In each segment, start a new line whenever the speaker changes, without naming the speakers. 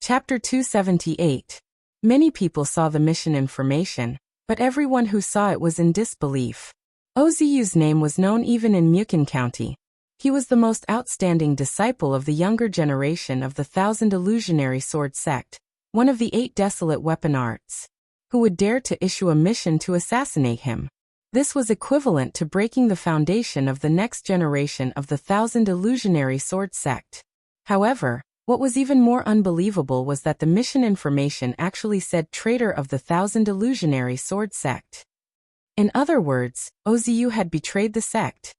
Chapter 278. Many people saw the mission information, but everyone who saw it was in disbelief. Ozu's name was known even in Mukin County. He was the most outstanding disciple of the younger generation of the Thousand Illusionary Sword sect, one of the 8 desolate weapon arts. Who would dare to issue a mission to assassinate him? This was equivalent to breaking the foundation of the next generation of the Thousand Illusionary Sword sect. However, what was even more unbelievable was that the mission information actually said traitor of the Thousand Illusionary Sword sect. In other words, Ozu had betrayed the sect.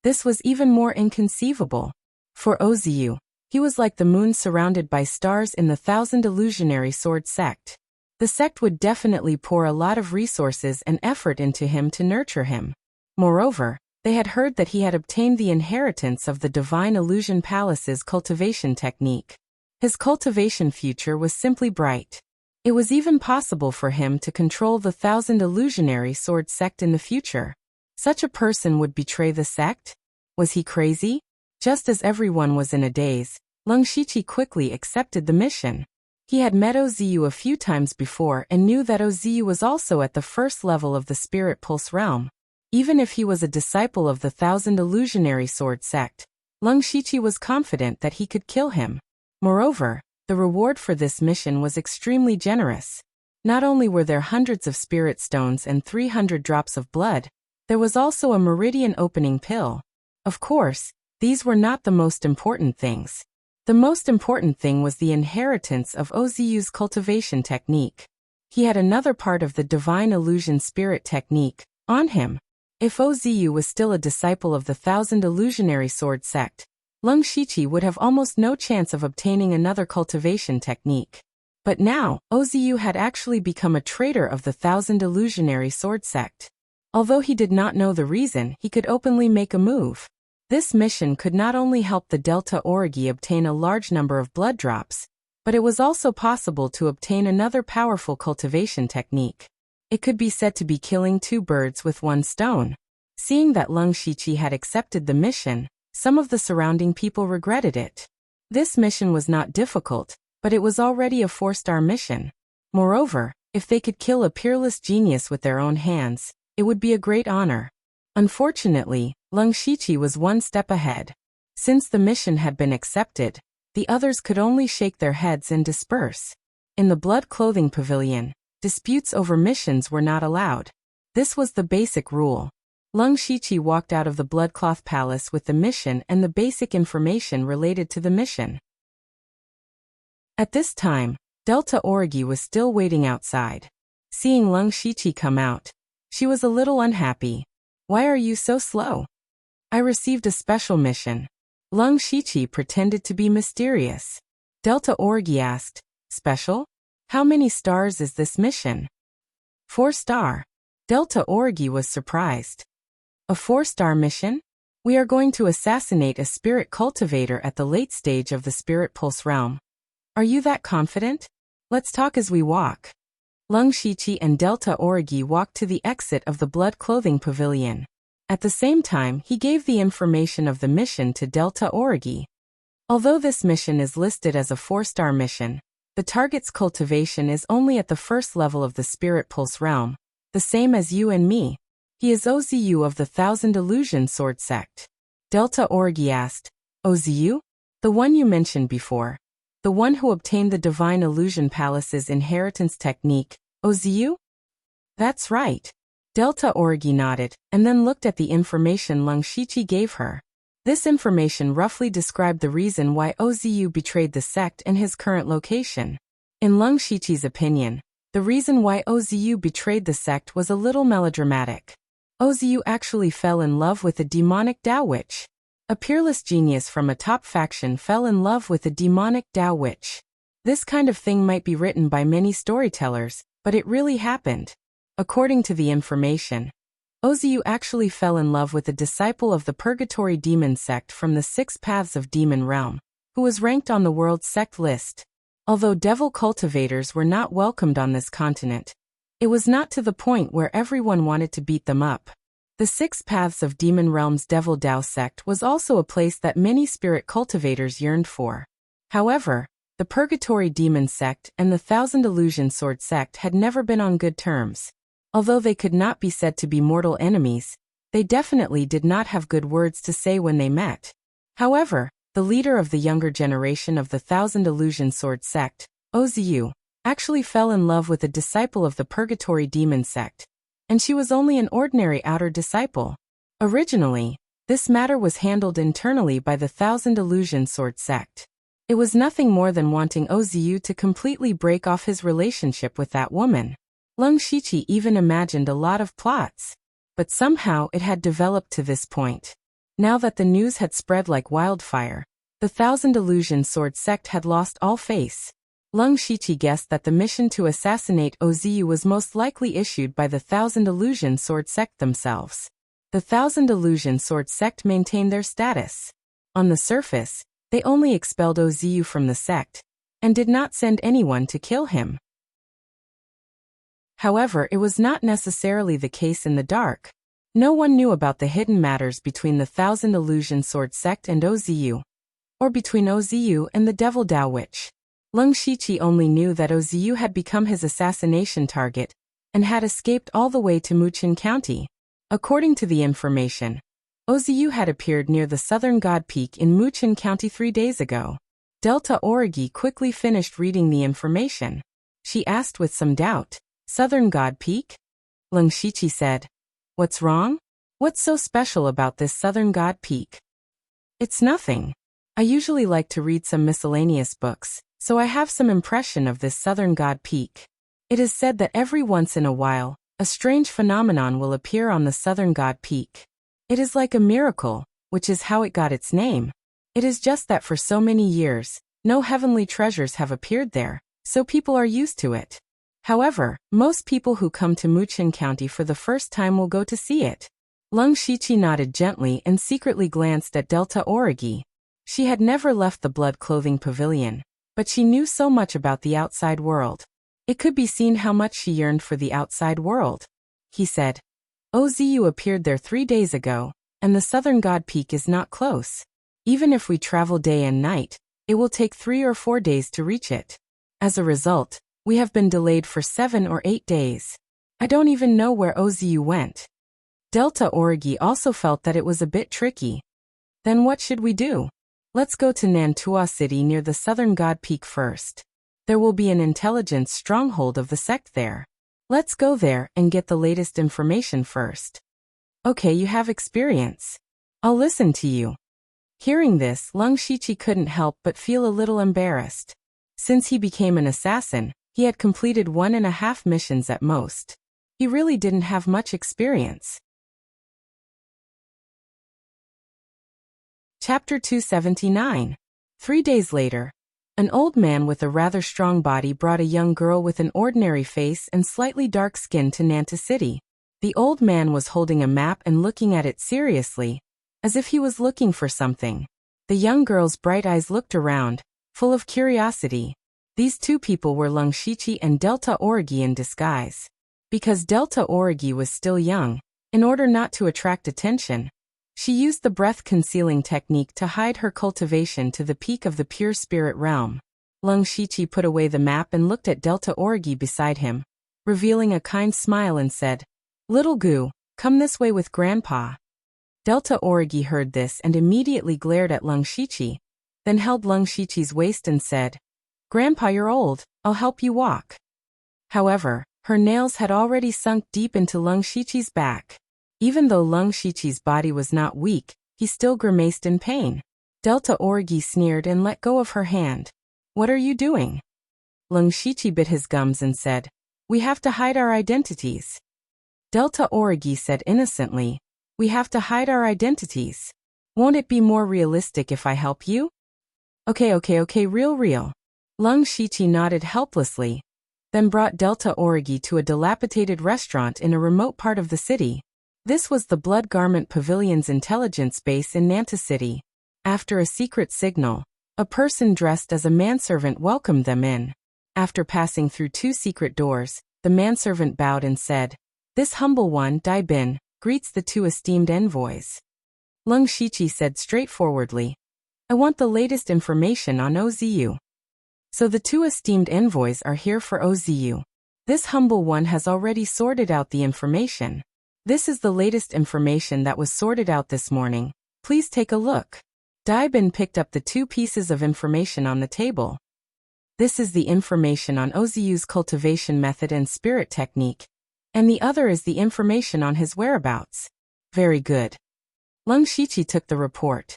This was even more inconceivable. For Ozu, he was like the moon surrounded by stars in the Thousand Illusionary Sword sect. The sect would definitely pour a lot of resources and effort into him to nurture him. Moreover, they had heard that he had obtained the inheritance of the Divine Illusion Palace's cultivation technique. His cultivation future was simply bright. It was even possible for him to control the Thousand Illusionary Sword sect in the future. Such a person would betray the sect? Was he crazy? Just as everyone was in a daze, Lung Shiqi quickly accepted the mission. He had met Ozu a few times before and knew that Ozu was also at the first level of the Spirit Pulse realm. Even if he was a disciple of the Thousand Illusionary Sword sect, Lung Shiqi was confident that he could kill him. Moreover, the reward for this mission was extremely generous. Not only were there hundreds of spirit stones and 300 drops of blood, there was also a meridian opening pill. Of course, these were not the most important things. The most important thing was the inheritance of Ozu's cultivation technique. He had another part of the Divine Illusion Spirit technique on him. If Ozu was still a disciple of the Thousand Illusionary Sword sect, Lung Shiqi would have almost no chance of obtaining another cultivation technique. But now, Ozu had actually become a traitor of the Thousand Illusionary Sword sect. Although he did not know the reason, he could openly make a move. This mission could not only help the Delta Origi obtain a large number of blood drops, but it was also possible to obtain another powerful cultivation technique. It could be said to be killing 2 birds with 1 stone. Seeing that Lung Shiqi had accepted the mission, some of the surrounding people regretted it. This mission was not difficult, but it was already a 4-star mission. Moreover, if they could kill a peerless genius with their own hands, it would be a great honor. Unfortunately, Lung Shiqi was 1 step ahead. Since the mission had been accepted, the others could only shake their heads and disperse. In the Blood Clothing Pavilion, disputes over missions were not allowed. This was the basic rule. Lung Shiqi walked out of the Bloodcloth Palace with the mission and the basic information related to the mission. At this time, Delta Origi was still waiting outside. Seeing Lung Shiqi come out, she was a little unhappy. "Why are you so slow?" "I received a special mission." Lung Shiqi pretended to be mysterious. Delta Origi asked, "Special? How many stars is this mission?" 4-star. Delta Origi was surprised. "A 4-star mission? We are going to assassinate a spirit cultivator at the late stage of the Spirit Pulse realm. Are you that confident? Let's talk as we walk." Lung Shiqi and Delta Origi walked to the exit of the Blood Clothing Pavilion. At the same time, he gave the information of the mission to Delta Origi. Although this mission is listed as a 4-star mission, the target's cultivation is only at the first level of the Spirit Pulse realm, the same as you and me. He is Ozu of the Thousand Illusion Sword sect. Delta Origi asked, "Ozu? The one you mentioned before? The one who obtained the Divine Illusion Palace's inheritance technique, Ozu?" "That's right." Delta Origi nodded, and then looked at the information Lung Shiqi gave her. This information roughly described the reason why Ozu betrayed the sect and his current location. In Lung Shiqi's opinion, the reason why Ozu betrayed the sect was a little melodramatic. Ozu actually fell in love with a demonic Dao witch. A peerless genius from a top faction fell in love with a demonic Dao witch. This kind of thing might be written by many storytellers, but it really happened. According to the information, Ozu actually fell in love with a disciple of the Purgatory Demon sect from the 6 Paths of Demon Realm, who was ranked on the world's sect list. Although devil cultivators were not welcomed on this continent, it was not to the point where everyone wanted to beat them up. The 6 Paths of Demon Realm's Devil Dao sect was also a place that many spirit cultivators yearned for. However, The Purgatory Demon Sect and the Thousand Illusion Sword Sect had never been on good terms. Although they could not be said to be mortal enemies, they definitely did not have good words to say when they met. However, the leader of the younger generation of the Thousand Illusion Sword Sect, Ozu, actually fell in love with a disciple of the Purgatory Demon Sect, and she was only an ordinary outer disciple. Originally, this matter was handled internally by the Thousand Illusion Sword Sect. It was nothing more than wanting Ozu to completely break off his relationship with that woman. Lung Shiqi even imagined a lot of plots, but somehow it had developed to this point. Now that the news had spread like wildfire, the Thousand Illusion Sword Sect had lost all face. Lung Shiqi guessed that the mission to assassinate Ozu was most likely issued by the Thousand Illusion Sword Sect themselves. The Thousand Illusion Sword Sect maintained their status. On the surface, they only expelled Ozu from the sect, and did not send anyone to kill him. However, it was not necessarily the case in the dark. No one knew about the hidden matters between the Thousand Illusion Sword Sect and Ozu, or between Ozu and the Devil Dao Witch. Lung Shiqi only knew that Ozu had become his assassination target, and had escaped all the way to Muchin County. According to the information, Ozu had appeared near the Southern God Peak in Muchin County 3 days ago. Delta Origi quickly finished reading the information. She asked with some doubt, "Southern God Peak?" Lung Shiqi said, "What's wrong? What's so special about this Southern God Peak?" "It's nothing. I usually like to read some miscellaneous books, so I have some impression of this Southern God Peak. It is said that every once in a while, a strange phenomenon will appear on the Southern God Peak. It is like a miracle, which is how it got its name. It is just that for so many years, no heavenly treasures have appeared there, so people are used to it. However, most people who come to Muchin County for the first time will go to see it." Lung Shiqi nodded gently and secretly glanced at Delta Origi. She had never left the blood clothing pavilion, but she knew so much about the outside world. It could be seen how much she yearned for the outside world. He said, "Ozu appeared there 3 days ago, and the Southern God Peak is not close. Even if we travel day and night, it will take 3 or 4 days to reach it. As a result, we have been delayed for 7 or 8 days. I don't even know where Ozu went." Delta Origi also felt that it was a bit tricky. "Then what should we do? Let's go to Nantua City near the Southern God Peak first. There will be an intelligence stronghold of the sect there. Let's go there and get the latest information first." "Okay, you have experience. I'll listen to you." Hearing this, Lung Shiqi couldn't help but feel a little embarrassed. Since he became an assassin, he had completed 1.5 missions at most. He really didn't have much experience. Chapter 279. 3 days later, an old man with a rather strong body brought a young girl with an ordinary face and slightly dark skin to Nanta City. The old man was holding a map and looking at it seriously, as if he was looking for something. The young girl's bright eyes looked around, full of curiosity. These two people were Lung Shiqi and Delta Origi in disguise. Because Delta Origi was still young, in order not to attract attention, she used the breath-concealing technique to hide her cultivation to the peak of the pure spirit realm. Lung Shiqi put away the map and looked at Delta Origi beside him, revealing a kind smile and said, "Little Gu, come this way with Grandpa." Delta Origi heard this and immediately glared at Lung Shiqi, then held Lung Shiqi's waist and said, "Grandpa, you're old, I'll help you walk." However, her nails had already sunk deep into Lung Shiqi's back. Even though Lung Shiqi's body was not weak, he still grimaced in pain. Delta Origi sneered and let go of her hand. "What are you doing?" Lung Shiqi bit his gums and said, "We have to hide our identities." Delta Origi said innocently, "We have to hide our identities. Won't it be more realistic if I help you?" Okay, real. Lung Shiqi nodded helplessly, then brought Delta Origi to a dilapidated restaurant in a remote part of the city. This was the Blood Garment Pavilion's intelligence base in Nanta City. After a secret signal, a person dressed as a manservant welcomed them in. After passing through 2 secret doors, the manservant bowed and said, "This humble one, Dai Bin, greets the 2 esteemed envoys." Lung Shiqi said straightforwardly, "I want the latest information on Ozu." So the two esteemed envoys are here for Ozu. This humble one has already sorted out the information. This is the latest information that was sorted out this morning. Please take a look. Daibin picked up the two pieces of information on the table. This is the information on Ozu's cultivation method and spirit technique, and the other is the information on his whereabouts. Very good. Lung Shiqi took the report.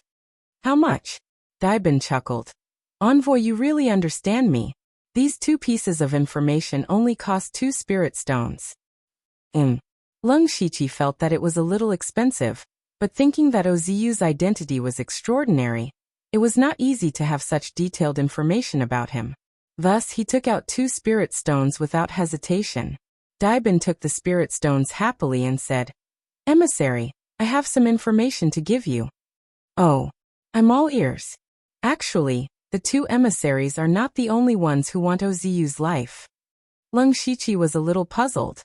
How much? Daibin chuckled. Envoy, you really understand me. These two pieces of information only cost 2 spirit stones. Lung Shiqi felt that it was a little expensive, but thinking that Ozu's identity was extraordinary, it was not easy to have such detailed information about him. Thus, he took out 2 spirit stones without hesitation. Daibin took the spirit stones happily and said, Emissary, I have some information to give you. Oh, I'm all ears. Actually, the 2 emissaries are not the only ones who want Ozu's life. Lung Shiqi was a little puzzled.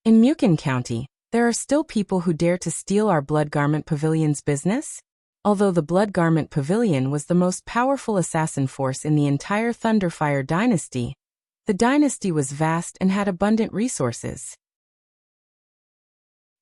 In Mukin County, there are still people who dare to steal our Blood Garment Pavilion's business? Although the Blood Garment Pavilion was the most powerful assassin force in the entire Thunderfire dynasty, the dynasty was vast and had abundant resources.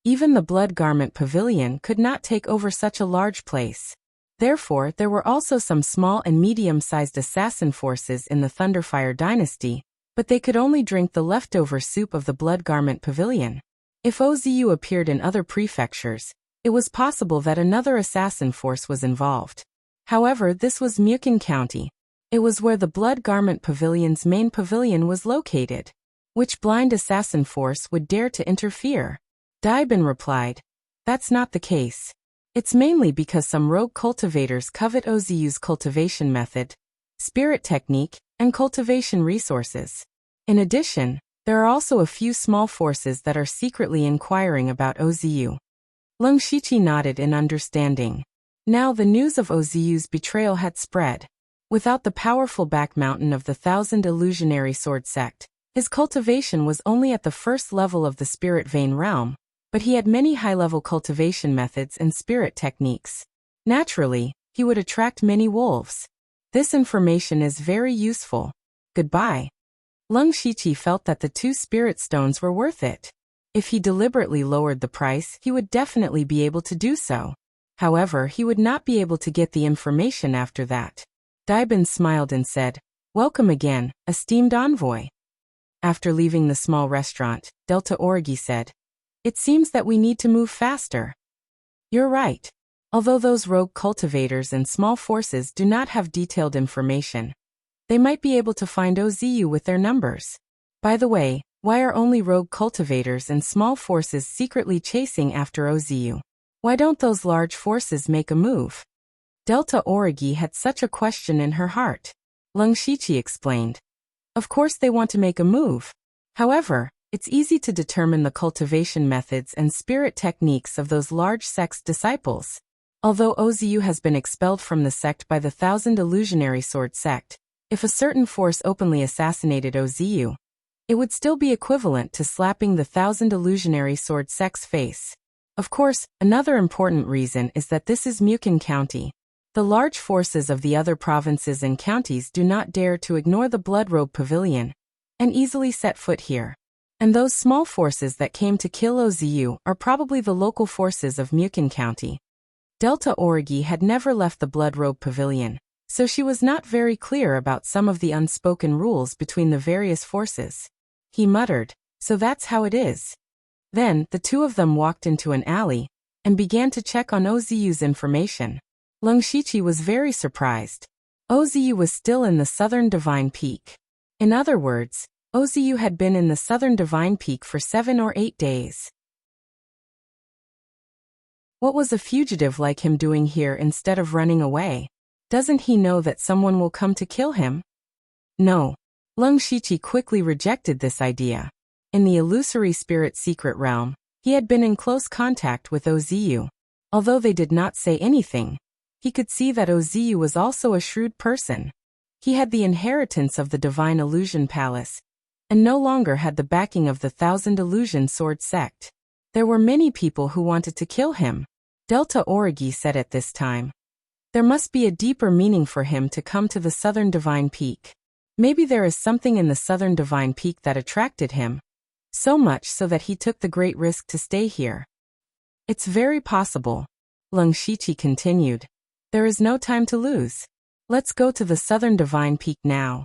Even the Blood Garment Pavilion could not take over such a large place. Therefore, there were also some small and medium-sized assassin forces in the Thunderfire dynasty, but they could only drink the leftover soup of the Blood Garment Pavilion. If Ozu appeared in other prefectures, it was possible that another assassin force was involved. However, this was Mukin County. It was where the Blood Garment Pavilion's main pavilion was located. Which blind assassin force would dare to interfere? Daibin replied, That's not the case. It's mainly because some rogue cultivators covet Ozu's cultivation method, spirit technique, and cultivation resources. In addition, there are also a few small forces that are secretly inquiring about Ozu. Lung Shiqi nodded in understanding. Now the news of Ozu's betrayal had spread. Without the powerful back mountain of the 1,000 illusionary sword sect, his cultivation was only at the first level of the spirit vein realm, but he had many high-level cultivation methods and spirit techniques. Naturally, he would attract many wolves. This information is very useful. Goodbye. Lung Shiqi felt that the 2 spirit stones were worth it. If he deliberately lowered the price, he would definitely be able to do so. However, he would not be able to get the information after that. Daibin smiled and said, Welcome again, esteemed envoy. After leaving the small restaurant, Delta Orgi said, It seems that we need to move faster. You're right. Although those rogue cultivators and small forces do not have detailed information, they might be able to find Ozu with their numbers. By the way, why are only rogue cultivators and small forces secretly chasing after Ozu? Why don't those large forces make a move? Delta Origi had such a question in her heart. Lung Shiqi explained. Of course they want to make a move. However, it's easy to determine the cultivation methods and spirit techniques of those large sect's disciples. Although Ozu has been expelled from the sect by the 1,000 illusionary sword sect, if a certain force openly assassinated Ozu, it would still be equivalent to slapping the 1,000 illusionary sword sect's face. Of course, another important reason is that this is Mukin County. The large forces of the other provinces and counties do not dare to ignore the Blood Robe Pavilion and easily set foot here. And those small forces that came to kill Ozu are probably the local forces of Mukin County. Delta Origi had never left the Blood Robe Pavilion, so she was not very clear about some of the unspoken rules between the various forces. He muttered, So that's how it is. Then, the two of them walked into an alley and began to check on Ozu's information. Lung Shiqi was very surprised. Ozu was still in the Southern Divine Peak. In other words, Ozu had been in the Southern Divine Peak for 7 or 8 days. What was a fugitive like him doing here instead of running away? Doesn't he know that someone will come to kill him? No. Lung Shiqi quickly rejected this idea. In the illusory spirit secret realm, he had been in close contact with Ozu. Although they did not say anything, he could see that Ozu was also a shrewd person. He had the inheritance of the Divine Illusion Palace, and no longer had the backing of the 1,000 Illusion Sword sect. There were many people who wanted to kill him, Delta Origi said at this time. There must be a deeper meaning for him to come to the Southern Divine Peak. Maybe there is something in the southern divine peak that attracted him, so much so that he took the great risk to stay here. It's very possible, Leng Shiqi continued. There is no time to lose. Let's go to the southern divine peak now.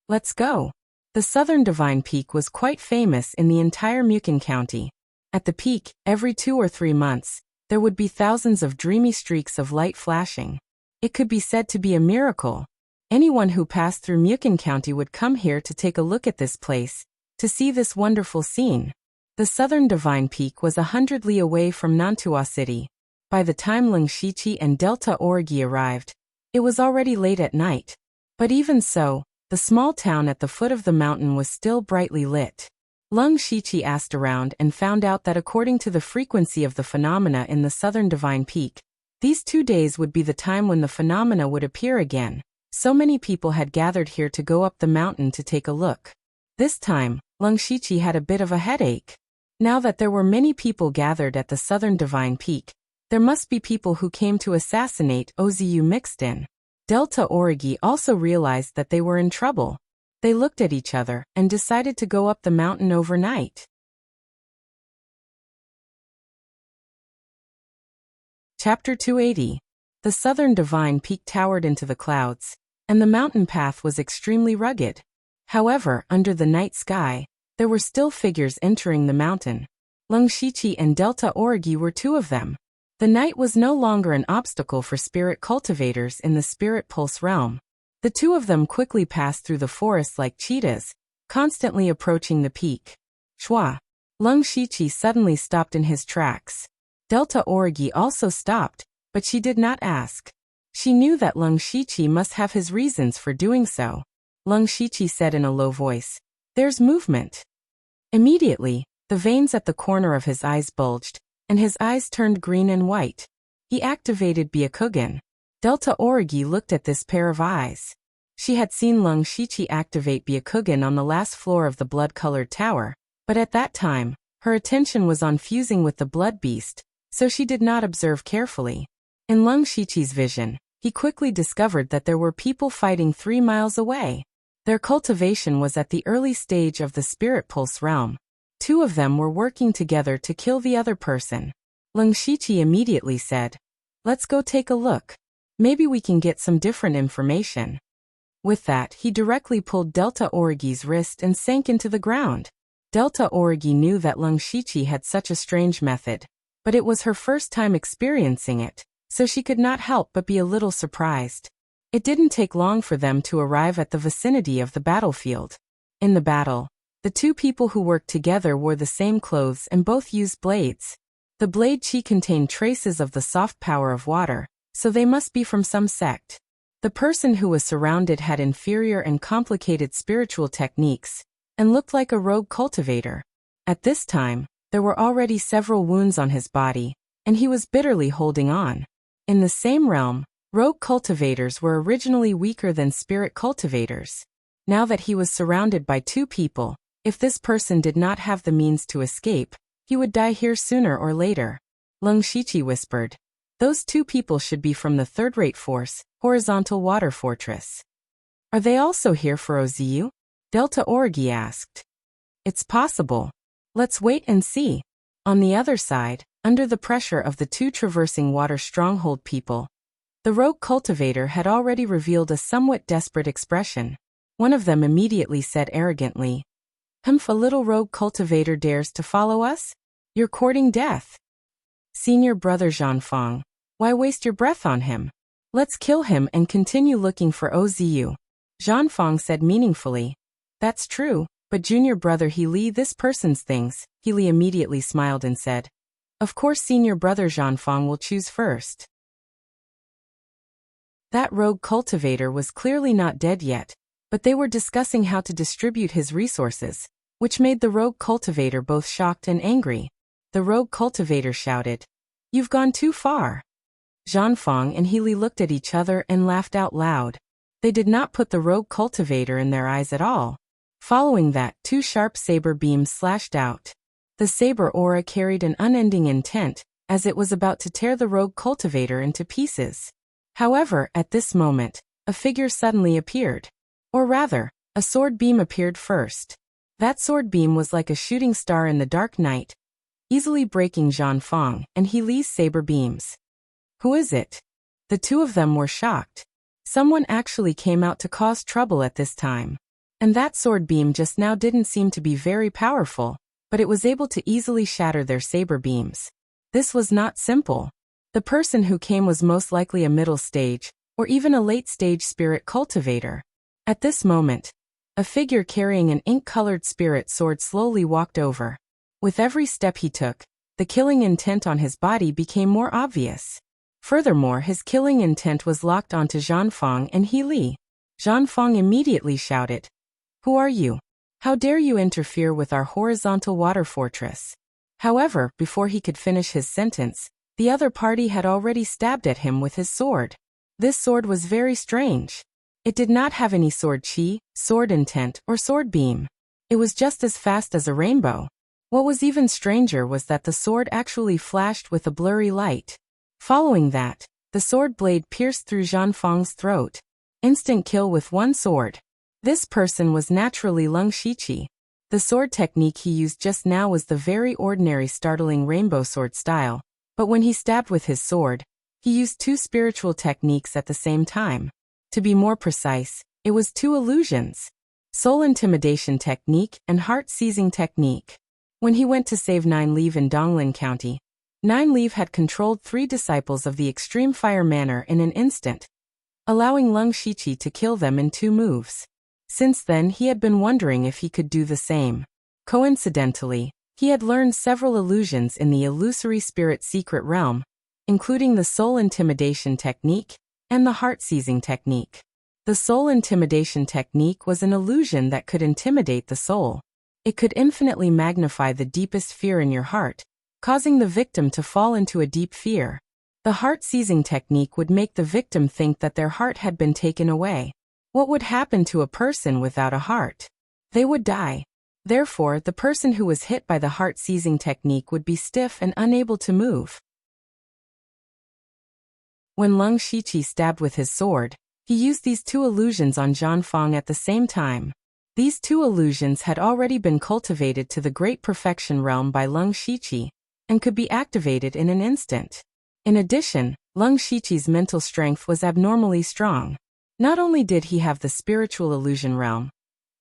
Let's go. The southern divine peak was quite famous in the entire Mukin County. At the peak, every 2 or 3 months, there would be thousands of dreamy streaks of light flashing. It could be said to be a miracle. Anyone who passed through Mukin County would come here to take a look at this place, to see this wonderful scene. The southern divine peak was 100 li away from Nantua City. By the time Leng Shiqi and Delta Orgi arrived, it was already late at night. But even so, the small town at the foot of the mountain was still brightly lit. Leng Shiqi asked around and found out that according to the frequency of the phenomena in the southern divine peak, these 2 days would be the time when the phenomena would appear again. So many people had gathered here to go up the mountain to take a look. This time, Leng Shiqi had a bit of a headache. Now that there were many people gathered at the southern divine peak, there must be people who came to assassinate Ozu mixed in. Delta Origi also realized that they were in trouble. They looked at each other and decided to go up the mountain overnight. Chapter 280. The southern divine peak towered into the clouds, and the mountain path was extremely rugged. However, under the night sky, there were still figures entering the mountain. Leng Shiqi and Delta Origi were 2 of them. The night was no longer an obstacle for spirit cultivators in the spirit pulse realm. The 2 of them quickly passed through the forest like cheetahs, constantly approaching the peak. Shwa! Leng Shiqi suddenly stopped in his tracks. Delta Origi also stopped, but she did not ask. She knew that Leng Shiqi must have his reasons for doing so. Leng Shiqi said in a low voice, "There's movement." Immediately, the veins at the corner of his eyes bulged, and his eyes turned green and white. He activated Byakugan. Delta Origi looked at this pair of eyes. She had seen Leng Shiqi activate Byakugan on the last floor of the blood-colored tower, but at that time, her attention was on fusing with the blood beast, so she did not observe carefully. In Leng Shiqi's vision, he quickly discovered that there were people fighting 3 miles away. Their cultivation was at the early stage of the spirit pulse realm. 2 of them were working together to kill the other person. Leng Shiqi immediately said, "Let's go take a look. Maybe we can get some different information." With that, he directly pulled Delta Origi's wrist and sank into the ground. Delta Origi knew that Leng Shiqi had such a strange method, but it was her first time experiencing it, so she could not help but be a little surprised. It didn't take long for them to arrive at the vicinity of the battlefield. In the battle, the 2 people who worked together wore the same clothes and both used blades. The blade chi contained traces of the soft power of water, so they must be from some sect. The person who was surrounded had inferior and complicated spiritual techniques, and looked like a rogue cultivator. At this time, there were already several wounds on his body, and he was bitterly holding on. In the same realm, rogue cultivators were originally weaker than spirit cultivators. Now that he was surrounded by 2 people, if this person did not have the means to escape, he would die here sooner or later. Leng Shiqi whispered, "Those 2 people should be from the third-rate force, Horizontal Water Fortress." "Are they also here for Ozu?" Delta Origi asked. "It's possible. Let's wait and see." On the other side, under the pressure of the 2 traversing water stronghold people, the rogue cultivator had already revealed a somewhat desperate expression. One of them immediately said arrogantly, "Humph, a little rogue cultivator dares to follow us? You're courting death." "Senior brother Zhanfang, why waste your breath on him? Let's kill him and continue looking for Ozu." Zhanfang said meaningfully, "That's true, but junior brother Healy, this person's things." Healy immediately smiled and said, "Of course senior brother Zhanfang will choose first." That rogue cultivator was clearly not dead yet, but they were discussing how to distribute his resources, which made the rogue cultivator both shocked and angry. The rogue cultivator shouted, "You've gone too far." Zhanfang and Healy looked at each other and laughed out loud. They did not put the rogue cultivator in their eyes at all. Following that, 2 sharp saber beams slashed out. The saber aura carried an unending intent, as it was about to tear the rogue cultivator into pieces. However, at this moment, a figure suddenly appeared. Or rather, A sword beam appeared first. That sword beam was like a shooting star in the dark night, easily breaking Zhang Fang and He Li's saber beams. Who is it? The two of them were shocked. Someone actually came out to cause trouble at this time. And that sword beam just now didn't seem to be very powerful, but it was able to easily shatter their saber beams. This was not simple. The person who came was most likely a middle stage, or even a late stage spirit cultivator. At this moment, a figure carrying an ink-colored spirit sword slowly walked over. With every step he took, the killing intent on his body became more obvious. Furthermore, his killing intent was locked onto Zhang Fang and He Li. Zhang Fang immediately shouted, "Who are you? How dare you interfere with our horizontal water fortress?" However, before he could finish his sentence, the other party had already stabbed at him with his sword. This sword was very strange. It did not have any sword chi, sword intent, or sword beam. It was just as fast as a rainbow. What was even stranger was that the sword actually flashed with a blurry light. Following that, the sword blade pierced through Zhang Fang's throat. Instant kill with one sword. This person was naturally Lung Shiqi. The sword technique he used just now was the very ordinary startling rainbow sword style, but when he stabbed with his sword, he used two spiritual techniques at the same time. To be more precise, it was two illusions: soul intimidation technique and heart seizing technique. When he went to save Nine Leave in Donglin County, Nine Leave had controlled 3 disciples of the Extreme Fire Manor in an instant, allowing Lung Shiqi to kill them in 2 moves. Since then he had been wondering if he could do the same. Coincidentally, he had learned several illusions in the illusory spirit secret realm, including the soul intimidation technique and the heart seizing technique. The soul intimidation technique was an illusion that could intimidate the soul. It could infinitely magnify the deepest fear in your heart, causing the victim to fall into a deep fear. The heart seizing technique would make the victim think that their heart had been taken away. What would happen to a person without a heart? They would die. Therefore, the person who was hit by the heart seizing technique would be stiff and unable to move. When Lung Shiqi stabbed with his sword, he used these 2 illusions on Zhang Fang at the same time. These 2 illusions had already been cultivated to the great perfection realm by Lung Shiqi, and could be activated in an instant. In addition, Lung Shiqi's mental strength was abnormally strong. Not only did he have the spiritual illusion realm,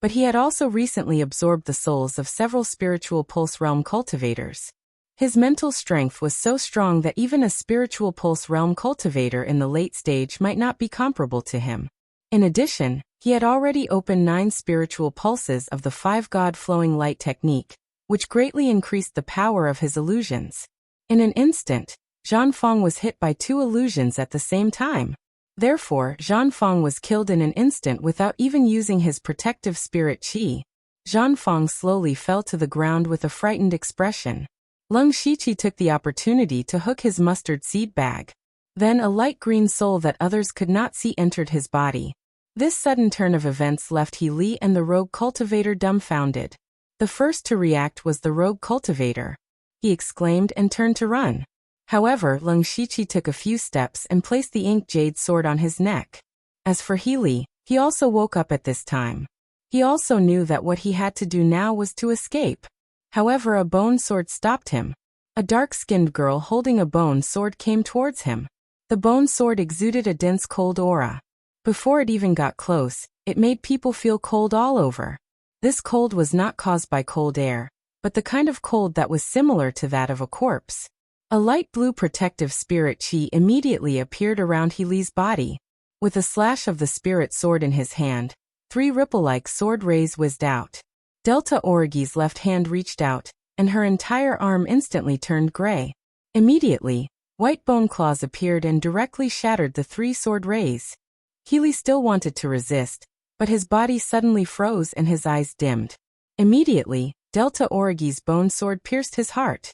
but he had also recently absorbed the souls of several spiritual pulse realm cultivators. His mental strength was so strong that even a spiritual pulse realm cultivator in the late stage might not be comparable to him. In addition, he had already opened 9 spiritual pulses of the 5 God flowing light technique, which greatly increased the power of his illusions. In an instant, Zhang Fang was hit by 2 illusions at the same time. Therefore, Zhang Fang was killed in an instant without even using his protective spirit qi. Zhang Fang slowly fell to the ground with a frightened expression. Lung Shiqi took the opportunity to hook his mustard seed bag. Then a light green soul that others could not see entered his body. This sudden turn of events left He Li and the rogue cultivator dumbfounded. The first to react was the rogue cultivator. He exclaimed and turned to run. However, Lung Shiqi took a few steps and placed the ink jade sword on his neck. As for He Li, he also woke up at this time. He also knew that what he had to do now was to escape. However, a bone sword stopped him. A dark-skinned girl holding a bone sword came towards him. The bone sword exuded a dense cold aura. Before it even got close, it made people feel cold all over. This cold was not caused by cold air, but the kind of cold that was similar to that of a corpse. A light blue protective spirit chi immediately appeared around He Li's body. With a slash of the spirit sword in his hand, 3 ripple-like sword rays whizzed out. Delta Origi's left hand reached out, and her entire arm instantly turned gray. Immediately, white bone claws appeared and directly shattered the 3 sword rays. He Li still wanted to resist, but his body suddenly froze and his eyes dimmed. Immediately, Delta Origi's bone sword pierced his heart.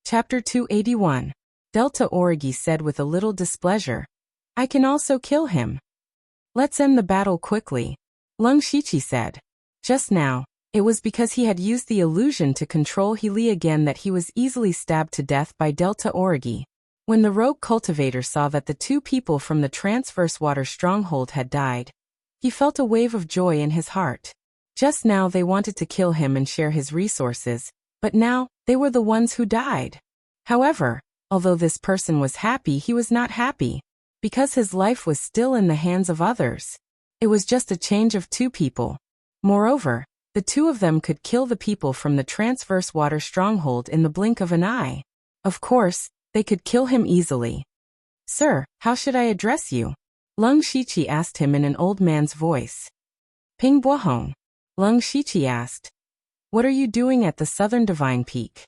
Chapter 281. Delta Origi said with a little displeasure, "I can also kill him. Let's end the battle quickly," Lung Shiqi said. Just now, it was because he had used the illusion to control He Li again that he was easily stabbed to death by Delta Origi. When the rogue cultivator saw that the two people from the transverse water stronghold had died, he felt a wave of joy in his heart. Just now they wanted to kill him and share his resources, but now they were the ones who died. However, although this person was happy, he was not happy, because his life was still in the hands of others. It was just a change of two people. Moreover, the two of them could kill the people from the transverse water stronghold in the blink of an eye. Of course, they could kill him easily. "Sir, how should I address you?" Lung Shiqi asked him in an old man's voice. "Ping Buohong," Lung Shiqi asked. "What are you doing at the southern divine peak?"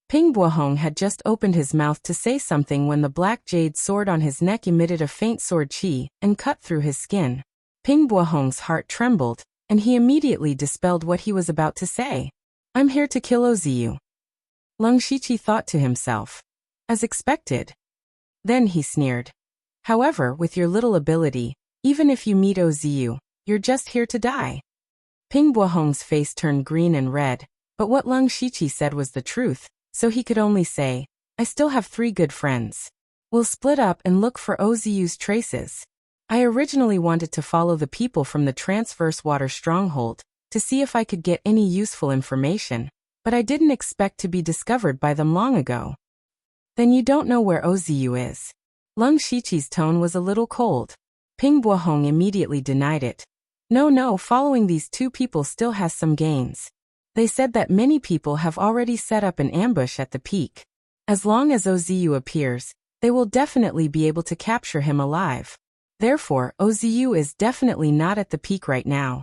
Ping Buohong had just opened his mouth to say something when the black jade sword on his neck emitted a faint sword chi and cut through his skin. Ping Buohong's heart trembled, and he immediately dispelled what he was about to say. "I'm here to kill Oziu." Lung Shiqi thought to himself. As expected. Then he sneered. "However, with your little ability, even if you meet Oziu, you're just here to die." Ping Buohong's face turned green and red, but what Lung Shiqi said was the truth, so he could only say, "I still have 3 good friends. We'll split up and look for Oziu's traces. I originally wanted to follow the people from the transverse water stronghold to see if I could get any useful information, but I didn't expect to be discovered by them long ago." "Then you don't know where Oziu is?" Lung Shiqi's tone was a little cold. Ping Buohong immediately denied it. No, following these two people still has some gains. They said that many people have already set up an ambush at the peak. As long as Oziu appears, they will definitely be able to capture him alive. Therefore, Oziu is definitely not at the peak right now.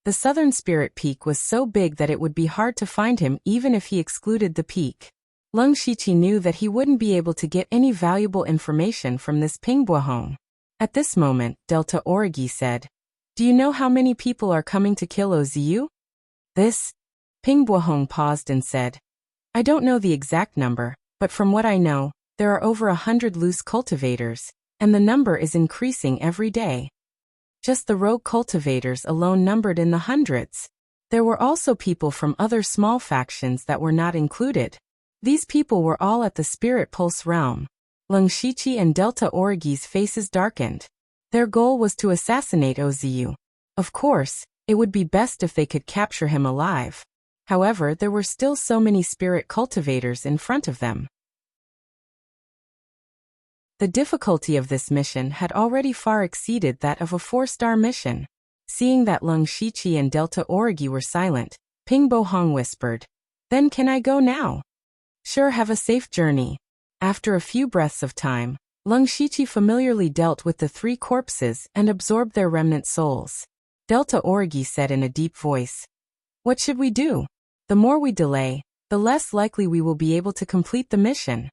The southern spirit peak was so big that it would be hard to find him even if he excluded the peak. Lung Shiqi knew that he wouldn't be able to get any valuable information from this Ping Buohong. At this moment, Delta Origi said, "Do you know how many people are coming to kill Oziu?" Ping Buohong paused and said, "I don't know the exact number, but from what I know, there are over 100 loose cultivators, and the number is increasing every day." Just the rogue cultivators alone numbered in the hundreds. There were also people from other small factions that were not included. These people were all at the Spirit Pulse realm. Lung Shiqi and Delta Origi's faces darkened. Their goal was to assassinate Oziu. Of course, it would be best if they could capture him alive. However, there were still so many spirit cultivators in front of them. The difficulty of this mission had already far exceeded that of a 4-star mission. Seeing that Lung Shiqi and Delta Origi were silent, Ping Buohong whispered, "Then can I go now?" "Sure, have a safe journey." After a few breaths of time, Lung Shiqi familiarly dealt with the 3 corpses and absorbed their remnant souls. Delta Origi said in a deep voice, "What should we do? The more we delay, the less likely we will be able to complete the mission."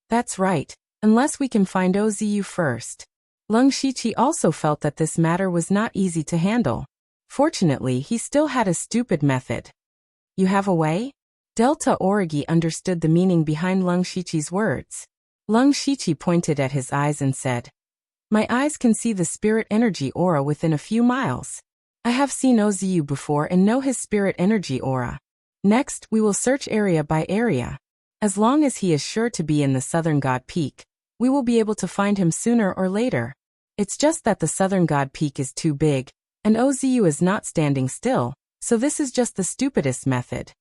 "That's right, unless we can find Oziu first." Lung Shiqi also felt that this matter was not easy to handle. Fortunately, he still had a stupid method. "You have a way?" Delta Origi understood the meaning behind Lung Shiqi's words. Lung Shiqi pointed at his eyes and said, "My eyes can see the spirit energy aura within a few miles. I have seen Oziu before and know his spirit energy aura. Next, we will search area by area. As long as he is sure to be in the Southern God Peak, we will be able to find him sooner or later. It's just that the Southern God Peak is too big, and Oziu is not standing still, so this is just the stupidest method."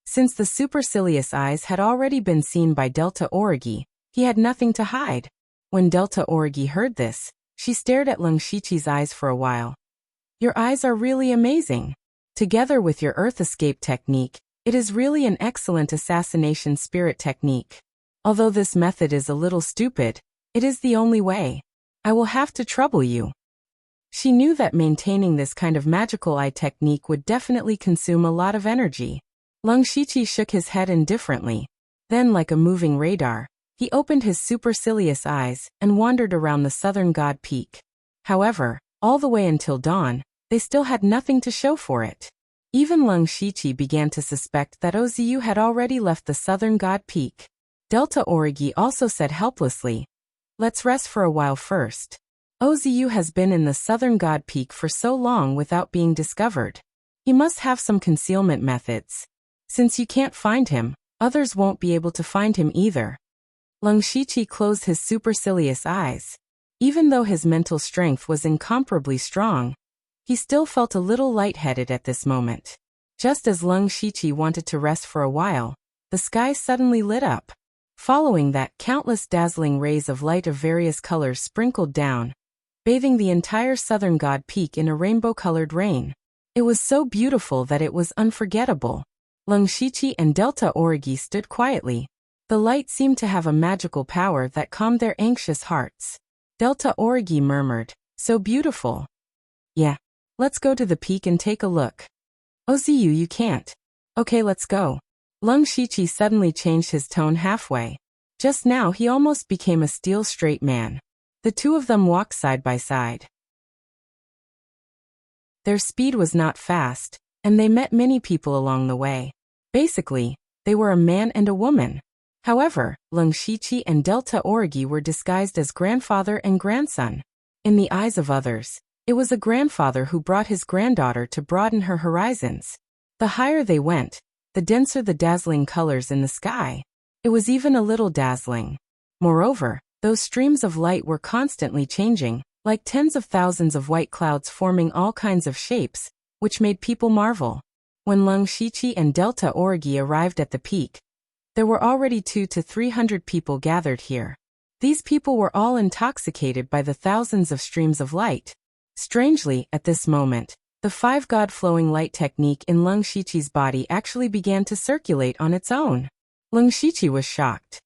Since the supercilious eyes had already been seen by Delta Origi, he had nothing to hide. When Delta Origi heard this, she stared at Lung Shiqi's eyes for a while. "Your eyes are really amazing. Together with your Earth Escape technique, it is really an excellent assassination spirit technique. Although this method is a little stupid, it is the only way. I will have to trouble you." She knew that maintaining this kind of magical eye technique would definitely consume a lot of energy. Lung Shiqi shook his head indifferently. Then, like a moving radar, he opened his supercilious eyes and wandered around the Southern God Peak. However, all the way until dawn, they still had nothing to show for it. Even Lung Shiqi began to suspect that Oziu had already left the Southern God Peak. Delta Origi also said helplessly, "Let's rest for a while first. Oziu has been in the Southern God Peak for so long without being discovered. He must have some concealment methods. Since you can't find him, others won't be able to find him either." Lung Shiqi closed his supercilious eyes. Even though his mental strength was incomparably strong, he still felt a little lightheaded at this moment. Just as Lung Shiqi wanted to rest for a while, the sky suddenly lit up. Following that, countless dazzling rays of light of various colors sprinkled down, bathing the entire southern god peak in a rainbow-colored rain. It was so beautiful that it was unforgettable. Lung Shiqi and Delta Origi stood quietly. The light seemed to have a magical power that calmed their anxious hearts. Delta Origi murmured, "So beautiful." "Yeah. Let's go to the peak and take a look." "Oziyu, you can't." "Okay, let's go." Lung Shiqi suddenly changed his tone halfway. Just now he almost became a steel-straight man. The two of them walked side by side. Their speed was not fast, and they met many people along the way. Basically, they were a man and a woman. However, Lung Shiqi and Delta Origi were disguised as grandfather and grandson. In the eyes of others, it was a grandfather who brought his granddaughter to broaden her horizons. The higher they went, the denser the dazzling colors in the sky. It was even a little dazzling. Moreover, those streams of light were constantly changing, like tens of thousands of white clouds forming all kinds of shapes, which made people marvel. When Lung Shiqi and Delta Origi arrived at the peak, there were already 200 to 300 people gathered here. These people were all intoxicated by the thousands of streams of light. Strangely, at this moment, the five-god flowing light technique in Lung Shiqi's body actually began to circulate on its own. Lung Shiqi was shocked.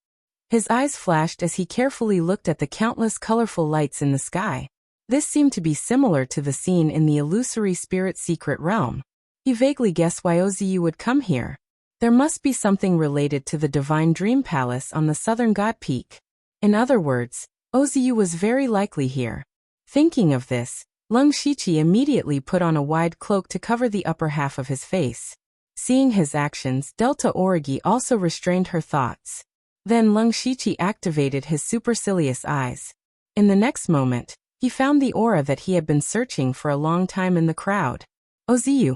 His eyes flashed as he carefully looked at the countless colorful lights in the sky. This seemed to be similar to the scene in the illusory spirit secret realm. He vaguely guessed why Oziyu would come here. There must be something related to the divine dream palace on the southern god peak. In other words, Oziyu was very likely here. Thinking of this, Lung Shiqi immediately put on a wide cloak to cover the upper half of his face. Seeing his actions, Delta Origi also restrained her thoughts. Then Lung Shiqi activated his supercilious eyes. In the next moment, he found the aura that he had been searching for a long time in the crowd. Oziyu.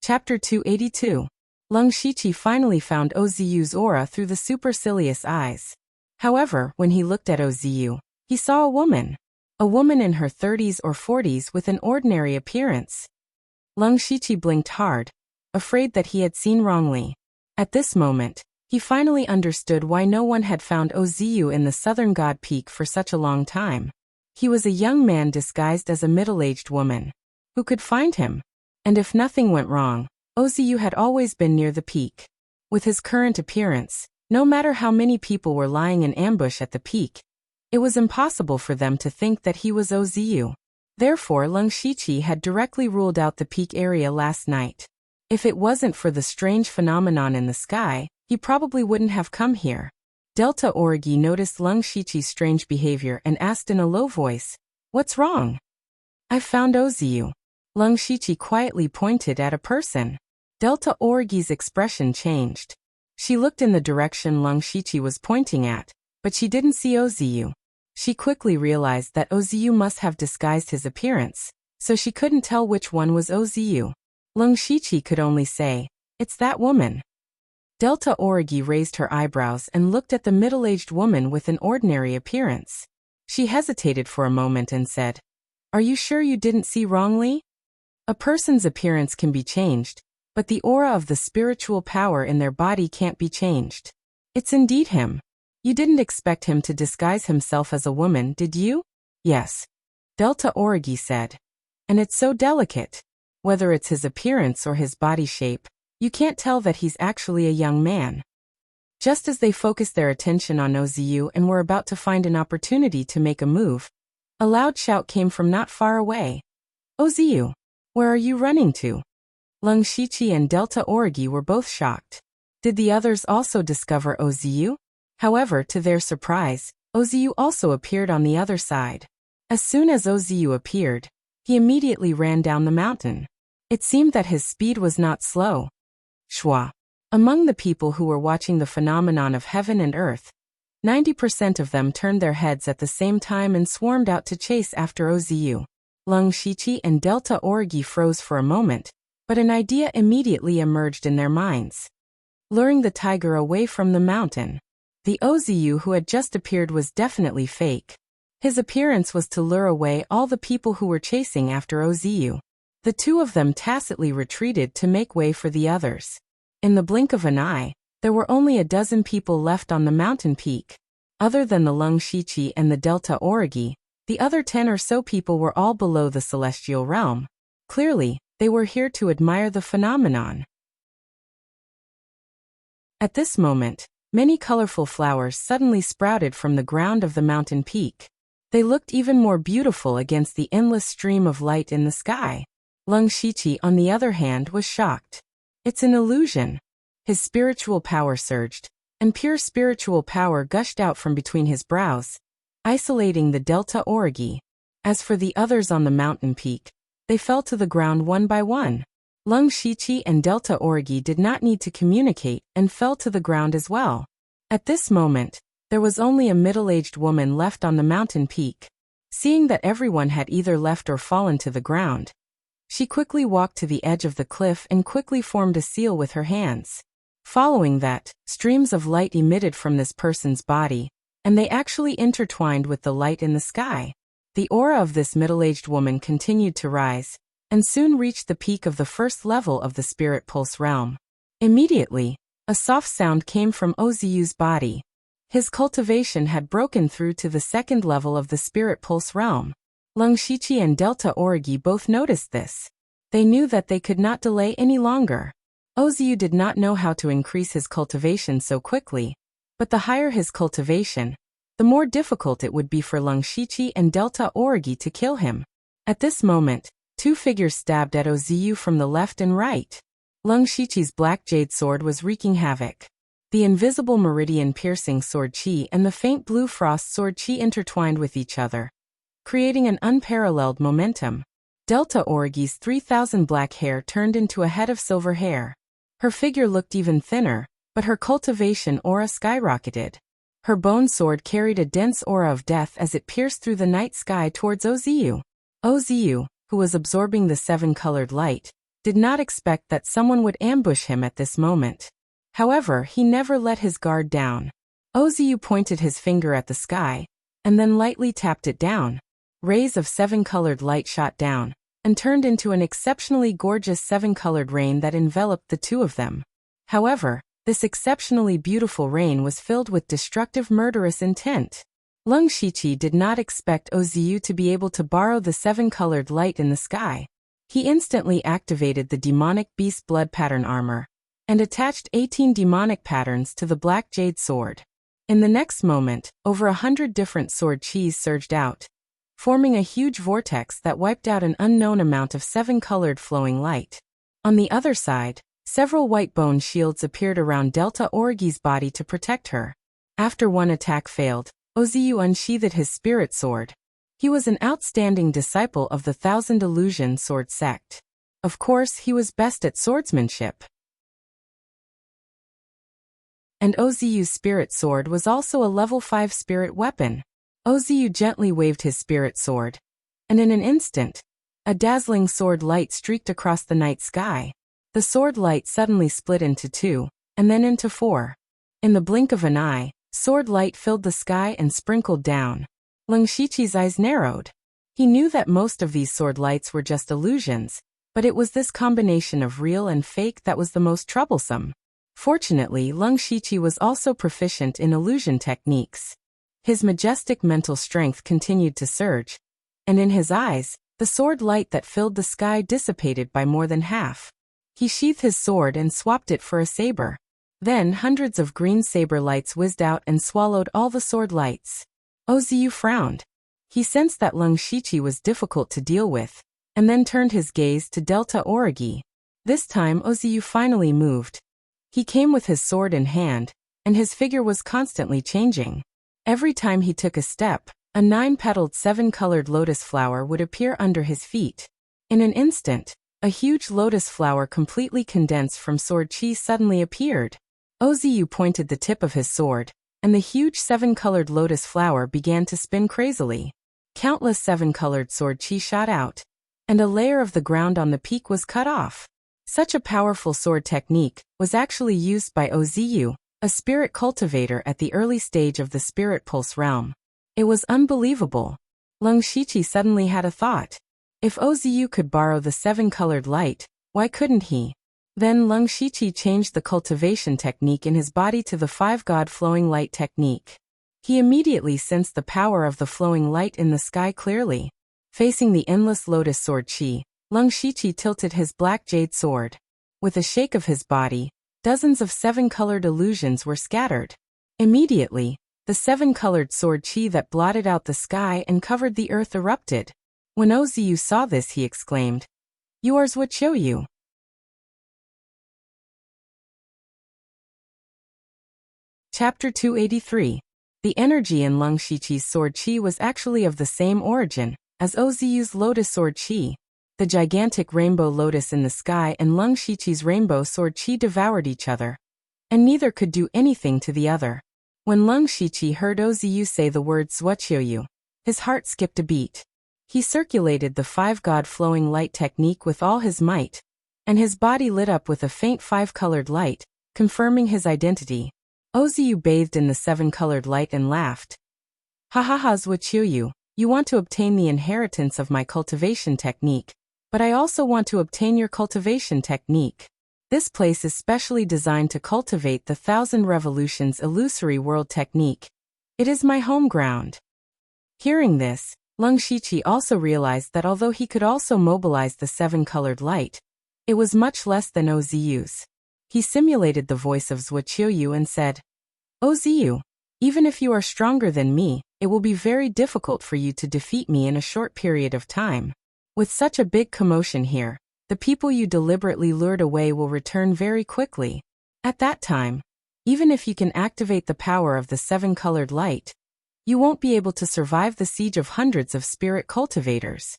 Chapter 282. Lung Shiqi finally found Oziyu's aura through the supercilious eyes. However, when he looked at Oziyu, he saw a woman. A woman in her 30s or 40s with an ordinary appearance. Lung Shiqi blinked hard, afraid that he had seen wrongly. At this moment, he finally understood why no one had found Oziyu in the southern god peak for such a long time. He was a young man disguised as a middle-aged woman. Who could find him? And if nothing went wrong, Oziyu had always been near the peak. With his current appearance, no matter how many people were lying in ambush at the peak, it was impossible for them to think that he was Oziyu. Therefore, Lung Shiqi had directly ruled out the peak area last night. If it wasn't for the strange phenomenon in the sky, he probably wouldn't have come here. Delta Origi noticed Lung Shiqi's strange behavior and asked in a low voice, "What's wrong?" "I've found Oziyu." Lung Shiqi quietly pointed at a person. Delta Origi's expression changed. She looked in the direction Lung Shiqi was pointing at, but she didn't see Oziyu. She quickly realized that Oziyu must have disguised his appearance, so she couldn't tell which one was Oziyu. Lung Shiqi could only say, "It's that woman." Delta Origi raised her eyebrows and looked at the middle-aged woman with an ordinary appearance. She hesitated for a moment and said, "Are you sure you didn't see wrongly? A person's appearance can be changed, but the aura of the spiritual power in their body can't be changed. It's indeed him. You didn't expect him to disguise himself as a woman, did you?" "Yes," Delta Origi said. "And it's so delicate. Whether it's his appearance or his body shape, you can't tell that he's actually a young man." Just as they focused their attention on Oziyu and were about to find an opportunity to make a move, a loud shout came from not far away. "Oziyu, where are you running to?" Lung Shiqi and Delta Origi were both shocked. Did the others also discover Oziyu? However, to their surprise, Oziyu also appeared on the other side. As soon as Oziyu appeared, he immediately ran down the mountain. It seemed that his speed was not slow. Shwa. Among the people who were watching the phenomenon of heaven and earth, 90% of them turned their heads at the same time and swarmed out to chase after Oziyu. Lung Shiqi and Delta Origi froze for a moment, but an idea immediately emerged in their minds. Luring the tiger away from the mountain. The Ozu who had just appeared was definitely fake. His appearance was to lure away all the people who were chasing after Ozu. The two of them tacitly retreated to make way for the others. In the blink of an eye, there were only a dozen people left on the mountain peak. Other than the Lung Shichi and the Delta Origi, the other 10 or so people were all below the celestial realm. Clearly, they were here to admire the phenomenon. At this moment, many colorful flowers suddenly sprouted from the ground of the mountain peak. They looked even more beautiful against the endless stream of light in the sky. Lung Shichi, on the other hand, was shocked. It's an illusion. His spiritual power surged, and pure spiritual power gushed out from between his brows, isolating the Delta Origi. As for the others on the mountain peak, they fell to the ground one by one. Lung Shichi and Delta Origi did not need to communicate and fell to the ground as well. At this moment, there was only a middle-aged woman left on the mountain peak. Seeing that everyone had either left or fallen to the ground, she quickly walked to the edge of the cliff and quickly formed a seal with her hands. Following that, streams of light emitted from this person's body, and they actually intertwined with the light in the sky. The aura of this middle-aged woman continued to rise, and soon reached the peak of the first level of the spirit pulse realm. Immediately, a soft sound came from Ozu's body. His cultivation had broken through to the second level of the spirit pulse realm. Lung Shichi and Delta Origi both noticed this. They knew that they could not delay any longer. Ozu did not know how to increase his cultivation so quickly, but the higher his cultivation, the more difficult it would be for Lung Shichi and Delta Origi to kill him. At this moment, two figures stabbed at Ozu from the left and right. Lung Shichi's black jade sword was wreaking havoc. The invisible meridian-piercing sword chi and the faint blue frost sword chi intertwined with each other, creating an unparalleled momentum. Delta Origi's 3,000 black hair turned into a head of silver hair. Her figure looked even thinner, but her cultivation aura skyrocketed. Her bone sword carried a dense aura of death as it pierced through the night sky towards Ozu. Ozu, who was absorbing the seven-colored light, did not expect that someone would ambush him at this moment. However, he never let his guard down. Ozu pointed his finger at the sky, and then lightly tapped it down. Rays of seven-colored light shot down, and turned into an exceptionally gorgeous seven-colored rain that enveloped the two of them. However, this exceptionally beautiful rain was filled with destructive murderous intent. Lung Shichi did not expect Ozu to be able to borrow the seven-colored light in the sky. He instantly activated the demonic beast blood pattern armor, and attached 18 demonic patterns to the black jade sword. In the next moment, over 100 different sword chis surged out, forming a huge vortex that wiped out an unknown amount of seven-colored flowing light. On the other side, several white bone shields appeared around Delta Origi's body to protect her. After one attack failed, Ozu unsheathed his spirit sword. He was an outstanding disciple of the Thousand Illusion Sword sect. Of course, he was best at swordsmanship. And Ozu's spirit sword was also a level 5 spirit weapon. Ozu gently waved his spirit sword, and in an instant, a dazzling sword light streaked across the night sky. The sword light suddenly split into 2, and then into 4. In the blink of an eye, sword light filled the sky and sprinkled down. Lung Shichi's eyes narrowed. He knew that most of these sword lights were just illusions, but it was this combination of real and fake that was the most troublesome. Fortunately, Lung Shichi was also proficient in illusion techniques. His majestic mental strength continued to surge, and in his eyes, the sword light that filled the sky dissipated by more than half. He sheathed his sword and swapped it for a saber. Then hundreds of green saber lights whizzed out and swallowed all the sword lights. Ozu frowned. He sensed that Lung Shichi was difficult to deal with, and then turned his gaze to Delta Origi. This time Ozu finally moved. He came with his sword in hand, and his figure was constantly changing. Every time he took a step, a 9-petaled 7-colored lotus flower would appear under his feet. In an instant, a huge lotus flower completely condensed from sword chi suddenly appeared. Ozu pointed the tip of his sword, and the huge 7-colored lotus flower began to spin crazily. Countless 7-colored sword chi shot out, and a layer of the ground on the peak was cut off. Such a powerful sword technique was actually used by Ozu, a spirit cultivator at the early stage of the spirit pulse realm. It was unbelievable. Lung Shiqi suddenly had a thought. If Ozu could borrow the 7-colored light, why couldn't he? Then Lung Shiqi changed the cultivation technique in his body to the 5-god flowing light technique. He immediately sensed the power of the flowing light in the sky clearly. Facing the endless lotus sword Qi, Lung Shiqi tilted his black jade sword. With a shake of his body, dozens of 7-colored illusions were scattered. Immediately, the 7-colored sword Qi that blotted out the sky and covered the earth erupted. When Ozu saw this, he exclaimed, "Yours would show you." Chapter 283. The energy in Lung Shiqi's sword Qi was actually of the same origin as Ozu's lotus sword Qi. The gigantic rainbow lotus in the sky and Lung Shiqi's rainbow sword Qi devoured each other, and neither could do anything to the other. When Lung Shiqi heard Ozu say the word Zhuqiu, his heart skipped a beat. He circulated the 5-god flowing light technique with all his might, and his body lit up with a faint 5-colored light, confirming his identity. Ozu bathed in the 7-colored light and laughed. "Ha ha ha, Zhuqiu, you want to obtain the inheritance of my cultivation technique, but I also want to obtain your cultivation technique. This place is specially designed to cultivate the 1,000 revolutions illusory world technique. It is my home ground." Hearing this, Lung Shiqi also realized that although he could also mobilize the 7-colored light, it was much less than Ozu's. He simulated the voice of Zhuqiu and said, "Ozu, even if you are stronger than me, it will be very difficult for you to defeat me in a short period of time. With such a big commotion here, the people you deliberately lured away will return very quickly. At that time, even if you can activate the power of the 7-colored light, you won't be able to survive the siege of hundreds of spirit cultivators."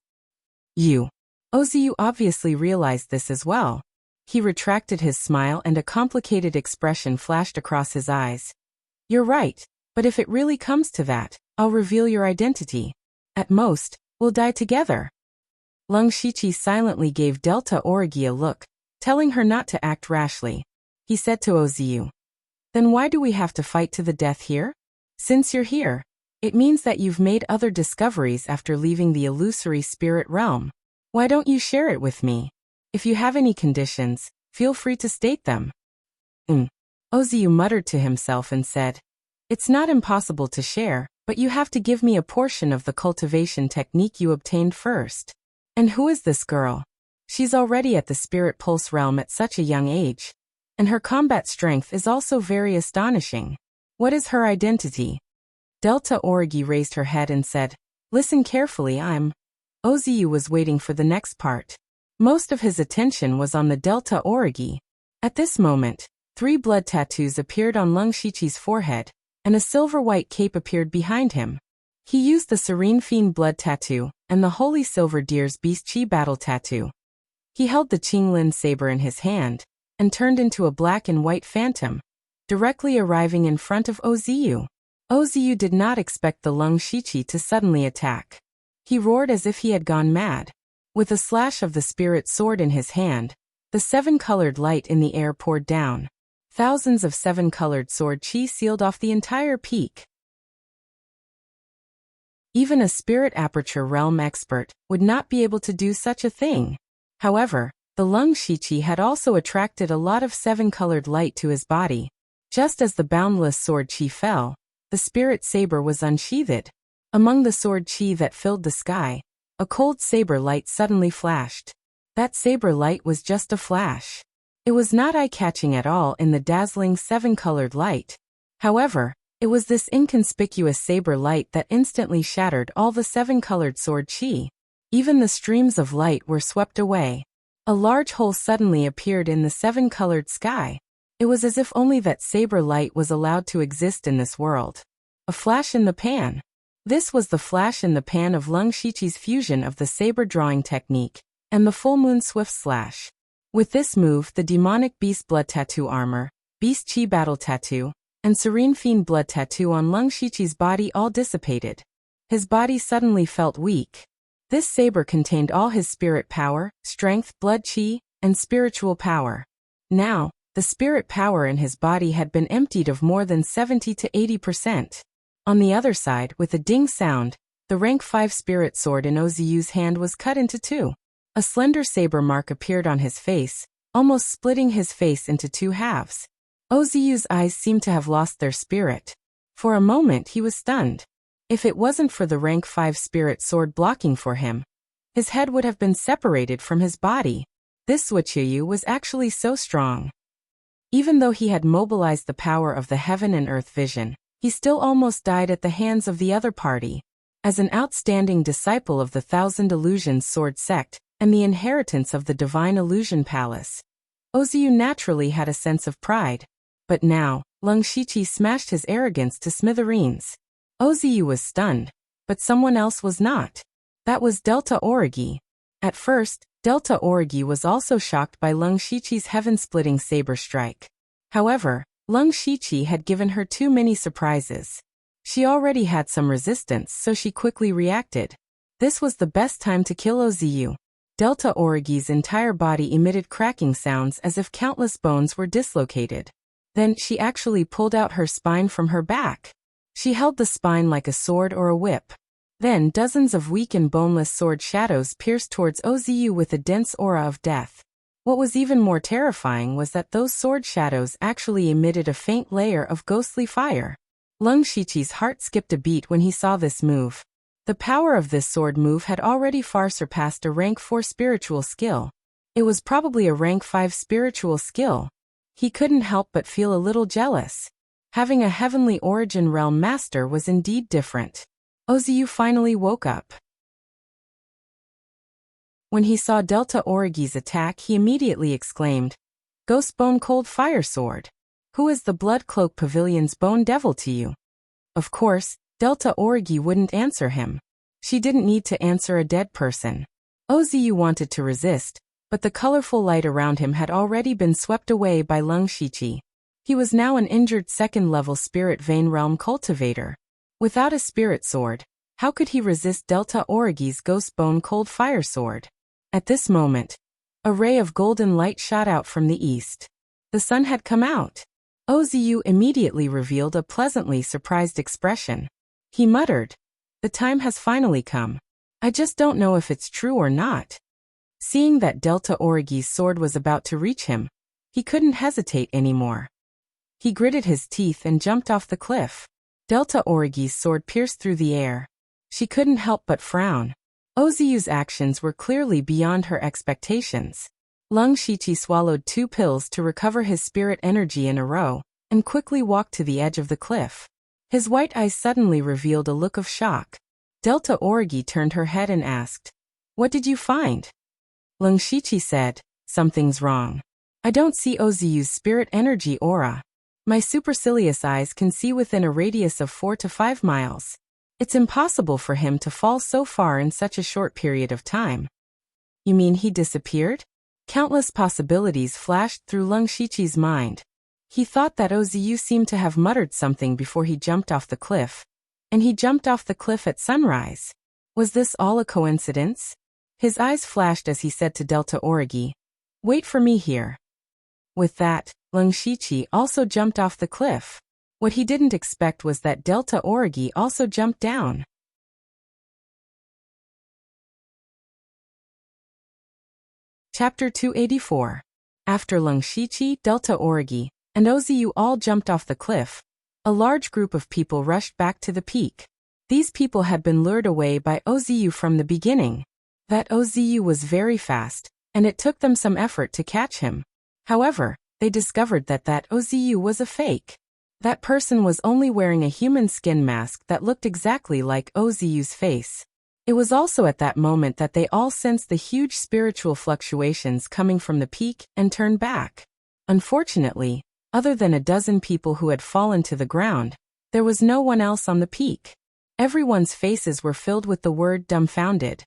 Ozu obviously realized this as well. He retracted his smile and a complicated expression flashed across his eyes. "You're right, but if it really comes to that, I'll reveal your identity. At most, we'll die together." Lung Shiqi silently gave Delta Origi a look, telling her not to act rashly. He said to Ozu, "Then why do we have to fight to the death here? Since you're here, it means that you've made other discoveries after leaving the illusory spirit realm. Why don't you share it with me? If you have any conditions, feel free to state them." Ozu muttered to himself and said, "It's not impossible to share, but you have to give me a portion of the cultivation technique you obtained first." "And who is this girl? She's already at the spirit pulse realm at such a young age, and her combat strength is also very astonishing. What is her identity?" Delta Origi raised her head and said, "Listen carefully, Ozu was waiting for the next part. Most of his attention was on the Delta Origi. At this moment, 3 blood tattoos appeared on Lung Shiqi's forehead, and a silver-white cape appeared behind him. He used the Serene Fiend blood tattoo and the Holy Silver Deer's Beast Chi battle tattoo. He held the Qinglin saber in his hand and turned into a black and white phantom, directly arriving in front of Ozu. Ozu did not expect the Lung Shiqi to suddenly attack. He roared as if he had gone mad. With a slash of the spirit sword in his hand, the 7-colored light in the air poured down. Thousands of 7-colored sword Qi sealed off the entire peak. Even a spirit aperture realm expert would not be able to do such a thing. However, the Lung Shiqi had also attracted a lot of 7-colored light to his body. Just as the boundless sword Qi fell, the spirit saber was unsheathed. Among the sword Qi that filled the sky, a cold saber light suddenly flashed. That saber light was just a flash. It was not eye-catching at all in the dazzling 7-colored light. However, it was this inconspicuous saber light that instantly shattered all the 7-colored sword Qi. Even the streams of light were swept away. A large hole suddenly appeared in the 7-colored sky. It was as if only that saber light was allowed to exist in this world. A flash in the pan. This was the flash in the pan of Lung Shiqi's fusion of the saber drawing technique and the full moon swift slash. With this move, the demonic beast blood tattoo armor, beast chi battle tattoo, and serene fiend blood tattoo on Lung Shiqi's body all dissipated. His body suddenly felt weak. This saber contained all his spirit power, strength, blood chi, and spiritual power. Now, the spirit power in his body had been emptied of more than 70 to 80%. On the other side, with a ding sound, the rank 5 spirit sword in Oziu's hand was cut into two. A slender saber mark appeared on his face, almost splitting his face into two halves. Oziu's eyes seemed to have lost their spirit. For a moment he was stunned. If it wasn't for the rank 5 spirit sword blocking for him, his head would have been separated from his body. This Suichiyu was actually so strong. Even though he had mobilized the power of the heaven and earth vision, he still almost died at the hands of the other party. As an outstanding disciple of the Thousand Illusions Sword Sect and the inheritance of the Divine Illusion Palace, Oziu naturally had a sense of pride. But now, Lung Shiqi smashed his arrogance to smithereens. Oziu was stunned, but someone else was not. That was Delta Origi. At first, Delta Origi was also shocked by Lung Shiqi's heaven-splitting saber strike. However, Lung Shiqi had given her too many surprises. She already had some resistance, so she quickly reacted. This was the best time to kill Oziu. Delta Origi's entire body emitted cracking sounds as if countless bones were dislocated. Then she actually pulled out her spine from her back. She held the spine like a sword or a whip. Then dozens of weak and boneless sword shadows pierced towards Oziu with a dense aura of death. What was even more terrifying was that those sword shadows actually emitted a faint layer of ghostly fire. Lung Shiqi's heart skipped a beat when he saw this move. The power of this sword move had already far surpassed a rank 4 spiritual skill. It was probably a rank 5 spiritual skill. He couldn't help but feel a little jealous. Having a heavenly origin realm master was indeed different. Oziu finally woke up. When he saw Delta Origi's attack, he immediately exclaimed, "Ghostbone Cold Fire Sword! Who is the Blood Cloak Pavilion's bone devil to you?" Of course, Delta Origi wouldn't answer him. She didn't need to answer a dead person. Oziu wanted to resist, but the colorful light around him had already been swept away by Lung Shiqi. He was now an injured second-level Spirit Vein Realm cultivator. Without a spirit sword, how could he resist Delta Origi's Ghostbone Cold Fire Sword? At this moment, a ray of golden light shot out from the east. The sun had come out. Oziu immediately revealed a pleasantly surprised expression. He muttered, "The time has finally come. I just don't know if it's true or not." Seeing that Delta Origi's sword was about to reach him, he couldn't hesitate anymore. He gritted his teeth and jumped off the cliff. Delta Origi's sword pierced through the air. She couldn't help but frown. Oziu's actions were clearly beyond her expectations. Lung Shiqi swallowed 2 pills to recover his spirit energy in a row, and quickly walked to the edge of the cliff. His white eyes suddenly revealed a look of shock. Delta Origi turned her head and asked, "What did you find?" Lung Shiqi said, "Something's wrong. I don't see Oziu's spirit energy aura. My supercilious eyes can see within a radius of 4 to 5 miles. It's impossible for him to fall so far in such a short period of time." "You mean he disappeared?" Countless possibilities flashed through Lung Shiqi's mind. He thought that Oziu seemed to have muttered something before he jumped off the cliff. And he jumped off the cliff at sunrise. Was this all a coincidence? His eyes flashed as he said to Delta Origi, "Wait for me here." With that, Lung Shiqi also jumped off the cliff. What he didn't expect was that Delta Origi also jumped down. Chapter 284. After Lung Shiqi, Delta Origi, and Oziu all jumped off the cliff, a large group of people rushed back to the peak. These people had been lured away by Oziu from the beginning. That Oziu was very fast, and it took them some effort to catch him. However, they discovered that Oziu was a fake. That person was only wearing a human skin mask that looked exactly like Oziu's face. It was also at that moment that they all sensed the huge spiritual fluctuations coming from the peak and turned back. Unfortunately, other than a dozen people who had fallen to the ground, there was no one else on the peak. Everyone's faces were filled with the word dumbfounded.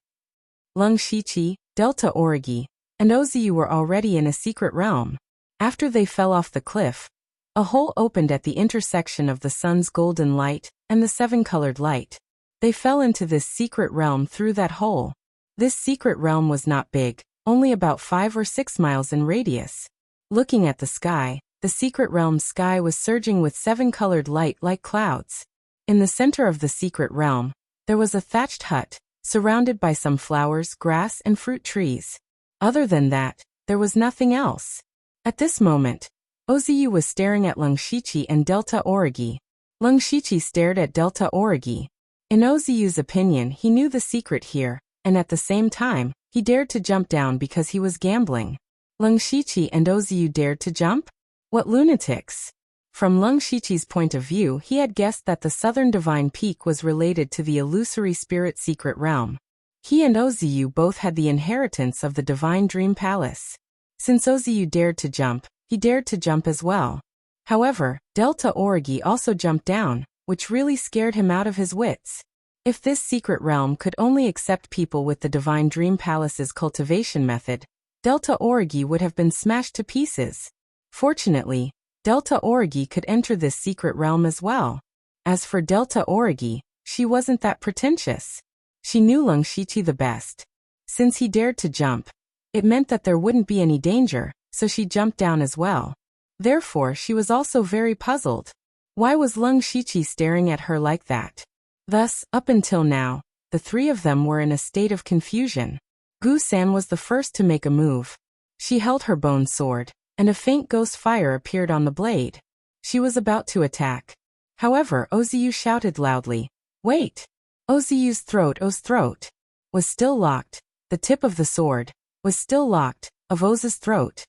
Lung Shiqi, Delta Origi, and Oziu were already in a secret realm. After they fell off the cliff, a hole opened at the intersection of the sun's golden light and the 7-colored light. They fell into this secret realm through that hole. This secret realm was not big, only about 5 or 6 miles in radius. Looking at the sky, the secret realm's sky was surging with 7-colored light like clouds. In the center of the secret realm, there was a thatched hut, surrounded by some flowers, grass, and fruit trees. Other than that, there was nothing else. At this moment, Oziyu was staring at Lung Shichi and Delta Origi. Lung Shichi stared at Delta Origi. In Oziyu's opinion, he knew the secret here, and at the same time, he dared to jump down because he was gambling. Lung Shichi and Oziyu dared to jump? What lunatics! From Lung Shichi's point of view, he had guessed that the Southern Divine Peak was related to the illusory spirit secret realm. He and Oziyu both had the inheritance of the Divine Dream Palace. Since Oziyu dared to jump, he dared to jump as well. However, Delta Origi also jumped down, which really scared him out of his wits. If this secret realm could only accept people with the Divine Dream Palace's cultivation method, Delta Origi would have been smashed to pieces. Fortunately, Delta Origi could enter this secret realm as well. As for Delta Origi, she wasn't that pretentious. She knew Lung Shichi the best. Since he dared to jump, it meant that there wouldn't be any danger, so she jumped down as well. Therefore, she was also very puzzled. Why was Lung Shichi staring at her like that? Thus, up until now, the three of them were in a state of confusion. Gu-san was the first to make a move. She held her bone sword, and a faint ghost fire appeared on the blade. She was about to attack. However, Oziyu shouted loudly, "Wait!" Oziyu's throat was still locked. The tip of the sword was still locked, of Oz's throat.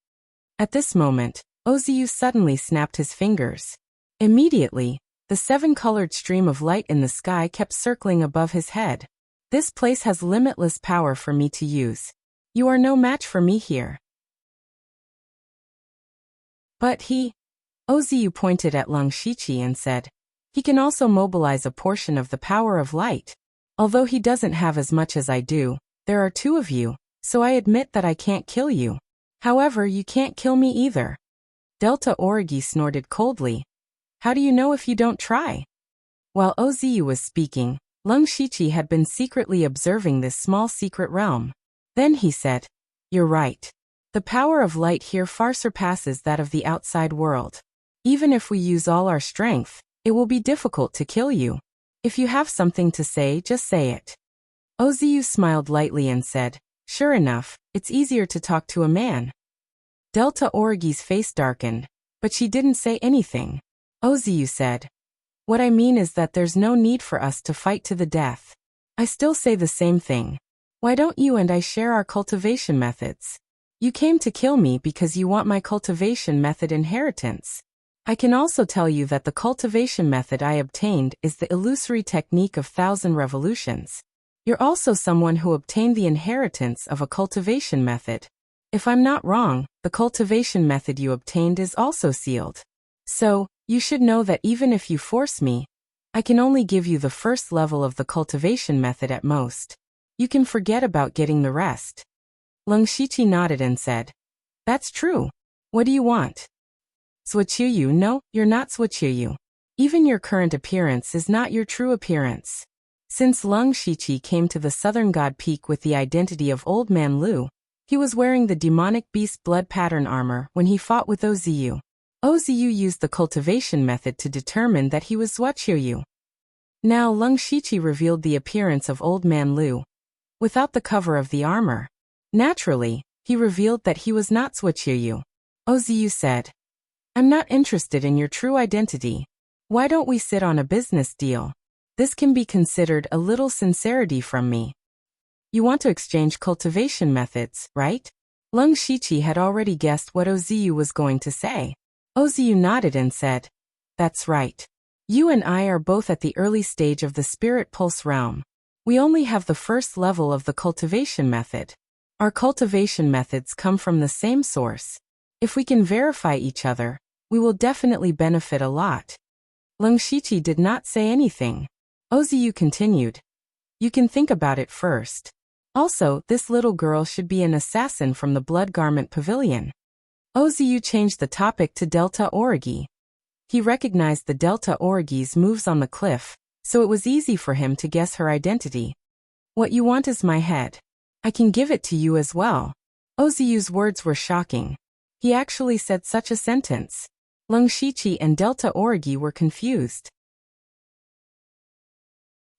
At this moment, Oziyu suddenly snapped his fingers. Immediately, the 7-colored stream of light in the sky kept circling above his head. This place has limitless power for me to use. You are no match for me here. But Oziyu pointed at Lung Shichi and said, he can also mobilize a portion of the power of light. Although he doesn't have as much as I do, there are 2 of you, so I admit that I can't kill you. However, you can't kill me either. Delta Origi snorted coldly. How do you know if you don't try? While Oziyu was speaking, Lung Shichi had been secretly observing this small secret realm. Then he said, "You're right. The power of light here far surpasses that of the outside world. Even if we use all our strength, it will be difficult to kill you. If you have something to say, just say it." Oziyu smiled lightly and said, "Sure enough, it's easier to talk to a man." Delta Origi's face darkened, but she didn't say anything. Oziyu said, "What I mean is that there's no need for us to fight to the death. I still say the same thing. Why don't you and I share our cultivation methods? You came to kill me because you want my cultivation method inheritance. I can also tell you that the cultivation method I obtained is the illusory technique of 1,000 revolutions. You're also someone who obtained the inheritance of a cultivation method. If I'm not wrong, the cultivation method you obtained is also sealed. So, you should know that even if you force me, I can only give you the first level of the cultivation method at most. You can forget about getting the rest." Lung Shichi nodded and said, "That's true. What do you want?" "Suichuyu, no, you're not Suichuyu. Even your current appearance is not your true appearance." Since Lung Shichi came to the Southern God Peak with the identity of Old Man Lu, he was wearing the demonic beast blood pattern armor when he fought with Oziyu. Oziyu used the cultivation method to determine that he was Suichuyu. Now Lung Shichi revealed the appearance of Old Man Lu, without the cover of the armor. Naturally, he revealed that he was not Suichuyu. Oziyu said, "I'm not interested in your true identity. Why don't we sit on a business deal? This can be considered a little sincerity from me. You want to exchange cultivation methods, right?" Lung Shichi had already guessed what Oziyu was going to say. Oziyu nodded and said, "That's right. You and I are both at the early stage of the Spirit Pulse realm. We only have the first level of the cultivation method. Our cultivation methods come from the same source. If we can verify each other, we will definitely benefit a lot." Lung Shichi did not say anything. Oziyu continued, "You can think about it first. Also, this little girl should be an assassin from the Blood Garment Pavilion." Oziyu changed the topic to Delta Origi. He recognized the Delta Origi's moves on the cliff, so it was easy for him to guess her identity. "What you want is my head. I can give it to you as well." Oziyu's words were shocking. He actually said such a sentence. Lung Shiqi and Delta Origi were confused.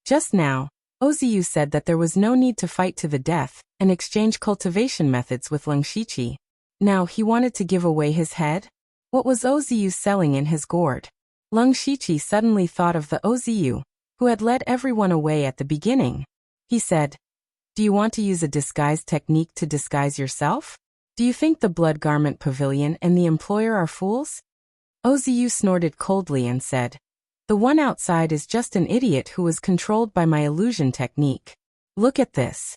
Just now, Oziyu said that there was no need to fight to the death and exchange cultivation methods with Lung Shiqi. Now he wanted to give away his head? What was Oziyu selling in his gourd? Lung Shiqi suddenly thought of the Oziyu who had led everyone away at the beginning. He said, "Do you want to use a disguise technique to disguise yourself? Do you think the Blood Garment Pavilion and the employer are fools?" Oziyu snorted coldly and said, "The one outside is just an idiot who was controlled by my illusion technique. Look at this."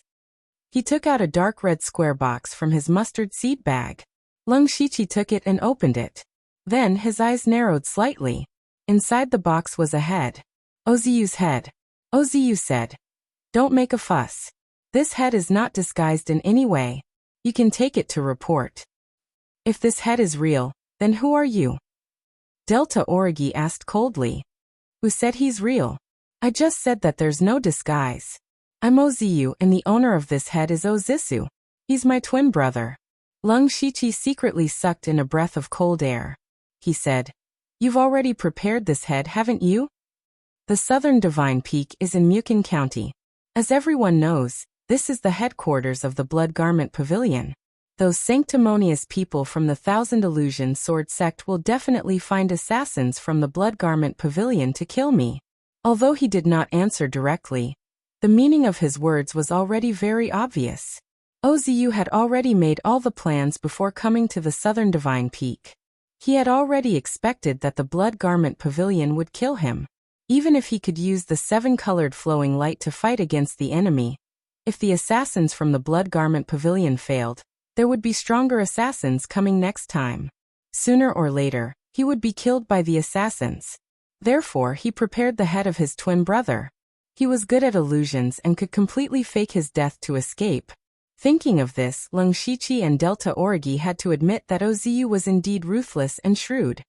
He took out a dark red square box from his mustard seed bag. Lung Shiqi took it and opened it. Then his eyes narrowed slightly. Inside the box was a head. Oziyu's head. Oziyu said, "Don't make a fuss. This head is not disguised in any way. You can take it to report." "If this head is real, then who are you?" Delta Origi asked coldly. "Who said he's real? I just said that there's no disguise. I'm Oziyu and the owner of this head is Ozisu. He's my twin brother." Lung Shiqi secretly sucked in a breath of cold air. He said, "You've already prepared this head, haven't you?" The Southern Divine Peak is in Mukon County. As everyone knows, this is the headquarters of the Blood Garment Pavilion. Those sanctimonious people from the Thousand Illusion Sword sect will definitely find assassins from the Blood Garment Pavilion to kill me. Although he did not answer directly, the meaning of his words was already very obvious. Oziyu had already made all the plans before coming to the Southern Divine Peak. He had already expected that the Blood Garment Pavilion would kill him. Even if he could use the seven-colored flowing light to fight against the enemy, if the assassins from the Blood Garment Pavilion failed, there would be stronger assassins coming next time. Sooner or later, he would be killed by the assassins. Therefore, he prepared the head of his twin brother. He was good at illusions and could completely fake his death to escape. Thinking of this, Lung Shiqi and Delta Origi had to admit that Oziyu was indeed ruthless and shrewd.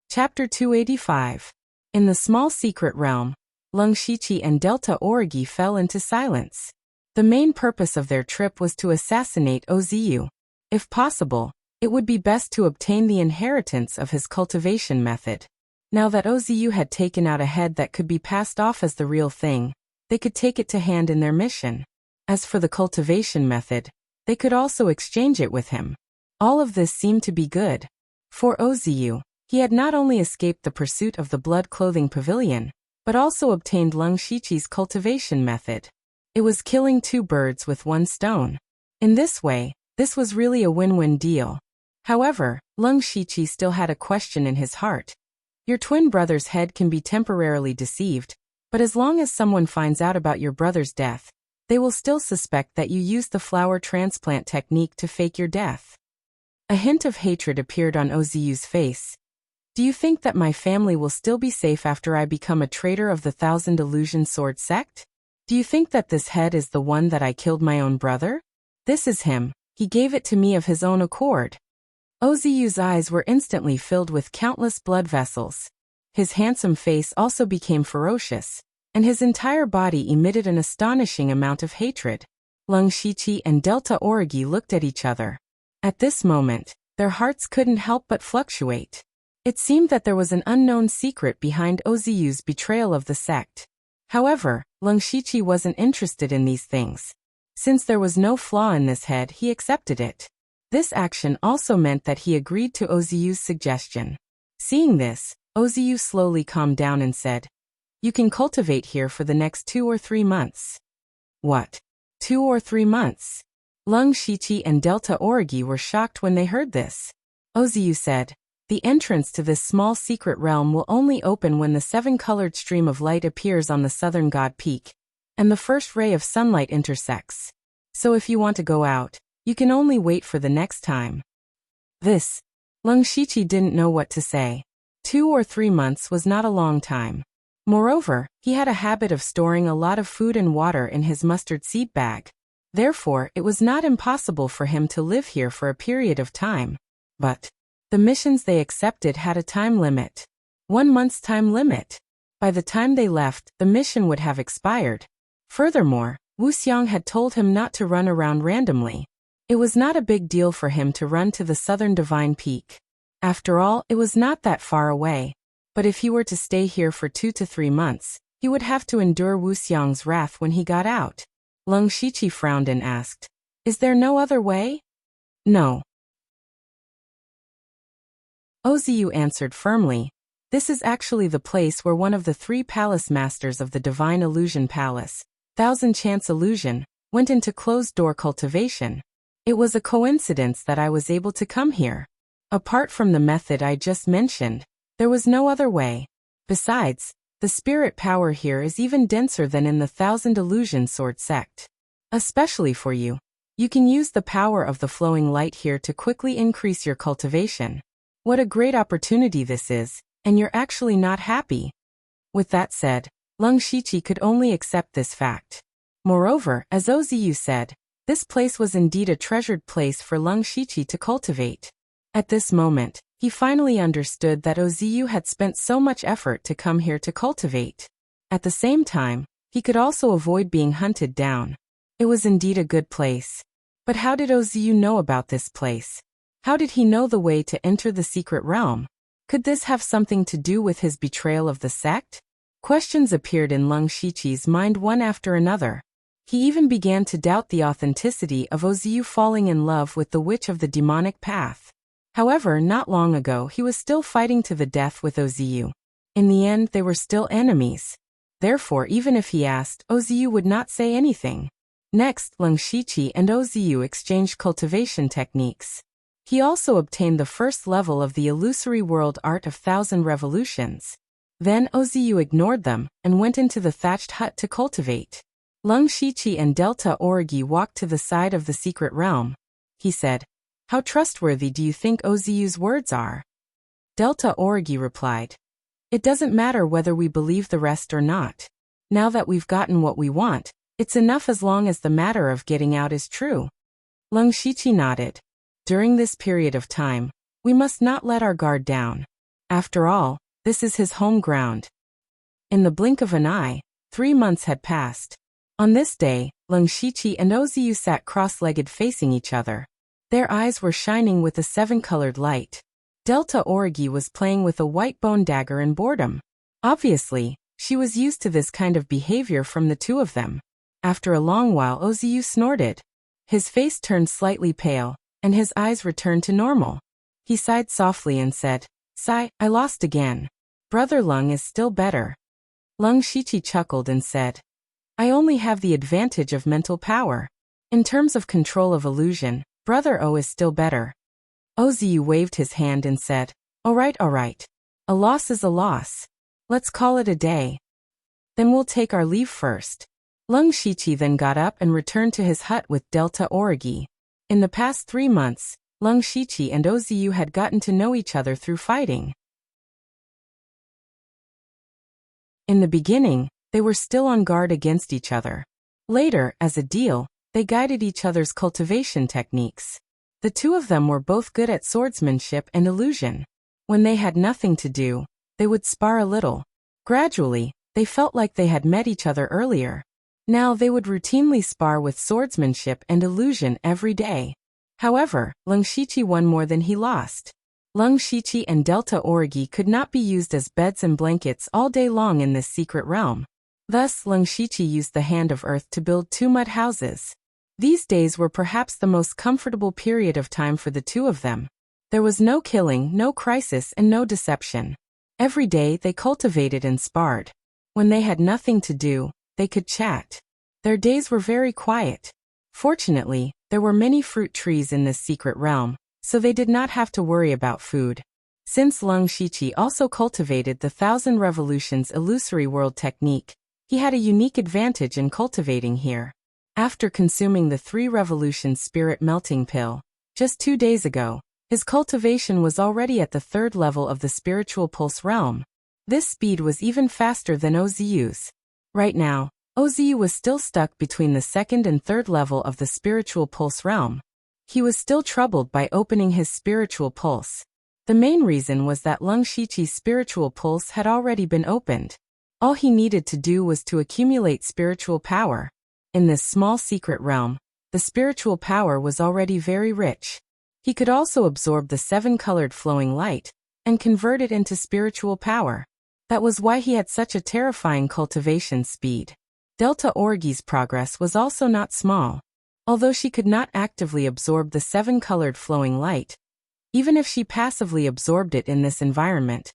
Chapter 285. In the small secret realm, Lung Shiqi and Delta Origi fell into silence. The main purpose of their trip was to assassinate Oziyu. If possible, it would be best to obtain the inheritance of his cultivation method. Now that Oziyu had taken out a head that could be passed off as the real thing, they could take it to hand in their mission. As for the cultivation method, they could also exchange it with him. All of this seemed to be good. For Oziyu, he had not only escaped the pursuit of the Blood Clothing Pavilion, but also obtained Lung Shiqi's cultivation method. It was killing two birds with one stone. In this way, this was really a win-win deal. However, Lung Shiqi still had a question in his heart. Your twin brother's head can be temporarily deceived, but as long as someone finds out about your brother's death, they will still suspect that you used the flower transplant technique to fake your death. A hint of hatred appeared on Oziyu's face. "Do you think that my family will still be safe after I become a traitor of the Thousand Illusion Sword sect? Do you think that this head is the one that I killed my own brother? This is him. He gave it to me of his own accord." Oziyu's eyes were instantly filled with countless blood vessels. His handsome face also became ferocious, and his entire body emitted an astonishing amount of hatred. Lung Shiqi and Delta Origi looked at each other. At this moment, their hearts couldn't help but fluctuate. It seemed that there was an unknown secret behind Oziyu's betrayal of the sect. However, Lung Shiqi wasn't interested in these things. Since there was no flaw in this head, he accepted it. This action also meant that he agreed to Oziyu's suggestion. Seeing this, Oziyu slowly calmed down and said, "You can cultivate here for the next 2 or 3 months." "What? 2 or 3 months?" Lung Shiqi and Delta Origi were shocked when they heard this. Oziyu said, "The entrance to this small secret realm will only open when the seven-colored stream of light appears on the southern god peak, and the first ray of sunlight intersects. So if you want to go out, you can only wait for the next time." This. Lung Shiqi didn't know what to say. 2 or 3 months was not a long time. Moreover, he had a habit of storing a lot of food and water in his mustard seed bag. Therefore, it was not impossible for him to live here for a period of time. But the missions they accepted had a time limit. 1 month's time limit. By the time they left, the mission would have expired. Furthermore, Wu Xiang had told him not to run around randomly. It was not a big deal for him to run to the southern divine peak. After all, it was not that far away. But if he were to stay here for 2 to 3 months, he would have to endure Wu Xiang's wrath when he got out. Leng Shiqi frowned and asked, "Is there no other way?" "No." Oziu answered firmly, "This is actually the place where one of the 3 palace masters of the Divine Illusion Palace, Thousand Chance Illusion, went into closed-door cultivation. It was a coincidence that I was able to come here. Apart from the method I just mentioned, there was no other way. Besides, the spirit power here is even denser than in the Thousand Illusion Sword sect. Especially for you. You can use the power of the flowing light here to quickly increase your cultivation. What a great opportunity this is, and you're actually not happy." With that said, Leng Shiqi could only accept this fact. Moreover, as Oziu said, this place was indeed a treasured place for Leng Shiqi to cultivate. At this moment, he finally understood that Oziu had spent so much effort to come here to cultivate. At the same time, he could also avoid being hunted down. It was indeed a good place. But how did Oziu know about this place? How did he know the way to enter the secret realm? Could this have something to do with his betrayal of the sect? Questions appeared in Leng Shiqi's mind one after another. He even began to doubt the authenticity of Oziu falling in love with the witch of the demonic path. However, not long ago he was still fighting to the death with Oziu. In the end, they were still enemies. Therefore, even if he asked, Oziu would not say anything. Next, Leng Shiqi and Oziu exchanged cultivation techniques. He also obtained the first level of the illusory world art of 1,000 revolutions. Then Oziu ignored them and went into the thatched hut to cultivate. Leng Shiqi and Delta Origi walked to the side of the secret realm. He said, "How trustworthy do you think Oziu's words are?" Delta Origi replied, "It doesn't matter whether we believe the rest or not. Now that we've gotten what we want, it's enough as long as the matter of getting out is true." Leng Shiqi nodded. "During this period of time, we must not let our guard down. After all, this is his home ground." In the blink of an eye, 3 months had passed. On this day, Leng Shiqi and Oziu sat cross-legged facing each other. Their eyes were shining with a 7-colored light. Delta Origi was playing with a white bone dagger in boredom. Obviously, she was used to this kind of behavior from the two of them. After a long while, Oziu snorted. His face turned slightly pale, and his eyes returned to normal. He sighed softly and said, "Sigh, I lost again. Brother Leng is still better." Leng Shiqi chuckled and said, "I only have the advantage of mental power. In terms of control of illusion, Brother O is still better." Oziu waved his hand and said, All right. A loss is a loss. Let's call it a day. Then we'll take our leave first." Leng Shiqi then got up and returned to his hut with Delta Origi. In the past 3 months, Leng Shiqi and Oziu had gotten to know each other through fighting. In the beginning, they were still on guard against each other. Later, as a deal, they guided each other's cultivation techniques. The two of them were both good at swordsmanship and illusion. When they had nothing to do, they would spar a little. Gradually, they felt like they had met each other earlier. Now they would routinely spar with swordsmanship and illusion every day. However, Leng Shiqi won more than he lost. Leng Shiqi and Delta Origi could not be used as beds and blankets all day long in this secret realm. Thus, Leng Shiqi used the Hand of Earth to build 2 mud houses. These days were perhaps the most comfortable period of time for the two of them. There was no killing, no crisis, and no deception. Every day they cultivated and sparred. When they had nothing to do, they could chat. Their days were very quiet. Fortunately, there were many fruit trees in this secret realm, so they did not have to worry about food. Since Leng Shiqi also cultivated the 1,000 Revolutions illusory world technique, he had a unique advantage in cultivating here. After consuming the 3 Revolutions spirit melting pill, just 2 days ago, his cultivation was already at the 3rd level of the spiritual pulse realm. This speed was even faster than Oziu's. Right now, Oziu was still stuck between the 2nd and 3rd level of the spiritual pulse realm. He was still troubled by opening his spiritual pulse. The main reason was that Leng Shiqi's spiritual pulse had already been opened. All he needed to do was to accumulate spiritual power. In this small secret realm, the spiritual power was already very rich. He could also absorb the 7-colored flowing light and convert it into spiritual power. That was why he had such a terrifying cultivation speed. Delta Orgy's progress was also not small. Although she could not actively absorb the 7-colored flowing light, even if she passively absorbed it in this environment,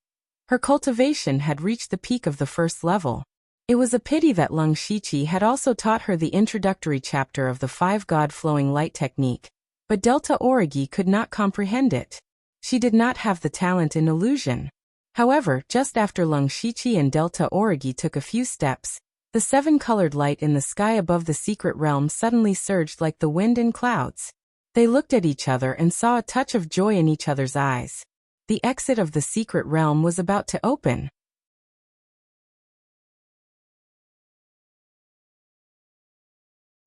her cultivation had reached the peak of the first level. It was a pity that Lung Shiqi had also taught her the introductory chapter of the 5-God flowing light technique, but Delta Orgy could not comprehend it. She did not have the talent in illusion. However, just after Lung Shiqi and Delta Orgy took a few steps, the 7-colored light in the sky above the secret realm suddenly surged like the wind in clouds. They looked at each other and saw a touch of joy in each other's eyes. The exit of the secret realm was about to open.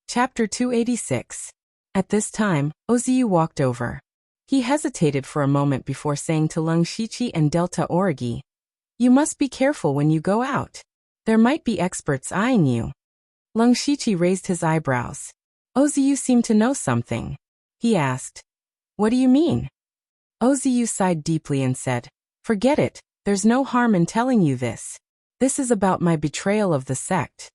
Chapter 286. At this time, Oziu walked over. He hesitated for a moment before saying to Lung Shiqi and Delta Orgy, "You must be careful when you go out. There might be experts eyeing you." Lung Shiqi raised his eyebrows. "Oziu seemed to know something." He asked, "What do you mean?" Oziu sighed deeply and said, "Forget it, there's no harm in telling you this. This is about my betrayal of the sect."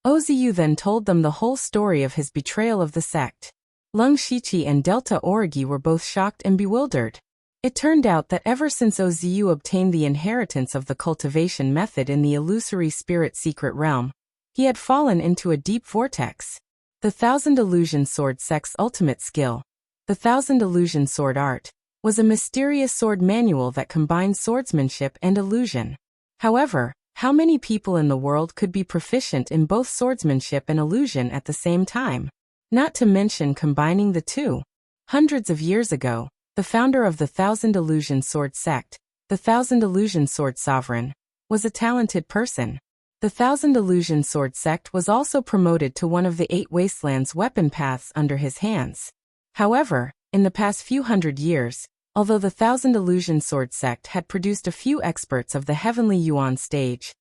Oziu then told them the whole story of his betrayal of the sect. Lung Shiqi and Delta Orgy were both shocked and bewildered. It turned out that ever since Oziu obtained the inheritance of the cultivation method in the illusory spirit secret realm, he had fallen into a deep vortex. The Thousand Illusion Sword sect's ultimate skill, the Thousand Illusion Sword art, was a mysterious sword manual that combined swordsmanship and illusion. However, how many people in the world could be proficient in both swordsmanship and illusion at the same time? Not to mention combining the two. Hundreds of years ago, the founder of the Thousand Illusion Sword sect, the Thousand Illusion Sword Sovereign, was a talented person. The Thousand Illusion Sword sect was also promoted to one of the 8 Wastelands weapon paths under his hands. However, in the past few hundred years, although the Thousand Illusion Sword sect had produced a few experts of the Heavenly Yuan stage,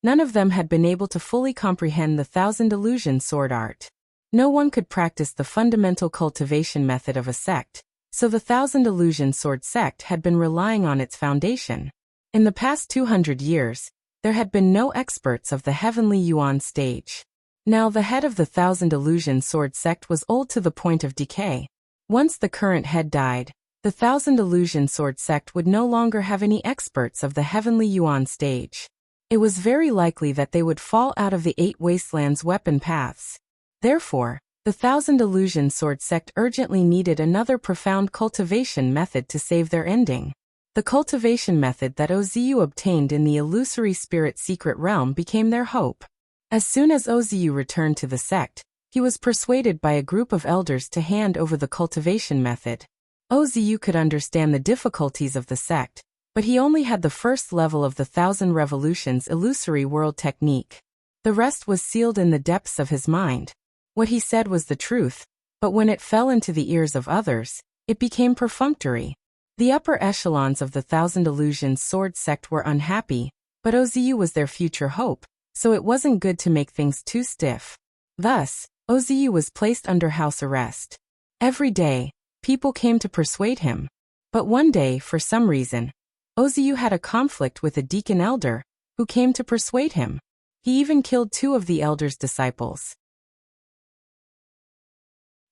none of them had been able to fully comprehend the Thousand Illusion Sword art. No one could practice the fundamental cultivation method of a sect, so the Thousand Illusion Sword sect had been relying on its foundation. In the past 200 years, there had been no experts of the Heavenly Yuan stage. Now the head of the Thousand Illusion Sword sect was old to the point of decay. Once the current head died, the Thousand Illusion Sword sect would no longer have any experts of the Heavenly Yuan stage. It was very likely that they would fall out of the 8 Wastelands weapon paths. Therefore, the Thousand Illusion Sword sect urgently needed another profound cultivation method to save their ending. The cultivation method that Oziu obtained in the illusory spirit secret realm became their hope. As soon as Oziu returned to the sect, he was persuaded by a group of elders to hand over the cultivation method. Oziu could understand the difficulties of the sect, but he only had the first level of the Thousand Revolutions illusory world technique. The rest was sealed in the depths of his mind. What he said was the truth, but when it fell into the ears of others, it became perfunctory. The upper echelons of the Thousand Illusions Sword sect were unhappy, but Oziu was their future hope, so it wasn't good to make things too stiff. Thus, Oziu was placed under house arrest. Every day, people came to persuade him. But one day, for some reason, Oziu had a conflict with a deacon elder, who came to persuade him. He even killed 2 of the elder's disciples.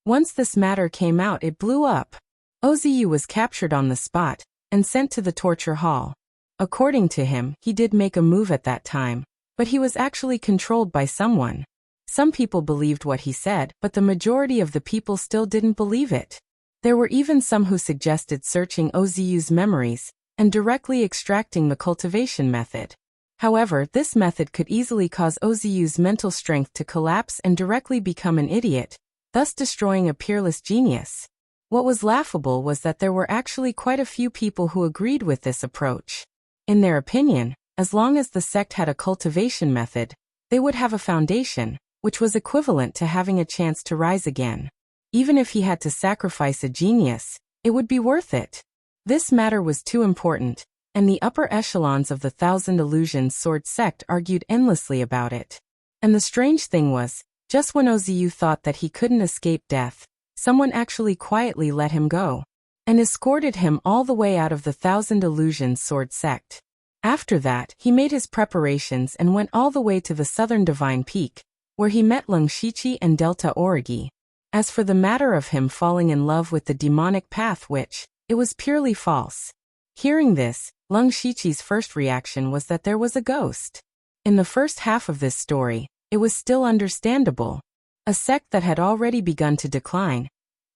Once this matter came out, it blew up. Oziu was captured on the spot and sent to the torture hall. According to him, he did make a move at that time, but he was actually controlled by someone. Some people believed what he said, but the majority of the people still didn't believe it. There were even some who suggested searching Oziu's memories and directly extracting the cultivation method. However, this method could easily cause Oziu's mental strength to collapse and directly become an idiot, thus destroying a peerless genius. What was laughable was that there were actually quite a few people who agreed with this approach. In their opinion, as long as the sect had a cultivation method, they would have a foundation, which was equivalent to having a chance to rise again. Even if he had to sacrifice a genius, it would be worth it. This matter was too important, and the upper echelons of the Thousand Illusions Sword sect argued endlessly about it. And the strange thing was, just when Ozu thought that he couldn't escape death, someone actually quietly let him go, and escorted him all the way out of the Thousand Illusions Sword sect. After that, he made his preparations and went all the way to the Southern Divine Peak, where he met Lung Shichi and Delta Origi. As for the matter of him falling in love with the demonic path witch, it was purely false. Hearing this, Lung Shichi's first reaction was that there was a ghost. In the first half of this story, it was still understandable. A sect that had already begun to decline.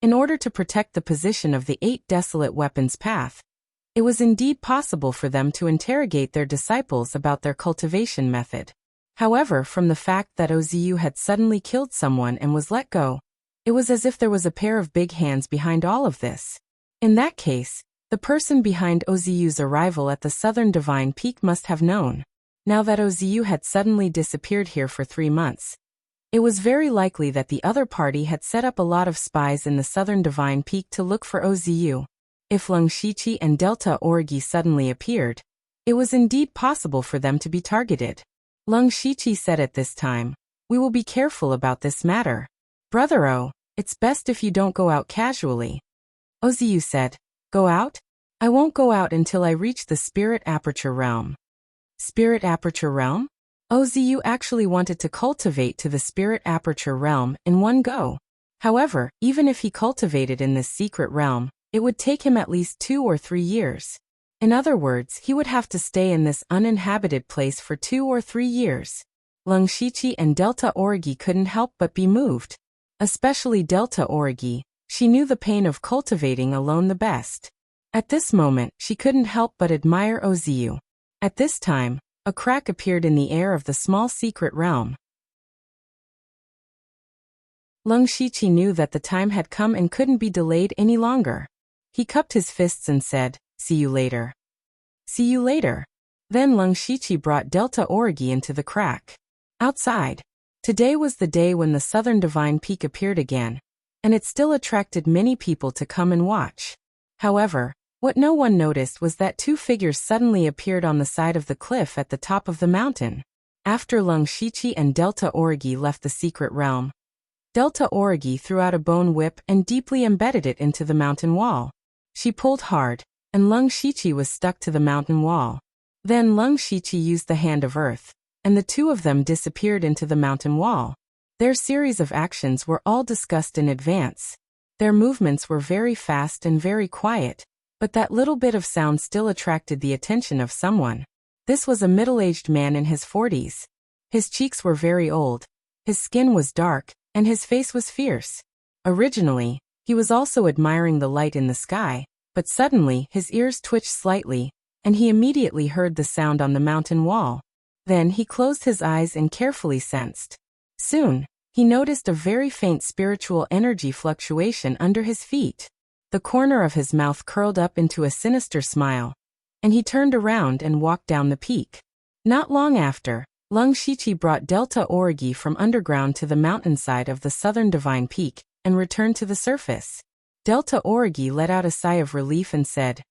In order to protect the position of the 8 desolate weapons path, it was indeed possible for them to interrogate their disciples about their cultivation method. However, from the fact that Ozu had suddenly killed someone and was let go, it was as if there was a pair of big hands behind all of this. In that case, the person behind Ozu's arrival at the Southern Divine Peak must have known. Now that Ozu had suddenly disappeared here for 3 months, it was very likely that the other party had set up a lot of spies in the Southern Divine Peak to look for Ozu. If Lung Shichi and Delta Origi suddenly appeared, it was indeed possible for them to be targeted. Lung Shichi said at this time, "We will be careful about this matter. Brother O, it's best if you don't go out casually." Ozu said, "Go out? I won't go out until I reach the Spirit Aperture Realm." Spirit Aperture Realm? Ozu actually wanted to cultivate to the Spirit Aperture Realm in one go. However, even if he cultivated in this secret realm, it would take him at least 2 or 3 years. In other words, he would have to stay in this uninhabited place for 2 or 3 years. Lung Shichi and Delta Origi couldn't help but be moved. Especially Delta Origi, she knew the pain of cultivating alone the best. At this moment, she couldn't help but admire Ozu. At this time, a crack appeared in the air of the small secret realm. Lung Shichi knew that the time had come and couldn't be delayed any longer. He cupped his fists and said, "See you later." "See you later." Then Lung Shichi brought Delta Origi into the crack. Outside. Today was the day when the Southern Divine Peak appeared again, and it still attracted many people to come and watch. However, what no one noticed was that 2 figures suddenly appeared on the side of the cliff at the top of the mountain. After Lung Shichi and Delta Origi left the secret realm, Delta Origi threw out a bone whip and deeply embedded it into the mountain wall. She pulled hard, and Lung Shichi was stuck to the mountain wall. Then Lung Shichi used the Hand of Earth, and the 2 of them disappeared into the mountain wall. Their series of actions were all discussed in advance. Their movements were very fast and very quiet, but that little bit of sound still attracted the attention of someone. This was a middle-aged man in his 40s. His cheeks were very old, his skin was dark, and his face was fierce. Originally, he was also admiring the light in the sky, but suddenly his ears twitched slightly, and he immediately heard the sound on the mountain wall. Then he closed his eyes and carefully sensed. Soon, he noticed a very faint spiritual energy fluctuation under his feet. The corner of his mouth curled up into a sinister smile, and he turned around and walked down the peak. Not long after, Lung Shichi brought Delta Origi from underground to the mountainside of the Southern Divine Peak, and returned to the surface. Delta Origi let out a sigh of relief and said,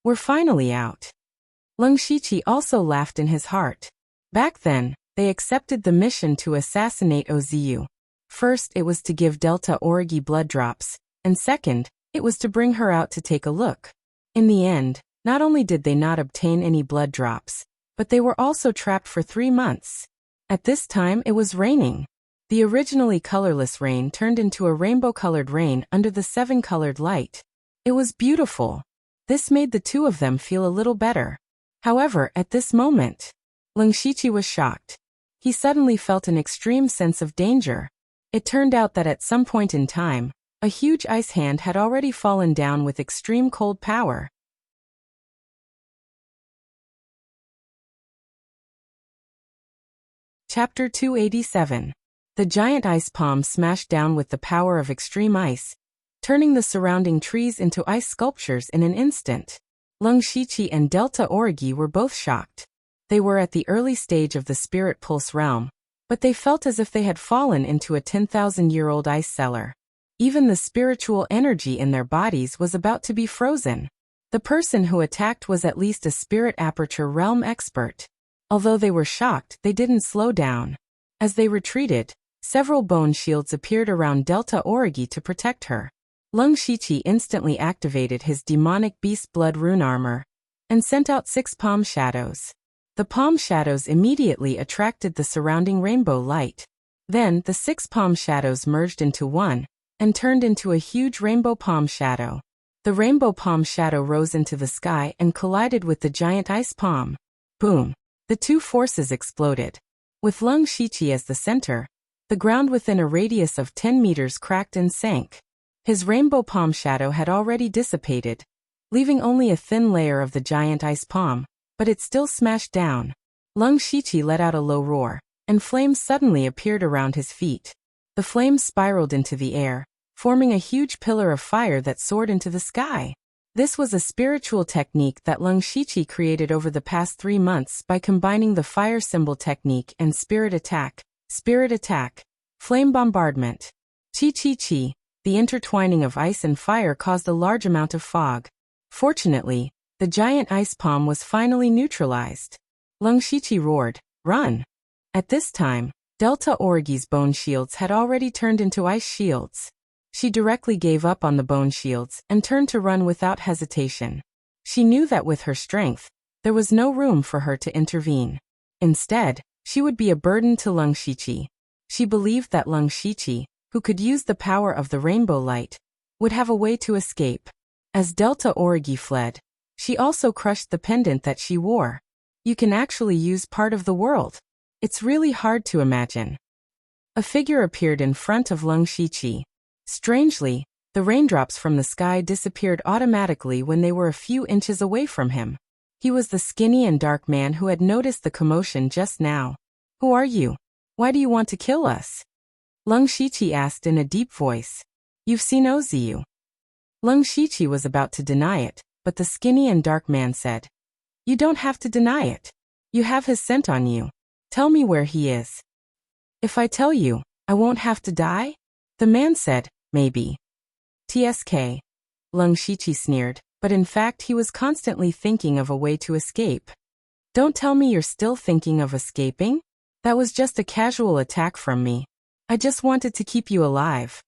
"We're finally out." Lung Shichi also laughed in his heart. Back then, they accepted the mission to assassinate Ozu. First, it was to give Delta Origi blood drops, and second, it was to bring her out to take a look. In the end, not only did they not obtain any blood drops, but they were also trapped for 3 months. At this time, it was raining. The originally colorless rain turned into a rainbow-colored rain under the 7-colored light. It was beautiful. This made the 2 of them feel a little better. However, at this moment, Lung Shichi was shocked. He suddenly felt an extreme sense of danger. It turned out that at some point in time, a huge ice hand had already fallen down with extreme cold power. Chapter 287. The giant ice palm smashed down with the power of extreme ice, turning the surrounding trees into ice sculptures in an instant. Lung Shichi and Delta Origi were both shocked. They were at the early stage of the Spirit Pulse realm, but they felt as if they had fallen into a 10,000-year-old ice cellar. Even the spiritual energy in their bodies was about to be frozen. The person who attacked was at least a spirit aperture realm expert. Although they were shocked, they didn't slow down. As they retreated, several bone shields appeared around Delta Origi to protect her. Lung Shiqi instantly activated his demonic beast blood rune armor and sent out 6 palm shadows. The palm shadows immediately attracted the surrounding rainbow light. Then, the 6 palm shadows merged into one and turned into a huge rainbow palm shadow. The rainbow palm shadow rose into the sky and collided with the giant ice palm. Boom! The two forces exploded. With Lung Shiqi as the center, the ground within a radius of 10 meters cracked and sank. His rainbow palm shadow had already dissipated, leaving only a thin layer of the giant ice palm, but it still smashed down. Lung Shiqi let out a low roar, and flames suddenly appeared around his feet. The flames spiraled into the air, forming a huge pillar of fire that soared into the sky. This was a spiritual technique that Lung Shiqi created over the past 3 months by combining the fire symbol technique and spirit attack, flame bombardment. Chi. The intertwining of ice and fire caused a large amount of fog. Fortunately, the giant ice palm was finally neutralized. Lung Shiqi roared, "Run!" At this time, Delta Origi's bone shields had already turned into ice shields. She directly gave up on the bone shields and turned to run without hesitation. She knew that with her strength, there was no room for her to intervene. Instead, she would be a burden to Lung Shiqi. She believed that Lung Shiqi, who could use the power of the rainbow light, would have a way to escape. As Delta Origi fled, she also crushed the pendant that she wore. You can actually use part of the world. It's really hard to imagine. A figure appeared in front of Lung Shiqi. Strangely, the raindrops from the sky disappeared automatically when they were a few inches away from him. He was the skinny and dark man who had noticed the commotion just now. "Who are you? Why do you want to kill us?" Lung Shiqi asked in a deep voice. "You've seen Oziu." Lung Shiqi was about to deny it, but the skinny and dark man said, "You don't have to deny it. You have his scent on you. Tell me where he is." "If I tell you, I won't have to die?" The man said, "Maybe." "Tsk." Lung Shiqi sneered, but in fact he was constantly thinking of a way to escape. "Don't tell me you're still thinking of escaping? That was just a casual attack from me. I just wanted to keep you alive."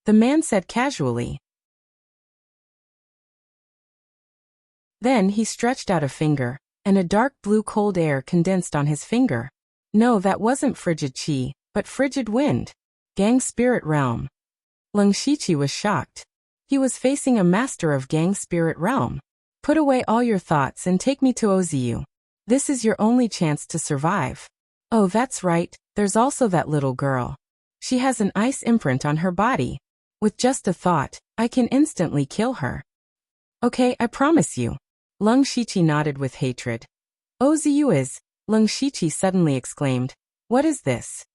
The man said casually. Then he stretched out a finger, and a dark blue cold air condensed on his finger. No, that wasn't frigid chi, but frigid wind. Gang Spirit Realm. Lung Shiqi was shocked. He was facing a master of Gang Spirit Realm. "Put away all your thoughts and take me to Oziu. This is your only chance to survive." "Oh, that's right, there's also that little girl. She has an ice imprint on her body. With just a thought, I can instantly kill her." "Okay, I promise you." Lung Shiqi nodded with hatred. "Oziu is," Lung Shiqi suddenly exclaimed. "What is this?"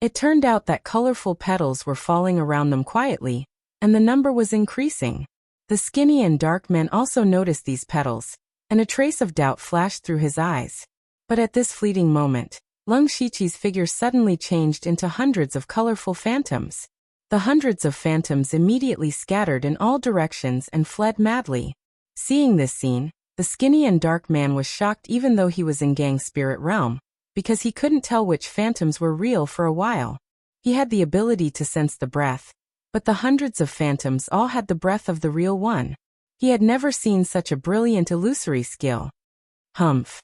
It turned out that colorful petals were falling around them quietly, and the number was increasing. The skinny and dark man also noticed these petals, and a trace of doubt flashed through his eyes. But at this fleeting moment, Lung Shiqi's figure suddenly changed into hundreds of colorful phantoms. The hundreds of phantoms immediately scattered in all directions and fled madly. Seeing this scene, the skinny and dark man was shocked even though he was in Gang Spirit Realm, because he couldn't tell which phantoms were real for a while. He had the ability to sense the breath, but the hundreds of phantoms all had the breath of the real one. He had never seen such a brilliant illusory skill. Humph.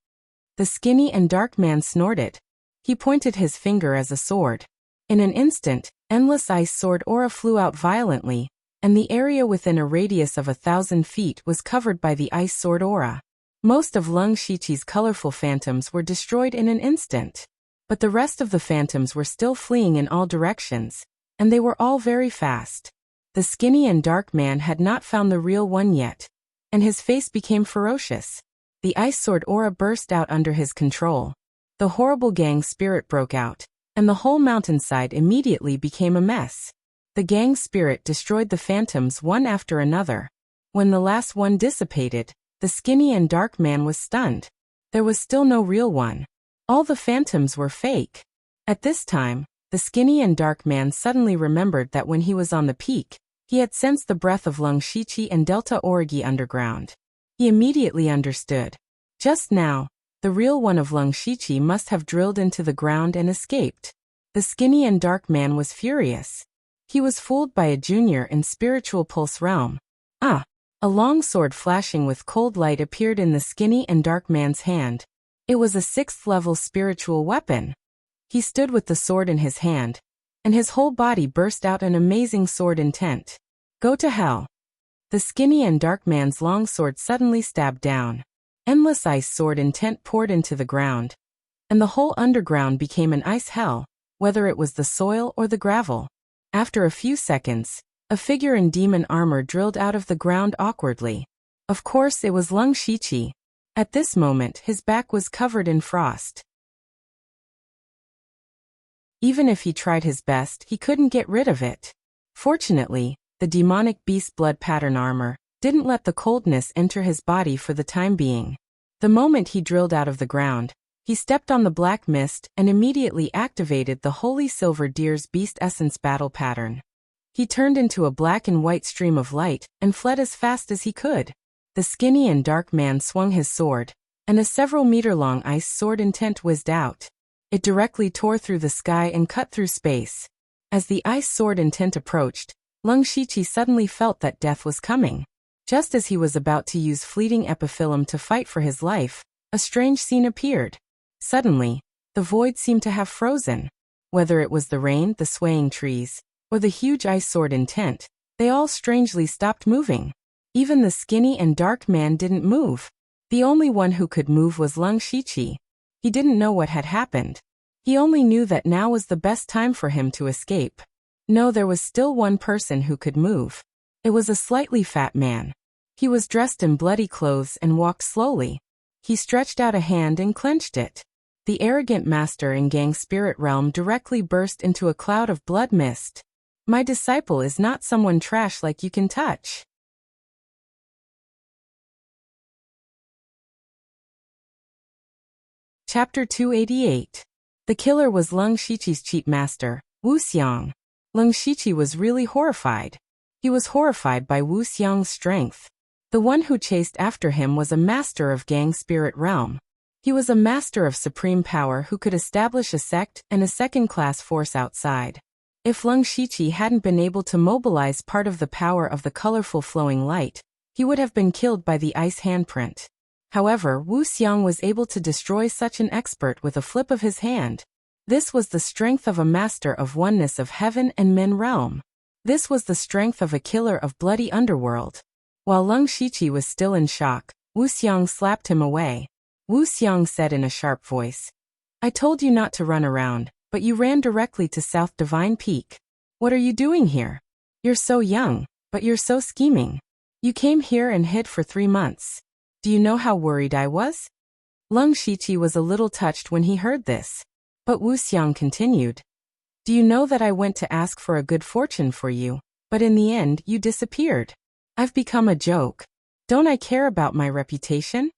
The skinny and dark man snorted. He pointed his finger as a sword. In an instant, endless ice sword aura flew out violently, and the area within a radius of 1,000 feet was covered by the ice sword aura. Most of Lung Shiqi's colorful phantoms were destroyed in an instant. But the rest of the phantoms were still fleeing in all directions, and they were all very fast. The skinny and dark man had not found the real one yet, and his face became ferocious. The ice sword aura burst out under his control. The horrible gang spirit broke out, and the whole mountainside immediately became a mess. The gang spirit destroyed the phantoms one after another. When the last one dissipated, the skinny and dark man was stunned. There was still no real one. All the phantoms were fake. At this time, the skinny and dark man suddenly remembered that when he was on the peak, he had sensed the breath of Lung Shiqi and Delta Origi underground. He immediately understood. Just now, the real one of Leng Shiqi must have drilled into the ground and escaped. The skinny and dark man was furious. He was fooled by a junior in spiritual pulse realm. Ah! A long sword flashing with cold light appeared in the skinny and dark man's hand. It was a 6th-level spiritual weapon. He stood with the sword in his hand, and his whole body burst out an amazing sword intent. Go to hell. The skinny and dark man's long sword suddenly stabbed down. Endless ice sword intent poured into the ground, and the whole underground became an ice hell, whether it was the soil or the gravel. After a few seconds, a figure in demon armor drilled out of the ground awkwardly. Of course it was Leng Shiqi. At this moment his back was covered in frost. Even if he tried his best, he couldn't get rid of it. Fortunately, the demonic beast blood pattern armor didn't let the coldness enter his body for the time being. The moment he drilled out of the ground, he stepped on the black mist and immediately activated the Holy Silver Deer's Beast Essence battle pattern. He turned into a black and white stream of light and fled as fast as he could. The skinny and dark man swung his sword, and a several-meter-long ice sword intent whizzed out. It directly tore through the sky and cut through space. As the ice sword intent approached, Leng Shiqi suddenly felt that death was coming. Just as he was about to use fleeting epiphyllum to fight for his life, a strange scene appeared. Suddenly, the void seemed to have frozen. Whether it was the rain, the swaying trees, or the huge ice sword intent, they all strangely stopped moving. Even the skinny and dark man didn't move. The only one who could move was Leng Shiqi. He didn't know what had happened. He only knew that now was the best time for him to escape. No, there was still one person who could move. It was a slightly fat man. He was dressed in bloody clothes and walked slowly. He stretched out a hand and clenched it. The arrogant master in Gang Spirit Realm directly burst into a cloud of blood mist. My disciple is not someone trash like you can touch. Chapter 288. The killer was Leng Shiqi's cheat master, Wu Xiang. Leng Shiqi was really horrified. He was horrified by Wu Xiang's strength. The one who chased after him was a master of Gang Spirit Realm. He was a master of supreme power who could establish a sect and a second-class force outside. If Leng Shiqi hadn't been able to mobilize part of the power of the colorful flowing light, he would have been killed by the ice handprint. However, Wu Xiang was able to destroy such an expert with a flip of his hand. This was the strength of a master of oneness of heaven and men realm. This was the strength of a killer of bloody underworld. While Leng Shiqi was still in shock, Wu Xiang slapped him away. Wu Xiang said in a sharp voice, "I told you not to run around, but you ran directly to South Divine Peak. What are you doing here? You're so young, but you're so scheming. You came here and hid for 3 months. Do you know how worried I was?" Leng Shiqi was a little touched when he heard this. But Wu Xiang continued, "Do you know that I went to ask for a good fortune for you, but in the end you disappeared? I've become a joke. Don't I care about my reputation?"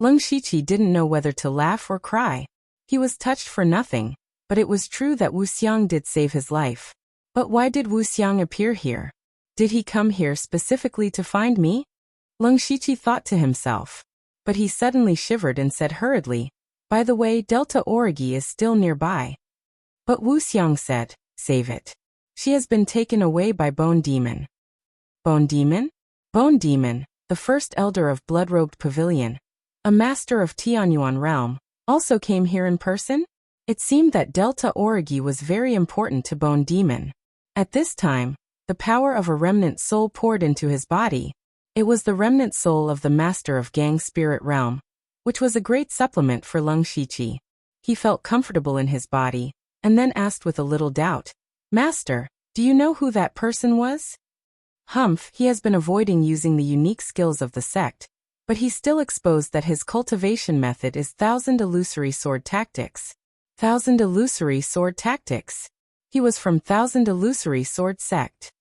Leng Shiqi didn't know whether to laugh or cry. He was touched for nothing, but it was true that Wu Xiang did save his life. But why did Wu Xiang appear here? Did he come here specifically to find me? Leng Shiqi thought to himself. But he suddenly shivered and said hurriedly, "By the way, Delta Origi is still nearby." But Wu Xiang said, "Save it. She has been taken away by Bone Demon." Bone Demon? Bone Demon, the first elder of Blood-Robed Pavilion, a master of Tianyuan realm, also came here in person? It seemed that Delta Origi was very important to Bone Demon. At this time, the power of a remnant soul poured into his body. It was the remnant soul of the master of Gang Spirit Realm, which was a great supplement for Leng Shiqi. He felt comfortable in his body, and then asked with a little doubt, "Master, do you know who that person was?" Humph, he has been avoiding using the unique skills of the sect, but he still exposed that his cultivation method is 1,000 illusory sword tactics. 1,000 illusory sword tactics. He was from 1,000 illusory sword sect.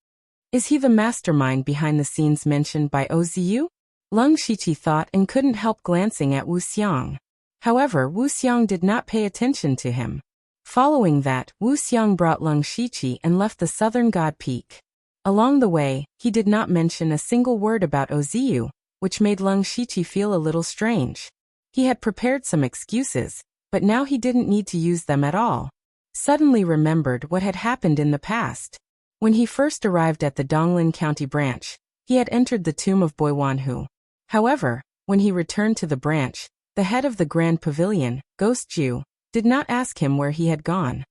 Is he the mastermind behind the scenes mentioned by Oziyu? Leng Shiqi thought and couldn't help glancing at Wu Xiang. However, Wu Xiang did not pay attention to him. Following that, Wu Xiang brought Leng Shiqi and left the southern god peak. Along the way, he did not mention a single word about Oziyu, which made Lung Shiqi feel a little strange. He had prepared some excuses, but now he didn't need to use them at all. Suddenly remembered what had happened in the past. When he first arrived at the Donglin County branch, he had entered the tomb of Boiwanhu. However, when he returned to the branch, the head of the Grand Pavilion, Ghost Ju, did not ask him where he had gone.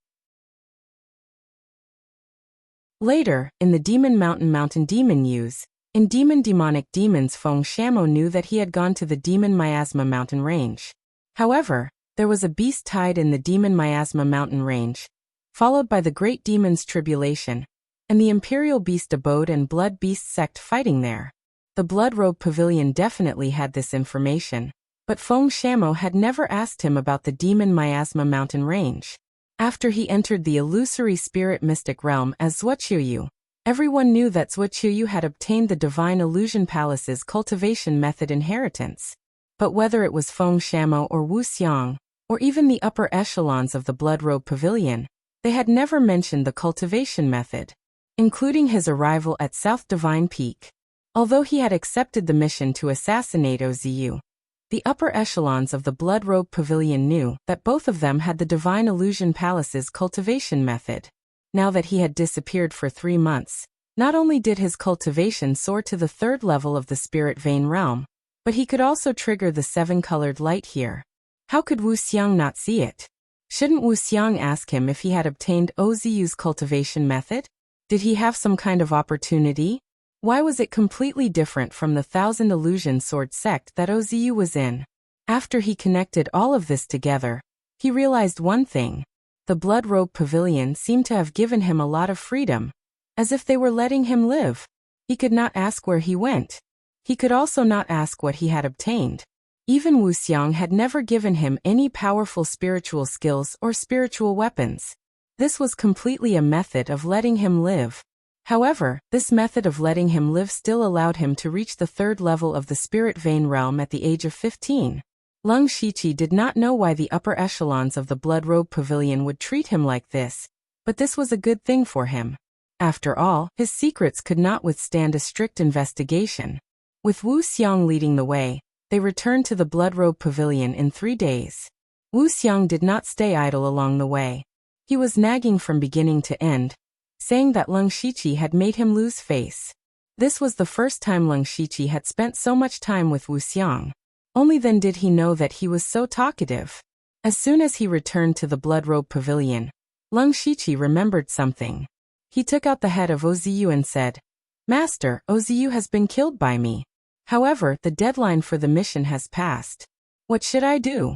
Later, in the Demon Mountain Demon Use, in Demonic Demons, Feng Shamo knew that he had gone to the Demon Miasma Mountain Range. However, there was a beast tied in the Demon Miasma Mountain Range, followed by the Great Demon's Tribulation, and the Imperial Beast Abode and Blood Beast sect fighting there. The Blood Robe Pavilion definitely had this information, but Feng Shamo had never asked him about the Demon Miasma Mountain Range. After he entered the illusory spirit mystic realm as Zhuoqiuyu, everyone knew that Zhuoqiuyu had obtained the Divine Illusion Palace's cultivation method inheritance. But whether it was Feng Shamo or Wu Xiang, or even the upper echelons of the Blood Robe Pavilion, they had never mentioned the cultivation method, including his arrival at South Divine Peak. Although he had accepted the mission to assassinate Ozu, the upper echelons of the Blood Robe Pavilion knew that both of them had the Divine Illusion Palace's cultivation method. Now that he had disappeared for 3 months, not only did his cultivation soar to the 3rd level of the Spirit Vein realm, but he could also trigger the 7-colored light here. How could Wu Xiang not see it? Shouldn't Wu Xiang ask him if he had obtained Ozu's cultivation method? Did he have some kind of opportunity? Why was it completely different from the Thousand Illusion Sword sect that Ozu was in? After he connected all of this together, he realized one thing. The Blood Robe Pavilion seemed to have given him a lot of freedom, as if they were letting him live. He could not ask where he went. He could also not ask what he had obtained. Even Wu Xiang had never given him any powerful spiritual skills or spiritual weapons. This was completely a method of letting him live. However, this method of letting him live still allowed him to reach the 3rd level of the Spirit Vein realm at the age of 15. Lung Shiqi did not know why the upper echelons of the Blood Robe Pavilion would treat him like this, but this was a good thing for him. After all, his secrets could not withstand a strict investigation. With Wu Xiang leading the way, they returned to the Blood Robe Pavilion in 3 days. Wu Xiang did not stay idle along the way. He was nagging from beginning to end, saying that Lung Shiqi had made him lose face. This was the first time Lung Shiqi had spent so much time with Wu Xiang. Only then did he know that he was so talkative. As soon as he returned to the Blood Robe Pavilion, Lung Shiqi remembered something. He took out the head of Ozu and said, "Master, Ozu has been killed by me. However, the deadline for the mission has passed. What should I do?"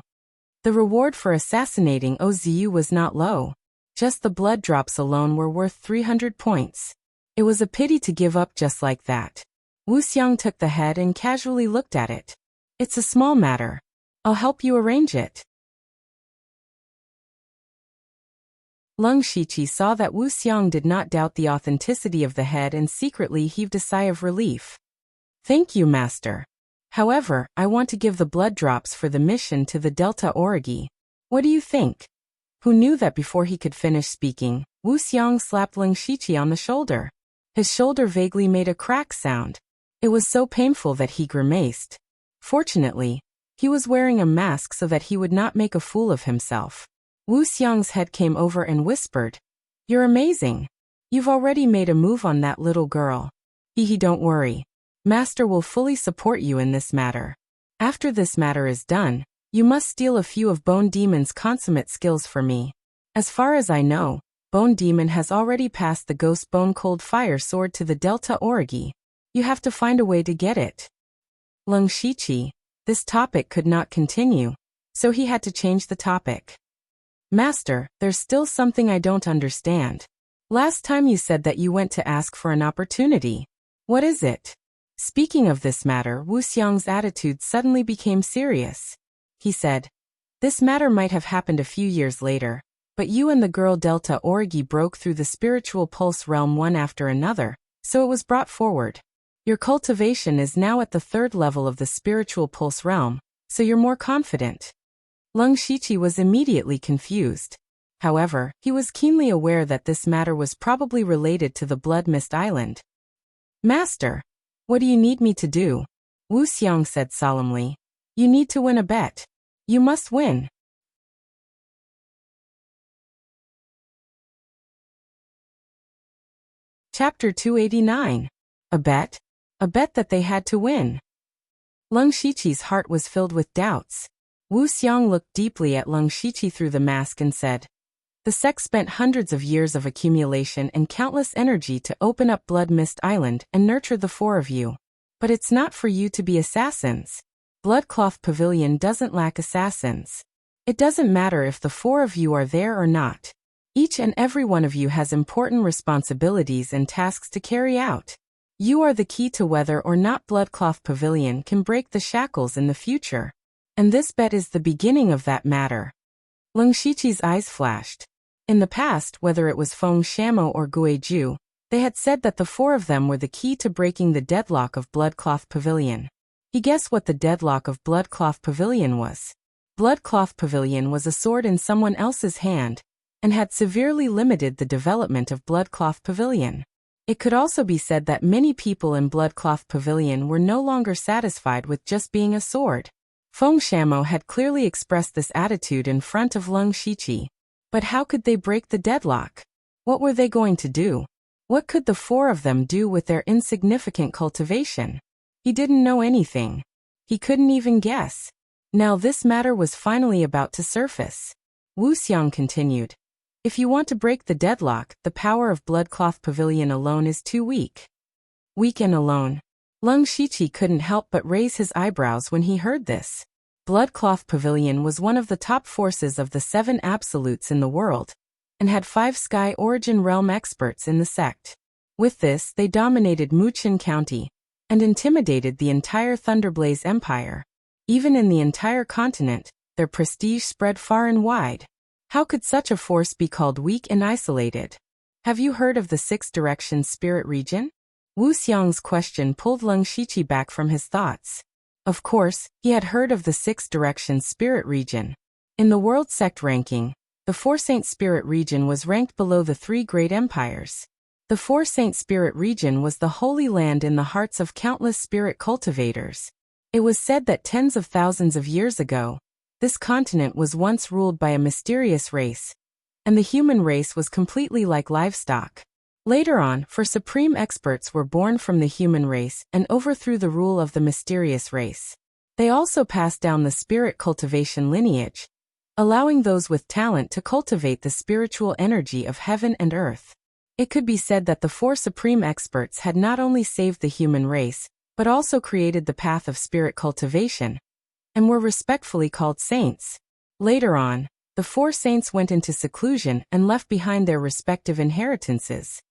The reward for assassinating Ozu was not low. Just the blood drops alone were worth 300 points. It was a pity to give up just like that. Wu Xiang took the head and casually looked at it. "It's a small matter. I'll help you arrange it." Lung Shiqi saw that Wu Xiang did not doubt the authenticity of the head and secretly heaved a sigh of relief. "Thank you, Master. However, I want to give the blood drops for the mission to the Delta Origi. What do you think?" Who knew that before he could finish speaking, Wu Xiang slapped Lung Shiqi on the shoulder. His shoulder vaguely made a crack sound. It was so painful that he grimaced. Fortunately, he was wearing a mask so that he would not make a fool of himself. Wu Xiang's head came over and whispered, "You're amazing. You've already made a move on that little girl. Don't worry. Master will fully support you in this matter. After this matter is done, you must steal a few of Bone Demon's consummate skills for me. As far as I know, Bone Demon has already passed the Ghost Bone Cold Fire Sword to the Delta Origi. You have to find a way to get it." Lung Shiqi, this topic could not continue, so he had to change the topic. "Master, there's still something I don't understand. Last time you said that you went to ask for an opportunity. What is it?" Speaking of this matter, Wu Xiang's attitude suddenly became serious. He said, "This matter might have happened a few years later, but you and the girl Delta Origi broke through the spiritual pulse realm one after another, so it was brought forward. Your cultivation is now at the 3rd level of the spiritual pulse realm, so you're more confident." Lung Shiqi was immediately confused. However, he was keenly aware that this matter was probably related to the Blood Mist Island. "Master, what do you need me to do?" Wu Xiang said solemnly. You need to win a bet. You must win. Chapter 289. A bet? A bet that they had to win. Leng Shiqi's heart was filled with doubts. Wu Xiang looked deeply at Leng Shiqi through the mask and said, the sect spent hundreds of years of accumulation and countless energy to open up Blood Mist Island and nurture the four of you. But it's not for you to be assassins. Bloodcloth Pavilion doesn't lack assassins. It doesn't matter if the four of you are there or not. Each and every one of you has important responsibilities and tasks to carry out. You are the key to whether or not Bloodcloth Pavilion can break the shackles in the future. And this bet is the beginning of that matter. Leng Shiqi's eyes flashed. In the past, whether it was Feng Shamo or Guiju, they had said that the four of them were the key to breaking the deadlock of Bloodcloth Pavilion. He guessed what the deadlock of Bloodcloth Pavilion was. Bloodcloth Pavilion was a sword in someone else's hand, and had severely limited the development of Bloodcloth Pavilion. It could also be said that many people in Bloodcloth Pavilion were no longer satisfied with just being a sword. Feng Shamo had clearly expressed this attitude in front of Leng Shiqi. But how could they break the deadlock? What were they going to do? What could the four of them do with their insignificant cultivation? He didn't know anything. He couldn't even guess. Now this matter was finally about to surface. Wu Xiang continued. If you want to break the deadlock, the power of Bloodcloth Pavilion alone is too weak. Weak and alone. Leng Shiqi couldn't help but raise his eyebrows when he heard this. Bloodcloth Pavilion was one of the top forces of the 7 absolutes in the world, and had 5 Sky Origin Realm experts in the sect. With this, they dominated Muqin County, and intimidated the entire Thunderblaze Empire. Even in the entire continent, their prestige spread far and wide. How could such a force be called weak and isolated? Have you heard of the 6 Directions Spirit Region? Wu Xiang's question pulled Leng Shiqi back from his thoughts. Of course, he had heard of the 6 Directions Spirit Region. In the World Sect ranking, the 4 Saint Spirit Region was ranked below the 3 Great Empires. The 4 Saint Spirit Region was the holy land in the hearts of countless spirit cultivators. It was said that tens of thousands of years ago, this continent was once ruled by a mysterious race, and the human race was completely like livestock. Later on, 4 supreme experts were born from the human race and overthrew the rule of the mysterious race. They also passed down the spirit cultivation lineage, allowing those with talent to cultivate the spiritual energy of heaven and earth. It could be said that the 4 supreme experts had not only saved the human race, but also created the path of spirit cultivation, and were respectfully called saints. Later on, the 4 saints went into seclusion and left behind their respective inheritances.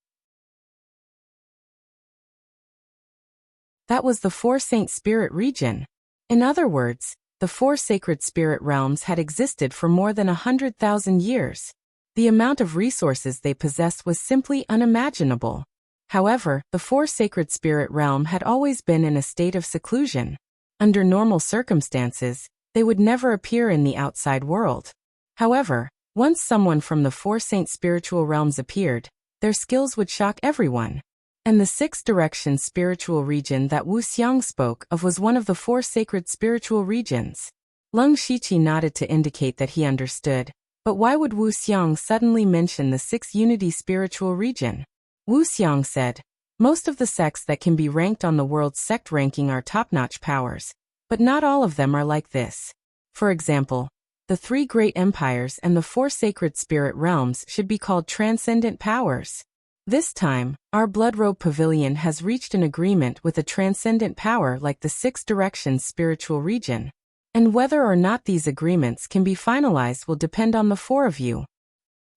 That was the 4 Saint Spirit Region. In other words, the 4 sacred spirit realms had existed for more than 100,000 years. The amount of resources they possessed was simply unimaginable. However, the 4 sacred spirit realm had always been in a state of seclusion. Under normal circumstances, they would never appear in the outside world. However, once someone from the 4 Saint spiritual realms appeared, their skills would shock everyone. And the 6 Directions Spiritual Region that Wu Xiang spoke of was one of the 4 sacred spiritual regions. Leng Shiqi nodded to indicate that he understood, but why would Wu Xiang suddenly mention the 6 Unity Spiritual Region? Wu Xiang said, most of the sects that can be ranked on the world's sect ranking are top-notch powers, but not all of them are like this. For example, the 3 great empires and the 4 sacred spirit realms should be called transcendent powers. This time, our Bloodrobe Pavilion has reached an agreement with a transcendent power like the 6 Directions Spiritual Region. And whether or not these agreements can be finalized will depend on the 4 of you.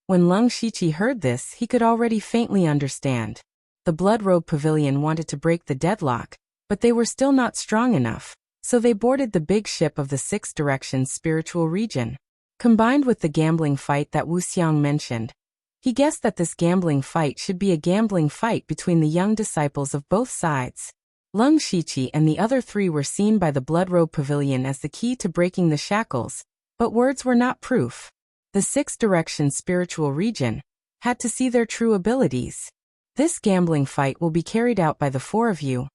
When Leng Shiqi heard this, he could already faintly understand. The Bloodrobe Pavilion wanted to break the deadlock, but they were still not strong enough, so they boarded the big ship of the 6 Directions Spiritual Region. Combined with the gambling fight that Wu Xiang mentioned, he guessed that this gambling fight should be a gambling fight between the young disciples of both sides. Leng Shiqi and the other 3 were seen by the Bloodrobe Pavilion as the key to breaking the shackles, but words were not proof. The 6 Directions Spiritual Region had to see their true abilities. This gambling fight will be carried out by the 4 of you.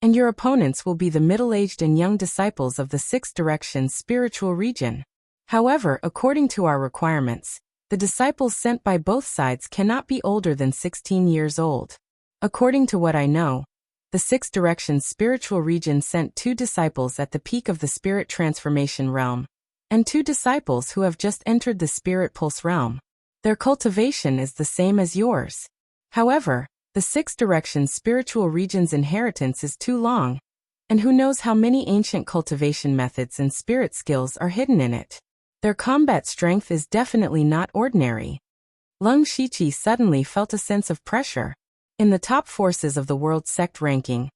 and your opponents will be the middle-aged and young disciples of the Sixth Direction spiritual region. However, according to our requirements, the disciples sent by both sides cannot be older than 16 years old. According to what I know, the Sixth Direction spiritual region sent 2 disciples at the peak of the spirit transformation realm, and 2 disciples who have just entered the spirit pulse realm. Their cultivation is the same as yours. However, the Sixth Direction spiritual region's inheritance is too long, and who knows how many ancient cultivation methods and spirit skills are hidden in it. Their combat strength is definitely not ordinary. Lung Shiqi suddenly felt a sense of pressure. In the top forces of the world sect ranking,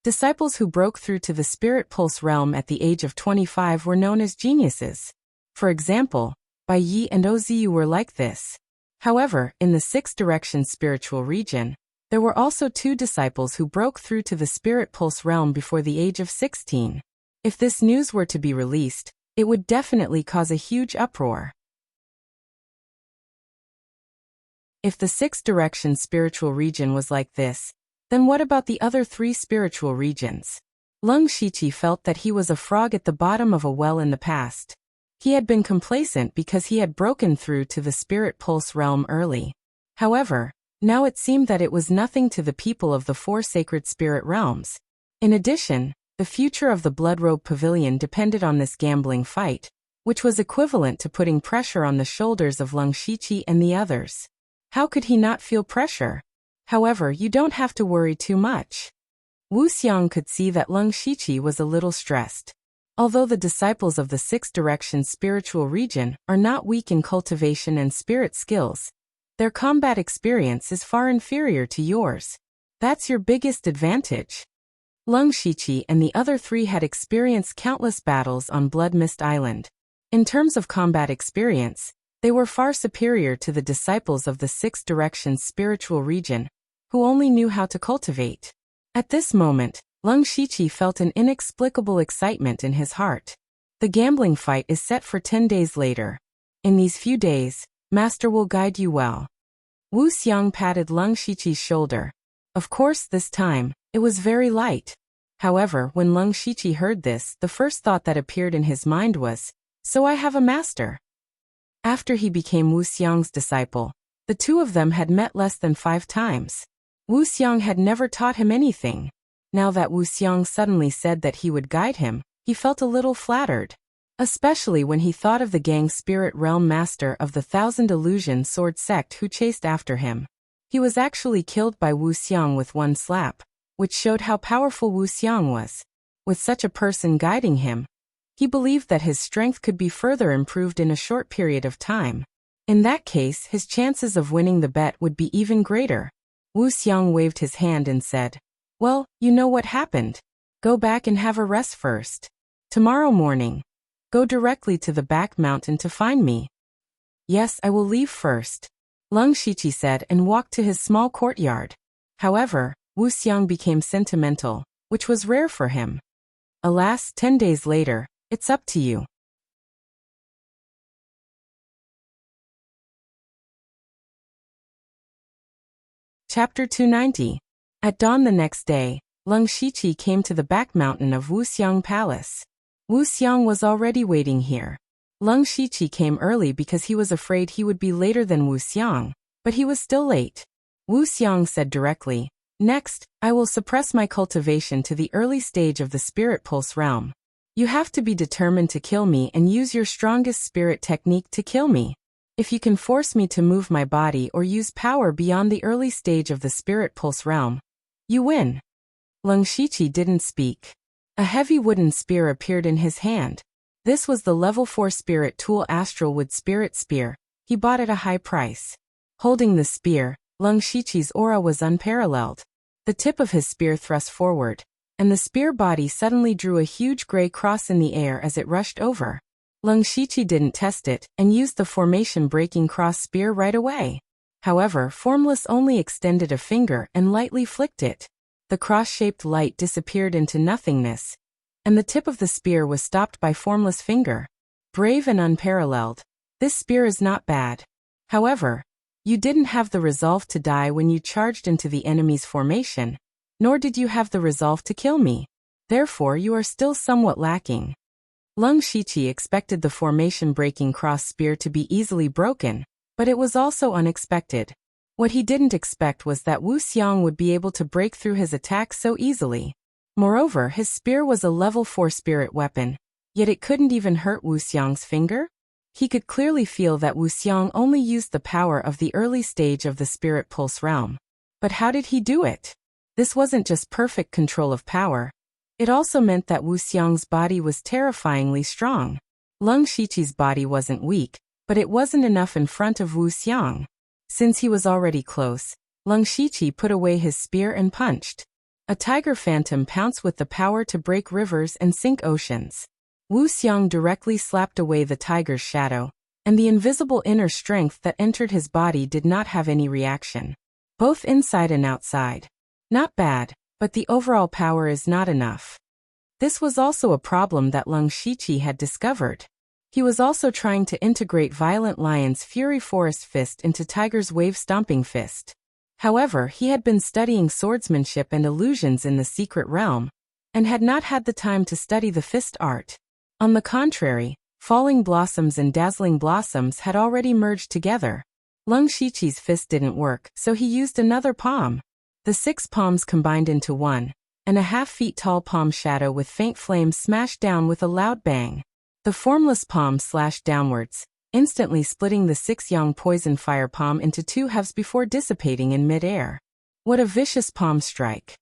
disciples who broke through to the spirit pulse realm at the age of 25 were known as geniuses. For example, Bai Yi and Ozu were like this. However, in the Sixth Direction spiritual region, there were also 2 disciples who broke through to the spirit pulse realm before the age of 16. If this news were to be released, it would definitely cause a huge uproar. If the Sixth Direction spiritual region was like this, then what about the other 3 spiritual regions? Lung Shiqi felt that he was a frog at the bottom of a well in the past. He had been complacent because he had broken through to the spirit pulse realm early. However, now it seemed that it was nothing to the people of the 4 sacred spirit realms. In addition, the future of the Blood Robe Pavilion depended on this gambling fight, which was equivalent to putting pressure on the shoulders of Lung Shiqi and the others. How could he not feel pressure? However, you don't have to worry too much. Wu Xiang could see that Lung Shiqi was a little stressed. Although the disciples of the Sixth Direction spiritual region are not weak in cultivation and spirit skills, their combat experience is far inferior to yours. That's your biggest advantage. Lung Shiqi and the other 3 had experienced countless battles on Blood Mist Island. In terms of combat experience, they were far superior to the disciples of the Sixth Direction spiritual region, who only knew how to cultivate. At this moment, Lung Shiqi felt an inexplicable excitement in his heart. The gambling fight is set for 10 days later. In these few days, Master will guide you well. Wu Xiang patted Lung Shiqi's shoulder. Of course, this time, it was very light. However, when Lung Shiqi heard this, the first thought that appeared in his mind was, "So I have a master." After he became Wu Xiang's disciple, the 2 of them had met less than 5 times. Wu Xiang had never taught him anything. Now that Wu Xiang suddenly said that he would guide him, he felt a little flattered. Especially when he thought of the gang spirit realm master of the Thousand Illusion Sword sect who chased after him. He was actually killed by Wu Xiang with one slap, which showed how powerful Wu Xiang was. With such a person guiding him, he believed that his strength could be further improved in a short period of time. In that case, his chances of winning the bet would be even greater. Wu Xiang waved his hand and said, "Well, you know what happened. Go back and have a rest first. Tomorrow morning, go directly to the back mountain to find me." "Yes, I will leave first," Lung Shiqi said and walked to his small courtyard. However, Wu Xiang became sentimental, which was rare for him. Alas, 10 days later, it's up to you. Chapter 290. At dawn the next day, Lung Shiqi came to the back mountain of Wu Xiang Palace. Wu Xiang was already waiting here. Lung Shiqi came early because he was afraid he would be later than Wu Xiang, but he was still late. Wu Xiang said directly, "Next, I will suppress my cultivation to the early stage of the spirit pulse realm. You have to be determined to kill me and use your strongest spirit technique to kill me. If you can force me to move my body or use power beyond the early stage of the spirit pulse realm, you win." Lung Shiqi didn't speak. A heavy wooden spear appeared in his hand. This was the level 4 spirit tool Astral Wood Spirit Spear. He bought at a high price. Holding the spear, Lung Shiqi's aura was unparalleled. The tip of his spear thrust forward, and the spear body suddenly drew a huge gray cross in the air as it rushed over. Lung Shiqi didn't test it and used the formation-breaking cross spear right away. However, Formless only extended a finger and lightly flicked it. The cross-shaped light disappeared into nothingness, and the tip of the spear was stopped by Formless' finger. Brave and unparalleled. This spear is not bad. However, you didn't have the resolve to die when you charged into the enemy's formation. nor did you have the resolve to kill me. Therefore you are still somewhat lacking. Leng Shiqi expected the formation-breaking cross spear to be easily broken, but it was also unexpected. What he didn't expect was that Wu Xiang would be able to break through his attack so easily. Moreover, his spear was a level 4 spirit weapon, yet it couldn't even hurt Wu Xiang's finger? He could clearly feel that Wu Xiang only used the power of the early stage of the spirit pulse realm. But how did he do it? This wasn't just perfect control of power. It also meant that Wu Xiang's body was terrifyingly strong. Leng Shiqi's body wasn't weak, but it wasn't enough in front of Wu Xiang. Since he was already close, Leng Shiqi put away his spear and punched. A tiger phantom pounced with the power to break rivers and sink oceans. Wu Xiang directly slapped away the tiger's shadow, and the invisible inner strength that entered his body did not have any reaction. Both inside and outside. Not bad, but the overall power is not enough. This was also a problem that Leng Shiqi had discovered. He was also trying to integrate Violent Lion's Fury Forest Fist into Tiger's Wave Stomping Fist. However, he had been studying swordsmanship and illusions in the secret realm, and had not had the time to study the fist art. On the contrary, Falling Blossoms and Dazzling Blossoms had already merged together. Leng Shiqi's fist didn't work, so he used another palm. The 6 palms combined into one, and a half-feet-tall palm shadow with faint flames smashed down with a loud bang. The formless palm slashed downwards, instantly splitting the 6-yang poison fire palm into 2 halves before dissipating in mid-air. What a vicious palm strike.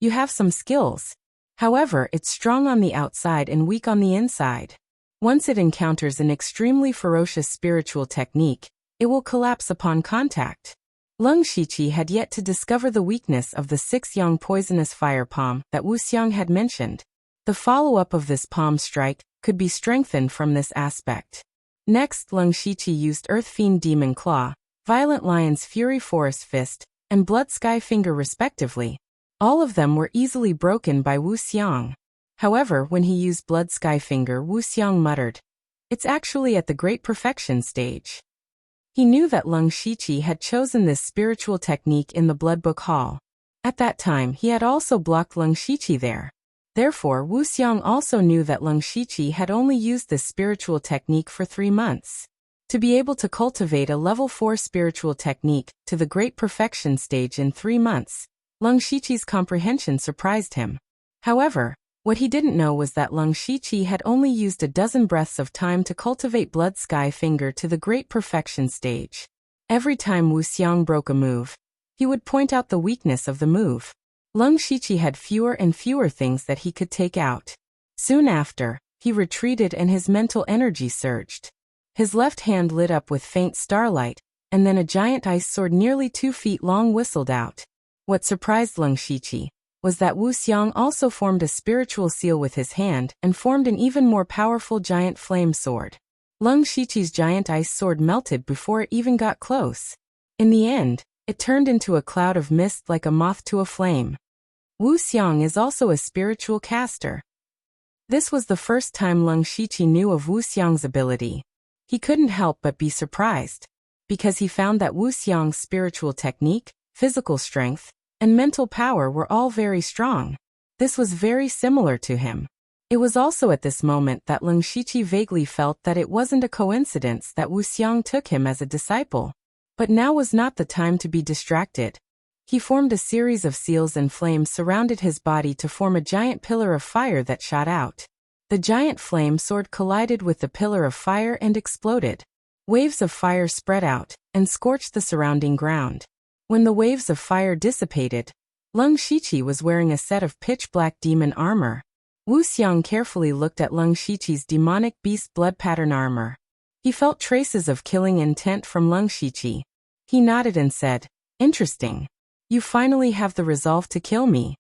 You have some skills. However, it's strong on the outside and weak on the inside. Once it encounters an extremely ferocious spiritual technique, it will collapse upon contact. Leng Shiqi had yet to discover the weakness of the 6-yang poisonous fire palm that Wu Xiang had mentioned. The follow-up of this palm strike could be strengthened from this aspect. Next, Leng Shiqi used Earth Fiend Demon Claw, Violent Lion's Fury Forest Fist, and Blood Sky Finger respectively. All of them were easily broken by Wu Xiang. However, when he used Blood Sky Finger, Wu Xiang muttered, "It's actually at the Great Perfection stage." He knew that Leng Shiqi had chosen this spiritual technique in the Blood Book Hall. At that time, he had also blocked Leng Shiqi there. Therefore, Wu Xiang also knew that Leng Shiqi had only used this spiritual technique for 3 months. To be able to cultivate a level 4 spiritual technique to the Great Perfection stage in 3 months, Leng Shiqi's comprehension surprised him. However, what he didn't know was that Leng Shiqi had only used a dozen breaths of time to cultivate Blood Sky Finger to the Great Perfection stage. Every time Wu Xiang broke a move, he would point out the weakness of the move. Leng Shiqi had fewer and fewer things that he could take out. Soon after, he retreated and his mental energy surged. His left hand lit up with faint starlight, and then a giant ice sword nearly 2 feet long whistled out. What surprised Leng Shiqi was that Wu Xiang also formed a spiritual seal with his hand and formed an even more powerful giant flame sword. Leng Shiqi's giant ice sword melted before it even got close. In the end, it turned into a cloud of mist like a moth to a flame. Wu Xiang is also a spiritual caster. This was the first time Leng Shiqi knew of Wu Xiang's ability. He couldn't help but be surprised, because he found that Wu Xiang's spiritual technique, physical strength, and mental power were all very strong. This was very similar to him. It was also at this moment that Leng Shiqi vaguely felt that it wasn't a coincidence that Wu Xiang took him as a disciple. But now was not the time to be distracted. He formed a series of seals and flames surrounded his body to form a giant pillar of fire that shot out. The giant flame sword collided with the pillar of fire and exploded. Waves of fire spread out and scorched the surrounding ground. When the waves of fire dissipated, Leng Shiqi was wearing a set of pitch-black demon armor. Wu Xiang carefully looked at Leng Shiqi's demonic beast blood pattern armor. He felt traces of killing intent from Leng Shiqi. He nodded and said, "Interesting. You finally have the resolve to kill me."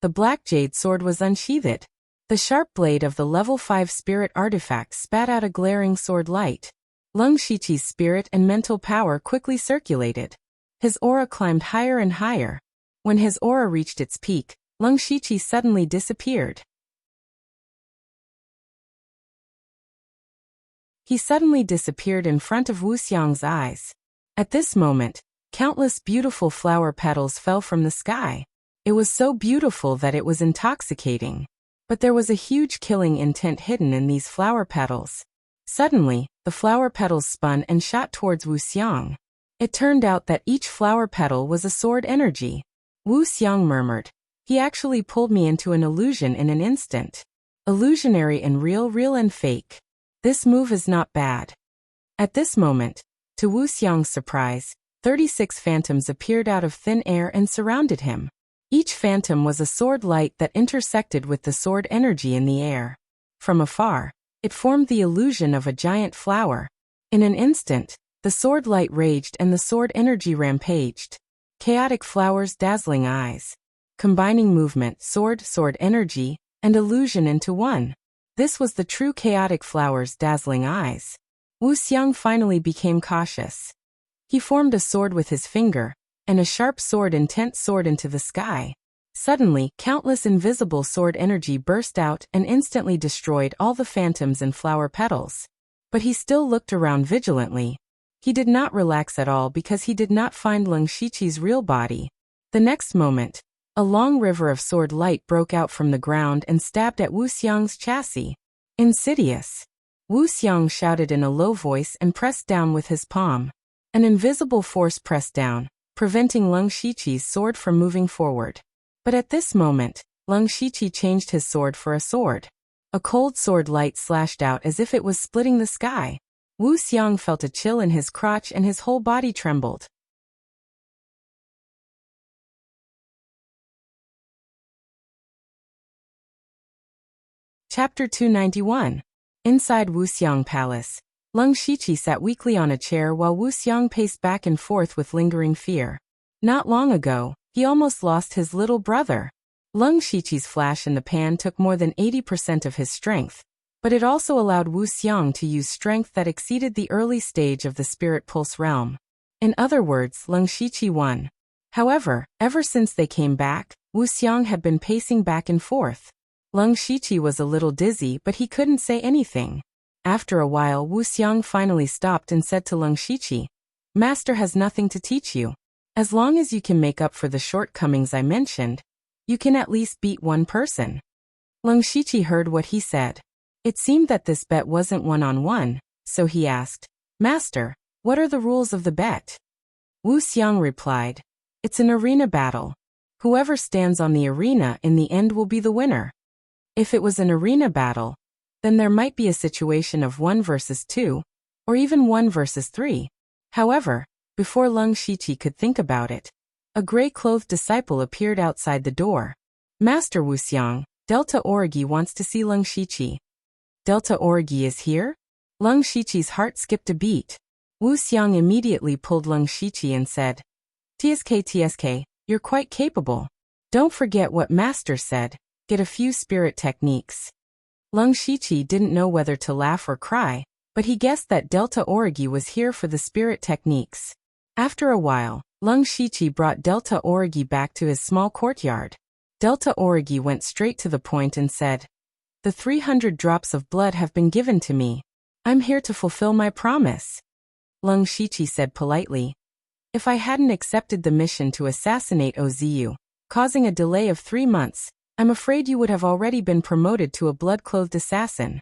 The black jade sword was unsheathed. The sharp blade of the level 5 spirit artifact spat out a glaring sword light. Leng Shiqi's spirit and mental power quickly circulated. His aura climbed higher and higher. When his aura reached its peak, Leng Shiqi suddenly disappeared. He suddenly disappeared in front of Wu Xiang's eyes. At this moment, Countless beautiful flower petals fell from the sky. It was so beautiful that it was intoxicating. But there was a huge killing intent hidden in these flower petals. Suddenly, the flower petals spun and shot towards Wu Xiang. It turned out that each flower petal was a sword energy. Wu Xiang murmured, "He actually pulled me into an illusion in an instant. Illusionary and real, real and fake. This move is not bad." At this moment, to Wu Xiang's surprise, 36 phantoms appeared out of thin air and surrounded him. Each phantom was a sword light that intersected with the sword energy in the air. From afar, it formed the illusion of a giant flower. In an instant, the sword light raged and the sword energy rampaged. Chaotic flowers, dazzling eyes. Combining movement, sword energy, and illusion into one. This was the true chaotic flowers, dazzling eyes. Wu Xiang finally became cautious. He formed a sword with his finger, and a sharp sword, intense sword into the sky. Suddenly, countless invisible sword energy burst out and instantly destroyed all the phantoms and flower petals. But he still looked around vigilantly. He did not relax at all because he did not find Leng Shiqi's real body. The next moment, a long river of sword light broke out from the ground and stabbed at Wu Xiang's chassis. Insidious. Wu Xiang shouted in a low voice and pressed down with his palm. An invisible force pressed down, preventing Leng Shiqi's sword from moving forward. But at this moment, Leng Shiqi changed his sword for a sword. A cold sword light slashed out as if it was splitting the sky. Wu Xiang felt a chill in his crotch and his whole body trembled. Chapter 291. Inside Wu Xiang Palace, Leng Shiqi sat weakly on a chair while Wu Xiang paced back and forth with lingering fear. Not long ago, he almost lost his little brother. Leng Shiqi's flash in the pan took more than 80% of his strength, but it also allowed Wu Xiang to use strength that exceeded the early stage of the Spirit Pulse realm. In other words, Leng Shiqi won. However, ever since they came back, Wu Xiang had been pacing back and forth. Leng Shiqi was a little dizzy, but he couldn't say anything. After a while, Wu Xiang finally stopped and said to Leng Shiqi, "Master has nothing to teach you. As long as you can make up for the shortcomings I mentioned, you can at least beat one person." Leng Shiqi heard what he said. It seemed that this bet wasn't one-on-one, so he asked, "Master, what are the rules of the bet?" Wu Xiang replied, "It's an arena battle. Whoever stands on the arena in the end will be the winner." If it was an arena battle, then there might be a situation of 1 versus 2, or even 1 versus 3. However, before Leng Shiqi could think about it, a gray-clothed disciple appeared outside the door. "Master Wu Xiang, Delta Origi wants to see Leng Shiqi." "Delta Origi is here?" Leng Shiqi's heart skipped a beat. Wu Xiang immediately pulled Leng Shiqi and said, TSK, you're quite capable. Don't forget what Master said. Get a few spirit techniques." Leng Shiqi didn't know whether to laugh or cry, but he guessed that Delta Origi was here for the spirit techniques. After a while, Leng Shiqi brought Delta Origi back to his small courtyard. Delta Origi went straight to the point and said, "The 300 drops of blood have been given to me. I'm here to fulfill my promise." Leng Shiqi said politely, "If I hadn't accepted the mission to assassinate Ozu, causing a delay of 3 months, I'm afraid you would have already been promoted to a blood-clothed assassin.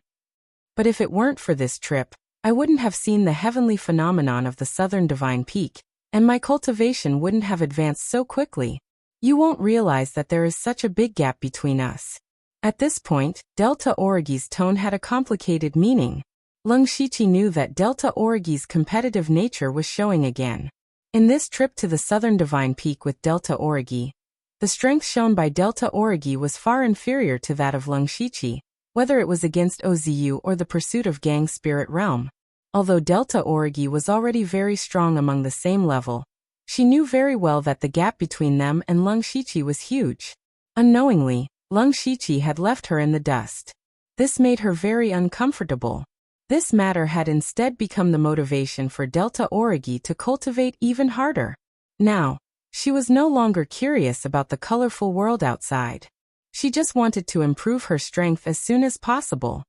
But if it weren't for this trip, I wouldn't have seen the heavenly phenomenon of the Southern Divine Peak, and my cultivation wouldn't have advanced so quickly. You won't realize that there is such a big gap between us." At this point, Delta Origi's tone had a complicated meaning. Leng Shiqi knew that Delta Origi's competitive nature was showing again. In this trip to the Southern Divine Peak with Delta Origi, the strength shown by Delta Origi was far inferior to that of Leng Shiqi, whether it was against Ozu or the pursuit of Gang Spirit Realm. Although Delta Origi was already very strong among the same level, she knew very well that the gap between them and Leng Shiqi was huge. Unknowingly, Leng Shiqi had left her in the dust. This made her very uncomfortable. This matter had instead become the motivation for Delta Origi to cultivate even harder. Now, she was no longer curious about the colorful world outside. She just wanted to improve her strength as soon as possible.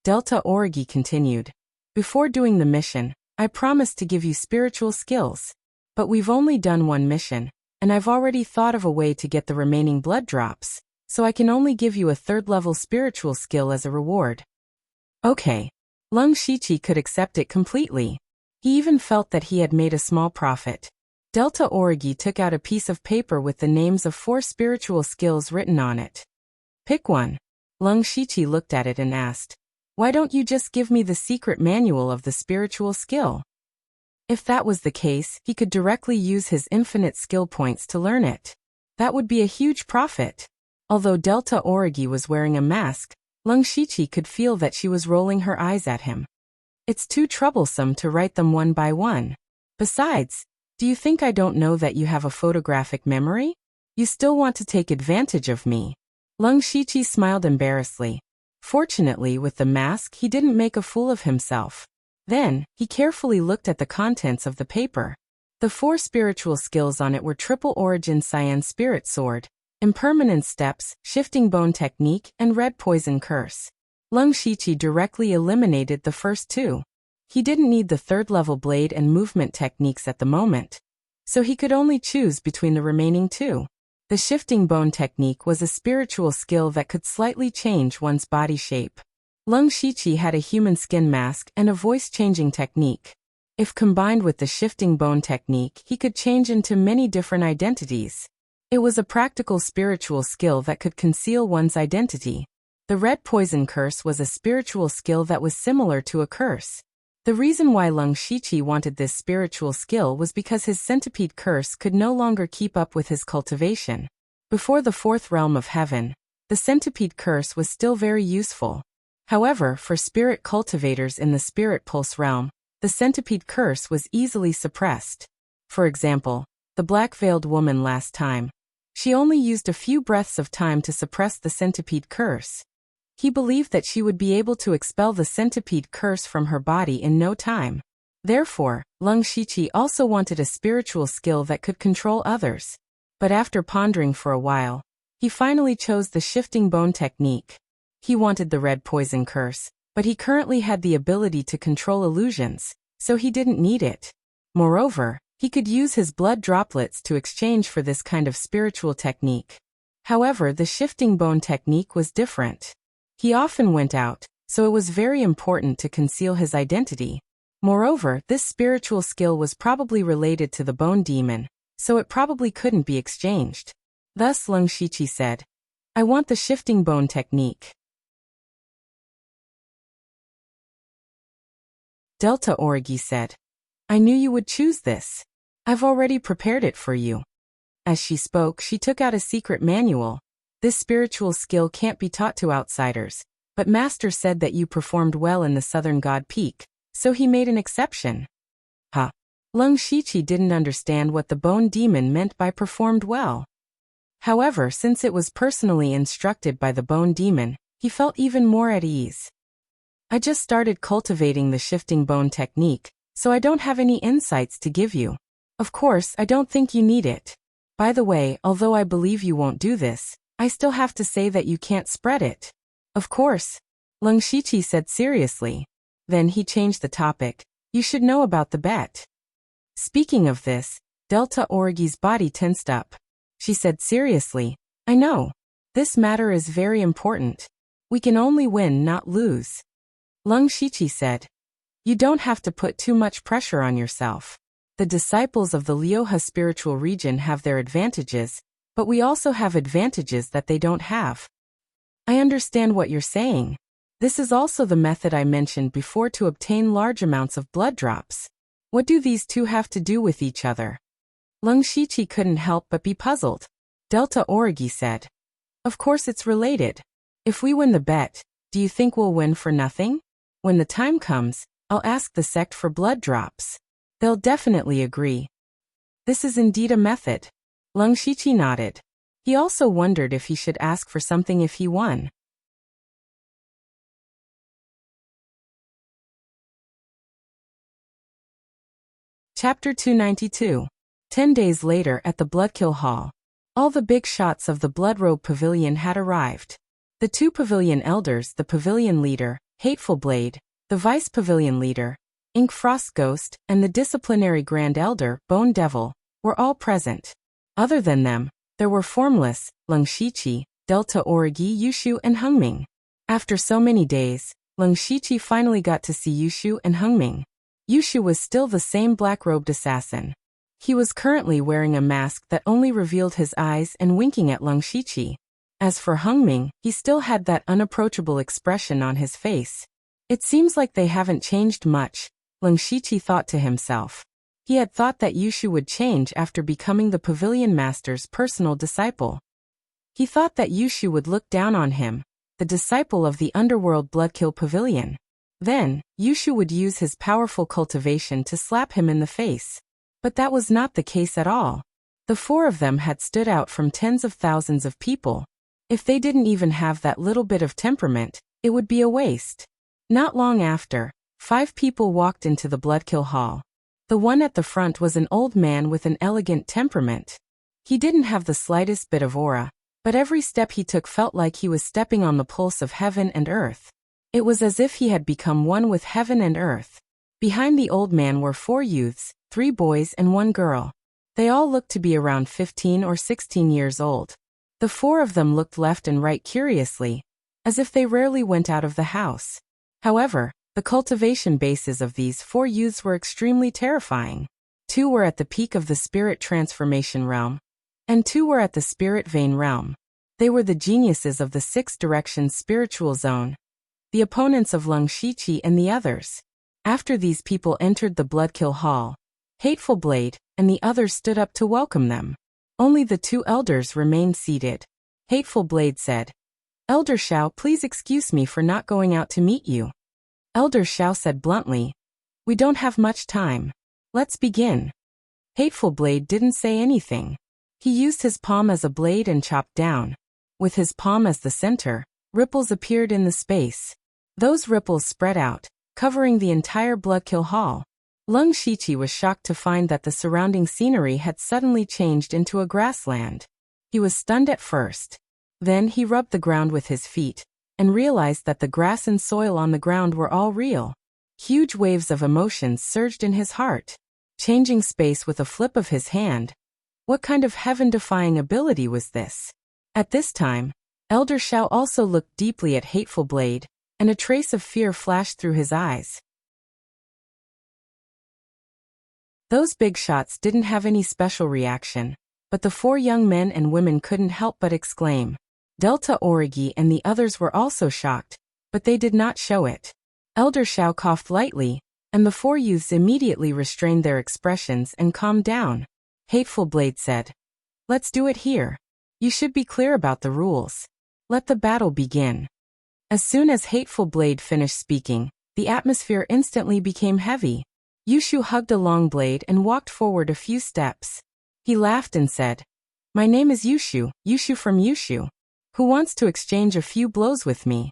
Delta Origi continued, Before doing the mission, I promised to give you spiritual skills. But we've only done one mission, and I've already thought of a way to get the remaining blood drops, so I can only give you a third-level spiritual skill as a reward. Okay. Lung Shiqi could accept it completely. He even felt that he had made a small profit. Delta Origi took out a piece of paper with the names of 4 spiritual skills written on it. Pick one. Lung Shiqi looked at it and asked, "Why don't you just give me the secret manual of the spiritual skill?" If that was the case, he could directly use his infinite skill points to learn it. That would be a huge profit. Although Delta Origi was wearing a mask, Lung Shiqi could feel that she was rolling her eyes at him. It's too troublesome to write them one by one. Besides, do you think I don't know that you have a photographic memory? You still want to take advantage of me. Lung Shiqi smiled embarrassedly. Fortunately, with the mask, he didn't make a fool of himself. Then, he carefully looked at the contents of the paper. The 4 spiritual skills on it were Triple Origin Cyan Spirit Sword, Impermanence Steps, Shifting Bone Technique, and Red Poison Curse. Lung Shiqi directly eliminated the first 2. He didn't need the third-level blade and movement techniques at the moment, so he could only choose between the remaining 2. The Shifting Bone Technique was a spiritual skill that could slightly change one's body shape. Lung Shiqi had a human skin mask and a voice-changing technique. If combined with the Shifting Bone Technique, he could change into many different identities. It was a practical spiritual skill that could conceal one's identity. The Red Poison Curse was a spiritual skill that was similar to a curse. The reason why Lung Shiqi wanted this spiritual skill was because his centipede curse could no longer keep up with his cultivation. Before the 4th realm of heaven, the centipede curse was still very useful. However, for spirit cultivators in the spirit pulse realm, the centipede curse was easily suppressed. For example, the black-veiled woman last time. She only used a few breaths of time to suppress the centipede curse. He believed that she would be able to expel the centipede curse from her body in no time. Therefore, Lung Shiqi also wanted a spiritual skill that could control others. But after pondering for a while, he finally chose the Shifting Bone Technique. He wanted the Red Poison Curse, but he currently had the ability to control illusions, so he didn't need it. Moreover, he could use his blood droplets to exchange for this kind of spiritual technique. However, the Shifting Bone Technique was different. He often went out, so it was very important to conceal his identity. Moreover, this spiritual skill was probably related to the Bone Demon, so it probably couldn't be exchanged. Thus Lung Shiqi said, "I want the Shifting Bone Technique." Delta Origi said, "I knew you would choose this. I've already prepared it for you." As she spoke, she took out a secret manual. This spiritual skill can't be taught to outsiders, but Master said that you performed well in the Southern God Peak, so he made an exception. Huh. Lung Shiqi didn't understand what the Bone Demon meant by performed well. However, since it was personally instructed by the Bone Demon, he felt even more at ease. "I just started cultivating the Shifting Bone Technique, so I don't have any insights to give you. Of course, I don't think you need it. By the way, although I believe you won't do this, I still have to say that you can't spread it." "Of course," Lung Shiqi said seriously. Then he changed the topic. "You should know about the bet." Speaking of this, Delta Origi's body tensed up. She said seriously, "I know. This matter is very important. We can only win, not lose." Lung Shiqi said, "You don't have to put too much pressure on yourself. The disciples of the Lioha spiritual region have their advantages, but we also have advantages that they don't have." "I understand what you're saying. This is also the method I mentioned before to obtain large amounts of blood drops. What do these two have to do with each other?" Lung Shiqi couldn't help but be puzzled. Delta Origi said, "Of course it's related. If we win the bet, do you think we'll win for nothing? When the time comes, I'll ask the sect for blood drops. They'll definitely agree." This is indeed a method. Lung Shiqi nodded. He also wondered if he should ask for something if he won. Chapter 292. 10 days later at the Bloodkill Hall. All the big shots of the Bloodrobe Pavilion had arrived. The 2 pavilion elders, the pavilion leader, Hateful Blade, The Vice Pavilion Leader, Ink Frost Ghost, and the Disciplinary Grand Elder, Bone Devil, were all present. Other than them, there were Formless, Lung Shiqi, Delta Origi Yushu and Hungming. After so many days, Lung Shiqi finally got to see Yushu and Hungming. Yushu was still the same black-robed assassin. He was currently wearing a mask that only revealed his eyes and winking at Lung Shiqi. As for Hungming, he still had that unapproachable expression on his face. It seems like they haven't changed much, Lung Shiqi thought to himself. He had thought that Yushu would change after becoming the Pavilion Master's personal disciple. He thought that Yushu would look down on him, the disciple of the Underworld Bloodkill Pavilion. Then, Yushu would use his powerful cultivation to slap him in the face. But that was not the case at all. The four of them had stood out from tens of thousands of people. If they didn't even have that little bit of temperament, it would be a waste. Not long after, 5 people walked into the Bloodkill Hall. The one at the front was an old man with an elegant temperament. He didn't have the slightest bit of aura, but every step he took felt like he was stepping on the pulse of heaven and earth. It was as if he had become one with heaven and earth. Behind the old man were 4 youths, 3 boys and 1 girl. They all looked to be around 15 or 16 years old. The 4 of them looked left and right curiously, as if they rarely went out of the house. However, the cultivation bases of these 4 youths were extremely terrifying. 2 were at the peak of the spirit transformation realm, and 2 were at the spirit vein realm. They were the geniuses of the 6 directions spiritual zone, the opponents of Lung Shiqi and the others. After these people entered the Bloodkill Hall, Hateful Blade and the others stood up to welcome them. Only the 2 elders remained seated. Hateful Blade said, "Elder Shao, please excuse me for not going out to meet you." Elder Shao said bluntly, "We don't have much time. Let's begin." Hateful Blade didn't say anything. He used his palm as a blade and chopped down. With his palm as the center, ripples appeared in the space. Those ripples spread out, covering the entire Bloodkill Hall. Lung Shiqi was shocked to find that the surrounding scenery had suddenly changed into a grassland. He was stunned at first. Then he rubbed the ground with his feet, and realized that the grass and soil on the ground were all real. Huge waves of emotions surged in his heart. Changing space with a flip of his hand. What kind of heaven-defying ability was this? At this time, Elder Shao also looked deeply at Hateful Blade, and a trace of fear flashed through his eyes. Those big shots didn't have any special reaction, but the 4 young men and women couldn't help but exclaim. Delta Origi and the others were also shocked, but they did not show it. Elder Shao coughed lightly, and the 4 youths immediately restrained their expressions and calmed down. Hateful Blade said, "Let's do it here. You should be clear about the rules. Let the battle begin." As soon as Hateful Blade finished speaking, the atmosphere instantly became heavy. Yushu hugged a long blade and walked forward a few steps. He laughed and said, "My name is Yushu, Yushu from Yushu. Who wants to exchange a few blows with me?"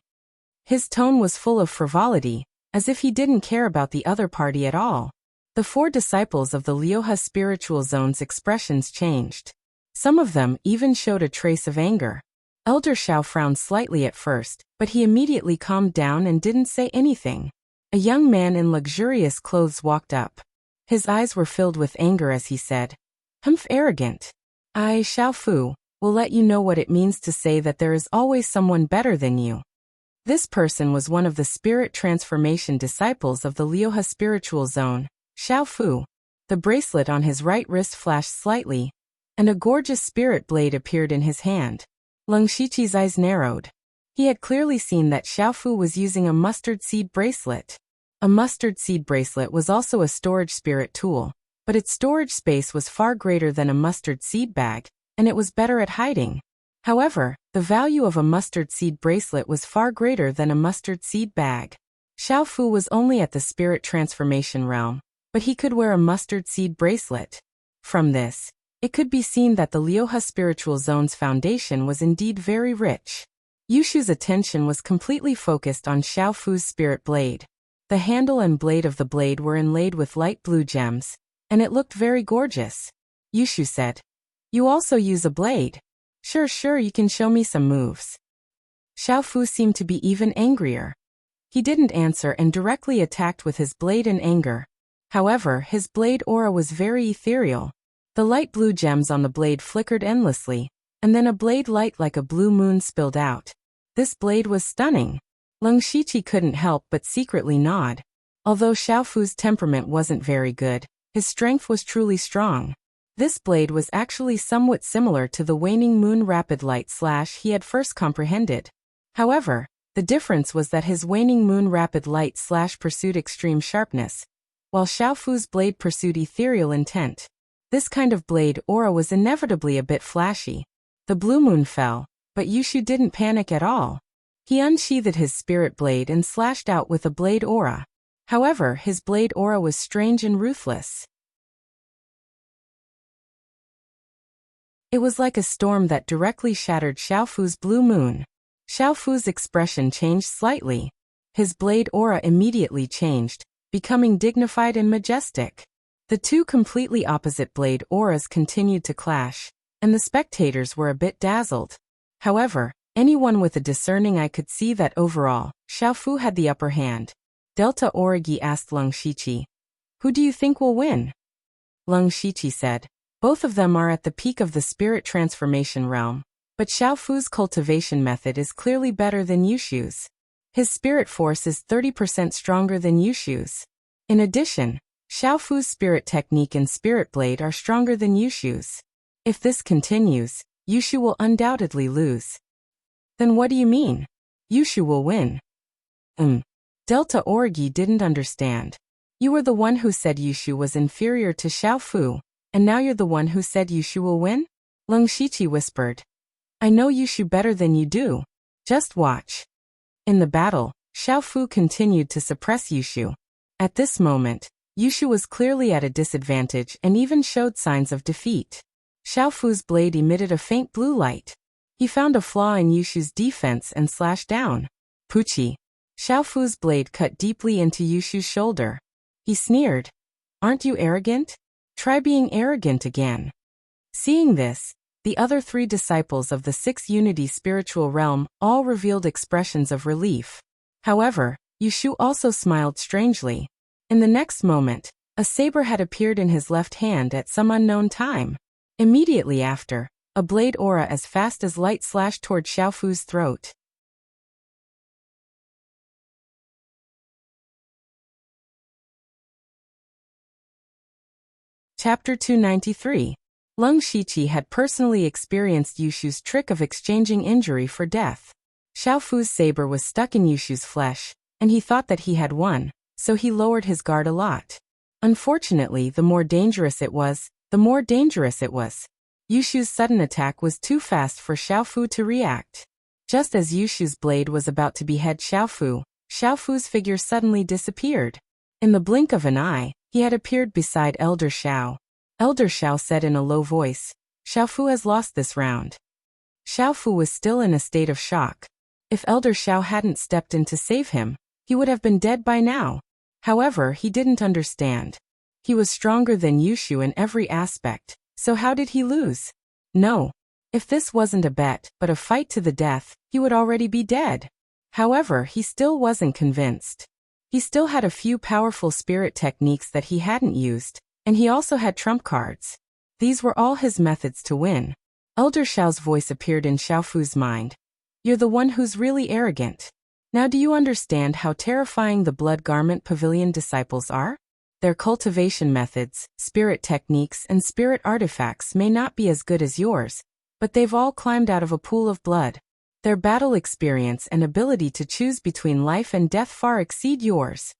His tone was full of frivolity, as if he didn't care about the other party at all. The 4 disciples of the Lioha spiritual zone's expressions changed. Some of them even showed a trace of anger. Elder Shao frowned slightly at first, but he immediately calmed down and didn't say anything. A young man in luxurious clothes walked up. His eyes were filled with anger as he said, "Humph, arrogant. I, Shao Fu, will let you know what it means to say that there is always someone better than you." This person was one of the spirit transformation disciples of the Lioha spiritual zone, Shao Fu. The bracelet on his right wrist flashed slightly, and a gorgeous spirit blade appeared in his hand. Lung Shiqi's eyes narrowed. He had clearly seen that Shao Fu was using a mustard seed bracelet. A mustard seed bracelet was also a storage spirit tool, but its storage space was far greater than a mustard seed bag, and it was better at hiding. However, the value of a mustard seed bracelet was far greater than a mustard seed bag. Shao Fu was only at the spirit transformation realm, but he could wear a mustard seed bracelet. From this, it could be seen that the Lioha spiritual zone's foundation was indeed very rich. Yushu's attention was completely focused on Shao Fu's spirit blade. The handle and blade of the blade were inlaid with light blue gems, and it looked very gorgeous. Yushu said, "You also use a blade? Sure, you can show me some moves." Shao Fu seemed to be even angrier. He didn't answer and directly attacked with his blade in anger. However, his blade aura was very ethereal. The light blue gems on the blade flickered endlessly, and then a blade light like a blue moon spilled out. This blade was stunning. Leng Shiqi couldn't help but secretly nod. Although Xiaofu's temperament wasn't very good, his strength was truly strong. This blade was actually somewhat similar to the waning moon rapid light slash he had first comprehended. However, the difference was that his waning moon rapid light slash pursued extreme sharpness, while Xiaofu's blade pursued ethereal intent. This kind of blade aura was inevitably a bit flashy. The blue moon fell, but Yushu didn't panic at all. He unsheathed his spirit blade and slashed out with a blade aura. However, his blade aura was strange and ruthless. It was like a storm that directly shattered Xiaofu's blue moon. Xiaofu's expression changed slightly. His blade aura immediately changed, becoming dignified and majestic. The two completely opposite blade auras continued to clash, and the spectators were a bit dazzled. However, anyone with a discerning eye could see that overall, Xiaofu had the upper hand. Delta Origi asked Leng Shiqi, "Who do you think will win?" Leng Shiqi said, "Both of them are at the peak of the spirit transformation realm, but Xiaofu's cultivation method is clearly better than Yushu's. His spirit force is 30% stronger than Yushu's. In addition, Xiaofu's spirit technique and spirit blade are stronger than Yushu's. If this continues, Yushu will undoubtedly lose." "Then what do you mean? Yushu will win." Delta Origi didn't understand. "You were the one who said Yushu was inferior to Xiaofu, and now you're the one who said Yushu will win?" Leng Shiqi whispered. "I know Yushu better than you do. Just watch." In the battle, Xiaofu continued to suppress Yushu. At this moment, Yushu was clearly at a disadvantage and even showed signs of defeat. Xiaofu's blade emitted a faint blue light. He found a flaw in Yushu's defense and slashed down. Puchi. Xiaofu's blade cut deeply into Yushu's shoulder. He sneered. "Aren't you arrogant? Try being arrogant again." Seeing this, the other three disciples of the Six Unity spiritual realm all revealed expressions of relief. However, Yushu also smiled strangely. In the next moment, a saber had appeared in his left hand at some unknown time. Immediately after, a blade aura as fast as light slashed toward Xiaofu's throat. Chapter 293. Leng Shiqi had personally experienced Yushu's trick of exchanging injury for death. Xiaofu's saber was stuck in Yushu's flesh, and he thought that he had won, so he lowered his guard a lot. Unfortunately, the more dangerous it was, Yushu's sudden attack was too fast for Xiaofu to react. Just as Yushu's blade was about to behead Xiaofu, Xiaofu's figure suddenly disappeared. In the blink of an eye, he had appeared beside Elder Xiao. Elder Xiao said in a low voice, "Xiaofu has lost this round." Xiaofu was still in a state of shock. If Elder Xiao hadn't stepped in to save him, he would have been dead by now. However, he didn't understand. He was stronger than Yushu in every aspect, so how did he lose? No. If this wasn't a bet, but a fight to the death, he would already be dead. However, he still wasn't convinced. He still had a few powerful spirit techniques that he hadn't used, and he also had trump cards. These were all his methods to win. Elder Xiao's voice appeared in Xiaofu's mind. "You're the one who's really arrogant. Now do you understand how terrifying the Blood Garment Pavilion disciples are? Their cultivation methods, spirit techniques, and spirit artifacts may not be as good as yours, but they've all climbed out of a pool of blood. Their battle experience and ability to choose between life and death far exceed yours."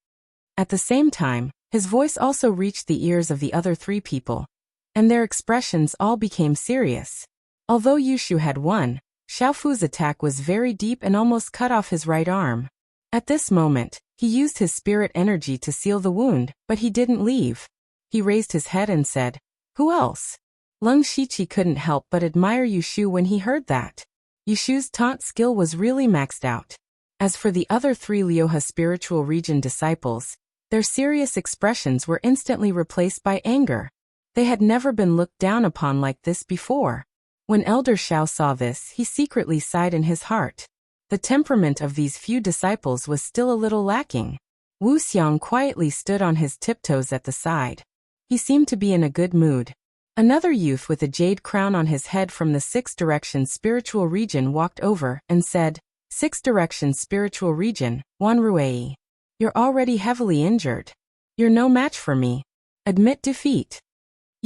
At the same time, his voice also reached the ears of the other three people, and their expressions all became serious. Although Yushu had won, Xiaofu's attack was very deep and almost cut off his right arm. At this moment, he used his spirit energy to seal the wound, but he didn't leave. He raised his head and said, "Who else?" Leng Shiqi couldn't help but admire Yushu when he heard that. Yushu's taunt skill was really maxed out. As for the other three Lioha spiritual region disciples, their serious expressions were instantly replaced by anger. They had never been looked down upon like this before. When Elder Xiao saw this, he secretly sighed in his heart. The temperament of these few disciples was still a little lacking. Wu Xiang quietly stood on his tiptoes at the side. He seemed to be in a good mood. Another youth with a jade crown on his head from the Sixth Direction spiritual region walked over and said, Sixth Direction spiritual region, Wan Ruei. You're already heavily injured. You're no match for me. Admit defeat.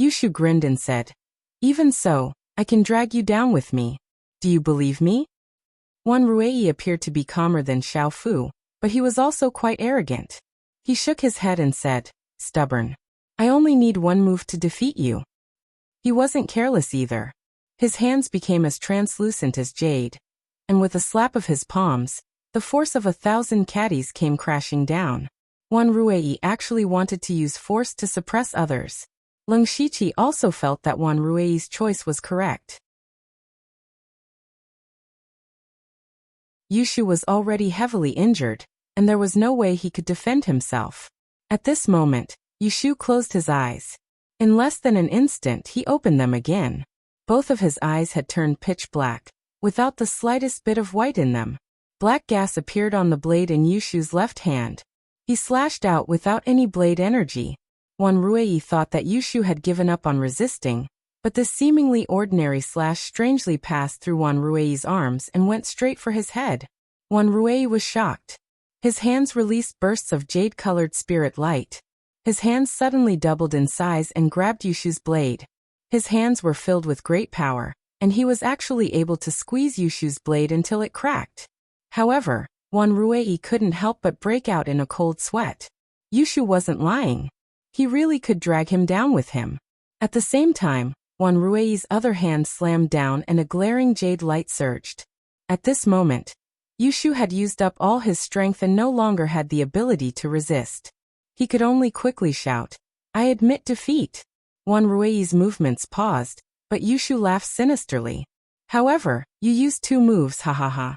Yushu grinned and said, Even so, I can drag you down with me. Do you believe me? Wan Ruei appeared to be calmer than Xiao Fu, but he was also quite arrogant. He shook his head and said, Stubborn. I only need one move to defeat you. He wasn't careless either. His hands became as translucent as jade, and with a slap of his palms, the force of 1,000 caddies came crashing down. Wan Ruei actually wanted to use force to suppress others. Leng Shiqi also felt that Wan Ruei's choice was correct. Yushu was already heavily injured, and there was no way he could defend himself. At this moment, Yushu closed his eyes. In less than an instant he opened them again. Both of his eyes had turned pitch black, without the slightest bit of white in them. Black gas appeared on the blade in Yushu's left hand. He slashed out without any blade energy. Wan Ruei thought that Yushu had given up on resisting, but this seemingly ordinary slash strangely passed through Wan Ruei's arms and went straight for his head. Wan Ruei was shocked. His hands released bursts of jade-colored spirit light. His hands suddenly doubled in size and grabbed Yushu's blade. His hands were filled with great power, and he was actually able to squeeze Yushu's blade until it cracked. However, Wan Ruei couldn't help but break out in a cold sweat. Yushu wasn't lying. He really could drag him down with him. At the same time, Wan Ruei's other hand slammed down and a glaring jade light surged. At this moment, Yushu had used up all his strength and no longer had the ability to resist. He could only quickly shout, I admit defeat. Wan Ruei's movements paused, but Yushu laughed sinisterly. However, you used 2 moves, ha ha ha.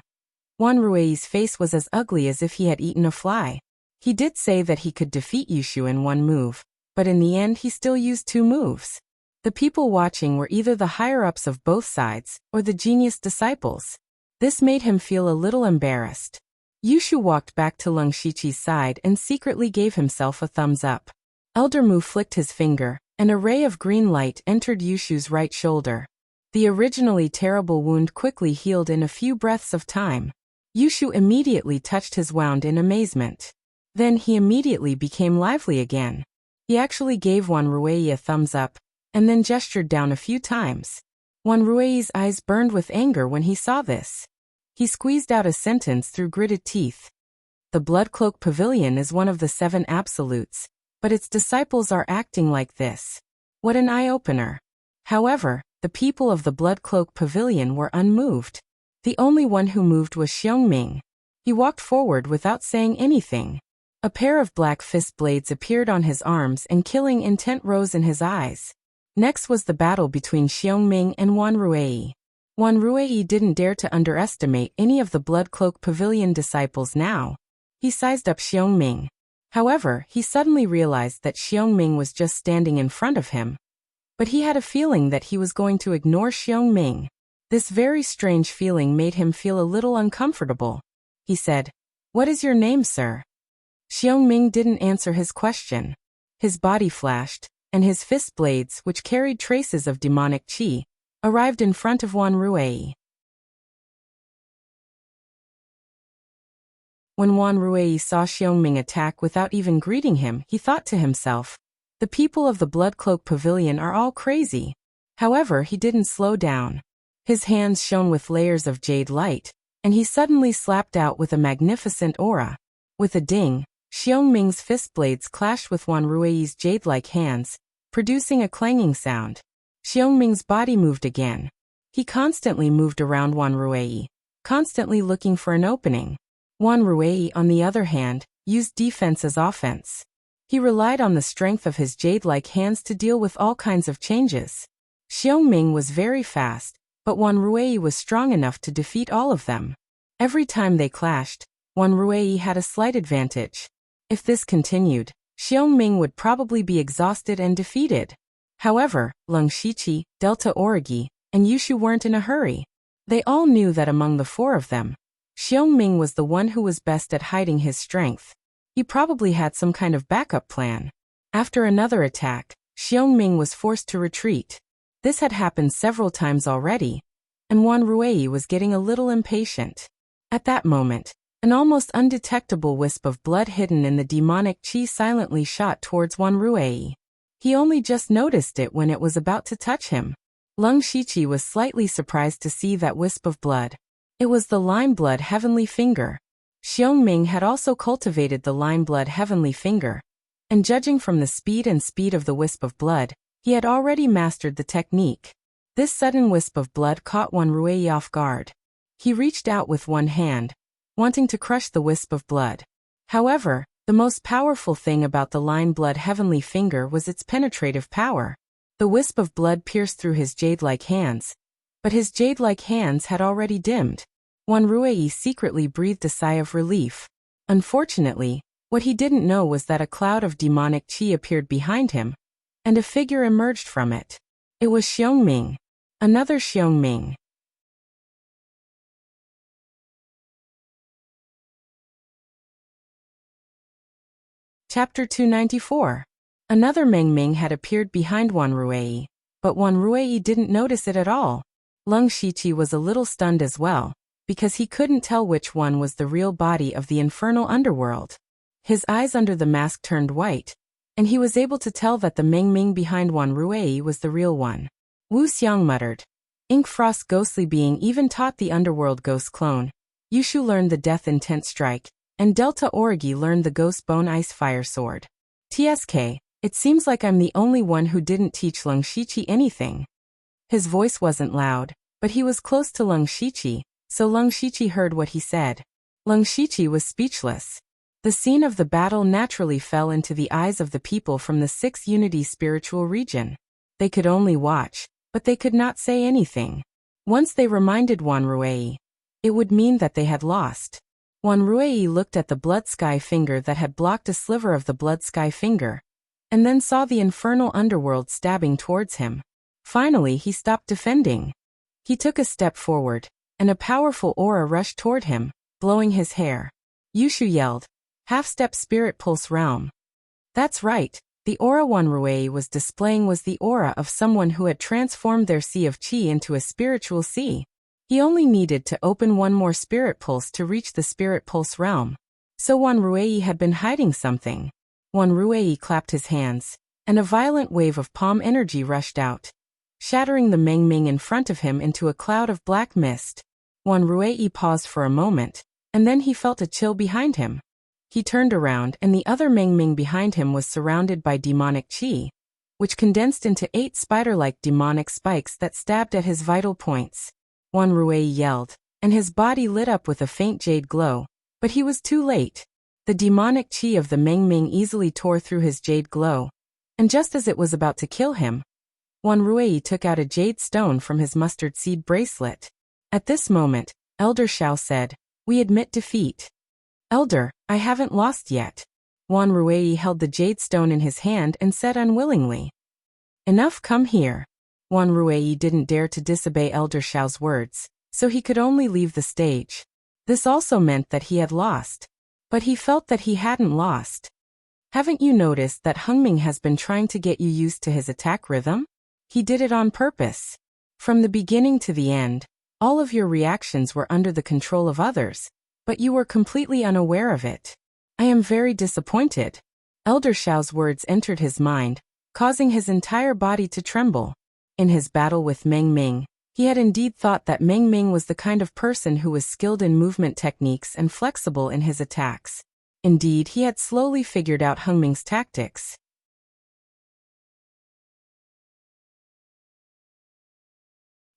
Wan Ruei's face was as ugly as if he had eaten a fly. He did say that he could defeat Yushu in 1 move, but in the end he still used 2 moves. The people watching were either the higher-ups of both sides, or the genius disciples. This made him feel a little embarrassed. Yushu walked back to Leng Shiqi's side and secretly gave himself a thumbs up. Elder Mu flicked his finger, and a ray of green light entered Yushu's right shoulder. The originally terrible wound quickly healed in a few breaths of time. Yushu immediately touched his wound in amazement. Then he immediately became lively again. He actually gave Wan Ruei a thumbs up, and then gestured down a few times. Wan Ruei's eyes burned with anger when he saw this. He squeezed out a sentence through gritted teeth. The Blood Cloak Pavilion is one of the 7 absolutes, but its disciples are acting like this. What an eye-opener. However, the people of the Blood Cloak Pavilion were unmoved. The only one who moved was Xiongming. He walked forward without saying anything. A pair of black fist blades appeared on his arms and killing intent rose in his eyes. Next was the battle between Xiongming and Wan Ruei. Wan Ruei didn't dare to underestimate any of the Blood Cloak Pavilion disciples now. He sized up Xiongming. However, he suddenly realized that Xiongming was just standing in front of him. But he had a feeling that he was going to ignore Xiongming. This very strange feeling made him feel a little uncomfortable. He said, "What is your name, sir?" Xiongming didn't answer his question. His body flashed, and his fist blades, which carried traces of demonic qi, arrived in front of Wan Ruei. When Wan Ruei saw Xiongming attack without even greeting him, he thought to himself, the people of the Blood Cloak Pavilion are all crazy. However, he didn't slow down. His hands shone with layers of jade light, and he suddenly slapped out with a magnificent aura. With a ding, Xiongming's fist blades clashed with Wan Ruei's jade-like hands, producing a clanging sound. Xiongming's body moved again. He constantly moved around Wan Ruei, constantly looking for an opening. Wan Ruei, on the other hand, used defense as offense. He relied on the strength of his jade-like hands to deal with all kinds of changes. Xiongming was very fast, but Wan Ruei was strong enough to defeat all of them. Every time they clashed, Wan Ruei had a slight advantage. If this continued, Xiongming would probably be exhausted and defeated. However, Leng Shiqi, Delta Origi, and Yushu weren't in a hurry. They all knew that among the 4 of them, Xiongming was the one who was best at hiding his strength. He probably had some kind of backup plan. After another attack, Xiongming was forced to retreat. This had happened several times already, and Wan Ruei was getting a little impatient. At that moment, an almost undetectable wisp of blood hidden in the demonic qi silently shot towards Wan Ruei. He only just noticed it when it was about to touch him. Leng Shiqi was slightly surprised to see that wisp of blood. It was the Lime Blood Heavenly Finger. Xiongming had also cultivated the Lime Blood Heavenly Finger, and judging from the speed of the wisp of blood, he had already mastered the technique. This sudden wisp of blood caught Wan Ruei off guard. He reached out with one hand, wanting to crush the wisp of blood. However, the most powerful thing about the Lime Blood Heavenly Finger was its penetrative power. The wisp of blood pierced through his jade-like hands, but his jade-like hands had already dimmed. Wan Ruei secretly breathed a sigh of relief. Unfortunately, what he didn't know was that a cloud of demonic qi appeared behind him, and a figure emerged from it. It was Xiongming. Another Xiongming. Chapter 294. Another Meng Ming had appeared behind Wan Ruei, but Wan Ruei didn't notice it at all. Leng Shiqi was a little stunned as well, because he couldn't tell which one was the real body of the infernal underworld. His eyes under the mask turned white, and he was able to tell that the Meng Ming behind Wan Ruei was the real one. Wu Xiang muttered. Ink Frost ghostly being even taught the underworld ghost clone. Yushu learned the death intent strike, and Delta Origi learned the ghost bone ice fire sword. TSK, it seems like I'm the only one who didn't teach Leng Shiqi anything. His voice wasn't loud, but he was close to Leng Shiqi, so Leng Shiqi heard what he said. Leng Shiqi was speechless. The scene of the battle naturally fell into the eyes of the people from the 6th Unity spiritual region. They could only watch, but they could not say anything. Once they reminded Wan Ruei, it would mean that they had lost. Wan Ruei looked at the blood sky finger that had blocked a sliver of the blood sky finger, and then saw the infernal underworld stabbing towards him. Finally, he stopped defending. He took a step forward, and a powerful aura rushed toward him, blowing his hair. Yushu yelled, "Half-step spirit pulse realm." That's right, the aura Wan Ruei was displaying was the aura of someone who had transformed their sea of qi into a spiritual sea. He only needed to open one more spirit pulse to reach the spirit pulse realm. So Wan Ruei had been hiding something. Wan Ruei clapped his hands, and a violent wave of palm energy rushed out, shattering the Meng Ming in front of him into a cloud of black mist. Wan Ruei paused for a moment, and then he felt a chill behind him. He turned around and the other Meng Ming behind him was surrounded by demonic qi, which condensed into 8 spider-like demonic spikes that stabbed at his vital points. Wan Ruei yelled, and his body lit up with a faint jade glow, but he was too late. The demonic qi of the Meng Ming easily tore through his jade glow, and just as it was about to kill him, Wan Ruei took out a jade stone from his mustard seed bracelet. At this moment, Elder Xiao said, "We admit defeat." "Elder, I haven't lost yet." Wan Ruei held the jade stone in his hand and said unwillingly. "Enough, come here." Wan Ruei didn't dare to disobey Elder Xiao's words, so he could only leave the stage. This also meant that he had lost. But he felt that he hadn't lost. "Haven't you noticed that Hengming has been trying to get you used to his attack rhythm? He did it on purpose. From the beginning to the end, all of your reactions were under the control of others, but you were completely unaware of it. I am very disappointed." Elder Xiao's words entered his mind, causing his entire body to tremble. In his battle with Meng Ming, he had indeed thought that Meng Ming was the kind of person who was skilled in movement techniques and flexible in his attacks. Indeed, he had slowly figured out Hengming's tactics.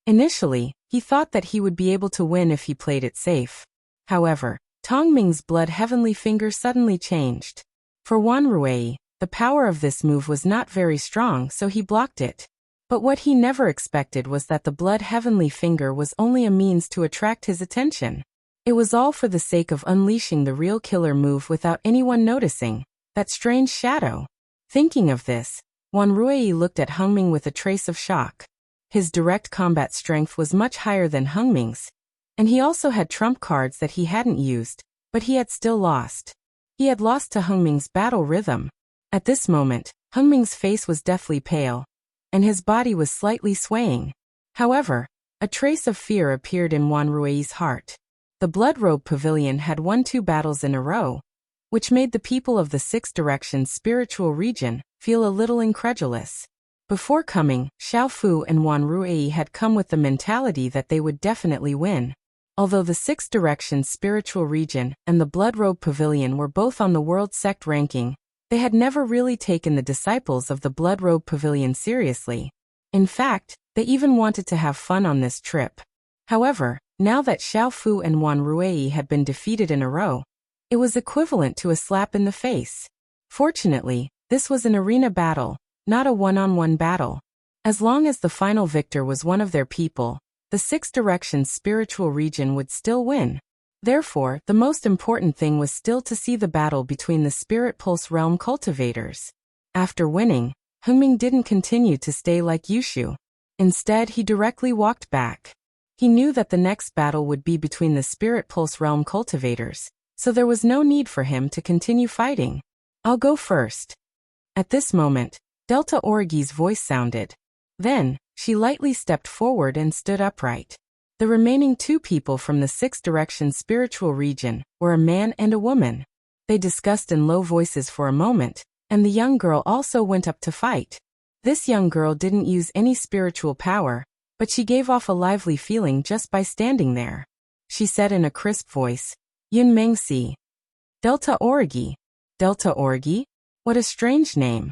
Initially, he thought that he would be able to win if he played it safe. However, Tongming's blood heavenly finger suddenly changed. For Wan Ruei, the power of this move was not very strong, so he blocked it. But what he never expected was that the blood heavenly finger was only a means to attract his attention. It was all for the sake of unleashing the real killer move without anyone noticing, that strange shadow. Thinking of this, Wan Ruei looked at Hengming with a trace of shock. His direct combat strength was much higher than Hengming's, And he also had trump cards that he hadn't used, but he had still lost. He had lost to Hengming's battle rhythm. At this moment, Hengming's face was deathly pale, and his body was slightly swaying. However, a trace of fear appeared in Wanrui's heart. The Blood Robe Pavilion had won 2 battles in a row, which made the people of the Six Directions spiritual region feel a little incredulous. Before coming, Xiaofu and Wanrui had come with the mentality that they would definitely win. Although the Six Directions spiritual region and the Blood Robe Pavilion were both on the world sect ranking, they had never really taken the disciples of the Blood Robe Pavilion seriously. In fact, they even wanted to have fun on this trip. However, now that Xiaofu and Wanrui had been defeated in a row, it was equivalent to a slap in the face. Fortunately, this was an arena battle, not a one-on-one battle. As long as the final victor was one of their people, the Six Directions spiritual region would still win. Therefore, the most important thing was still to see the battle between the Spirit Pulse Realm cultivators. After winning, Hengming didn't continue to stay like Yushu. Instead, he directly walked back. He knew that the next battle would be between the Spirit Pulse Realm cultivators, so there was no need for him to continue fighting. "I'll go first." At this moment, Delta Origi's voice sounded. Then, she lightly stepped forward and stood upright. The remaining 2 people from the Six Directions spiritual region were a man and a woman. They discussed in low voices for a moment, and the young girl also went up to fight. This young girl didn't use any spiritual power, but she gave off a lively feeling just by standing there. She said in a crisp voice, "Yun Mengxi." "Delta Origi." "Delta Origi? What a strange name."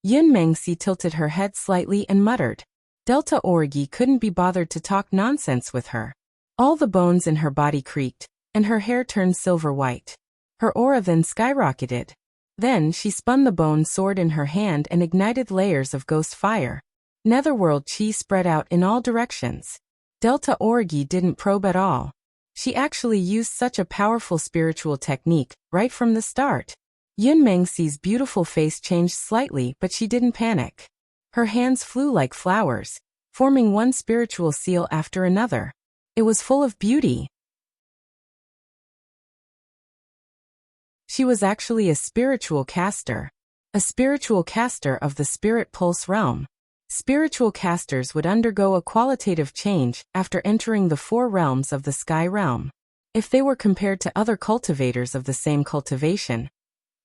Yun Mengxi tilted her head slightly and muttered. Delta Origi couldn't be bothered to talk nonsense with her. All the bones in her body creaked, and her hair turned silver white. Her aura then skyrocketed. Then she spun the bone sword in her hand and ignited layers of ghost fire. Netherworld chi spread out in all directions. Delta Origi didn't probe at all. She actually used such a powerful spiritual technique right from the start. Yun Mengxi's beautiful face changed slightly, but she didn't panic. Her hands flew like flowers, forming one spiritual seal after another. It was full of beauty. She was actually a spiritual caster of the Spirit Pulse realm. Spiritual casters would undergo a qualitative change after entering the 4 realms of the Sky Realm. If they were compared to other cultivators of the same cultivation,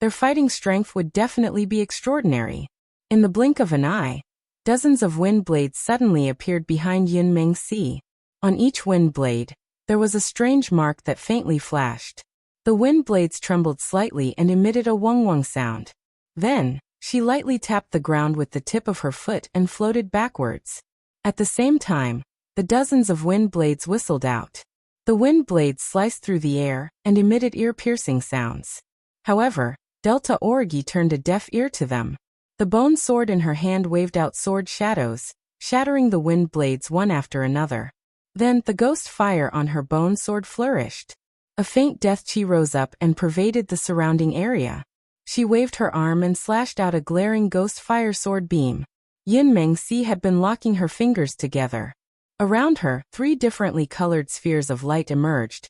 their fighting strength would definitely be extraordinary. In the blink of an eye, dozens of wind blades suddenly appeared behind Yun Mengxi. On each wind blade, there was a strange mark that faintly flashed. The wind blades trembled slightly and emitted a wong-wong sound. Then, she lightly tapped the ground with the tip of her foot and floated backwards. At the same time, the dozens of wind blades whistled out. The wind blades sliced through the air and emitted ear-piercing sounds. However, Delta Origi turned a deaf ear to them. The bone sword in her hand waved out sword shadows, shattering the wind blades one after another. Then the ghost fire on her bone sword flourished. A faint death chi rose up and pervaded the surrounding area. She waved her arm and slashed out a glaring ghost fire sword beam. Yun Mengxi had been locking her fingers together. Around her, 3 differently colored spheres of light emerged,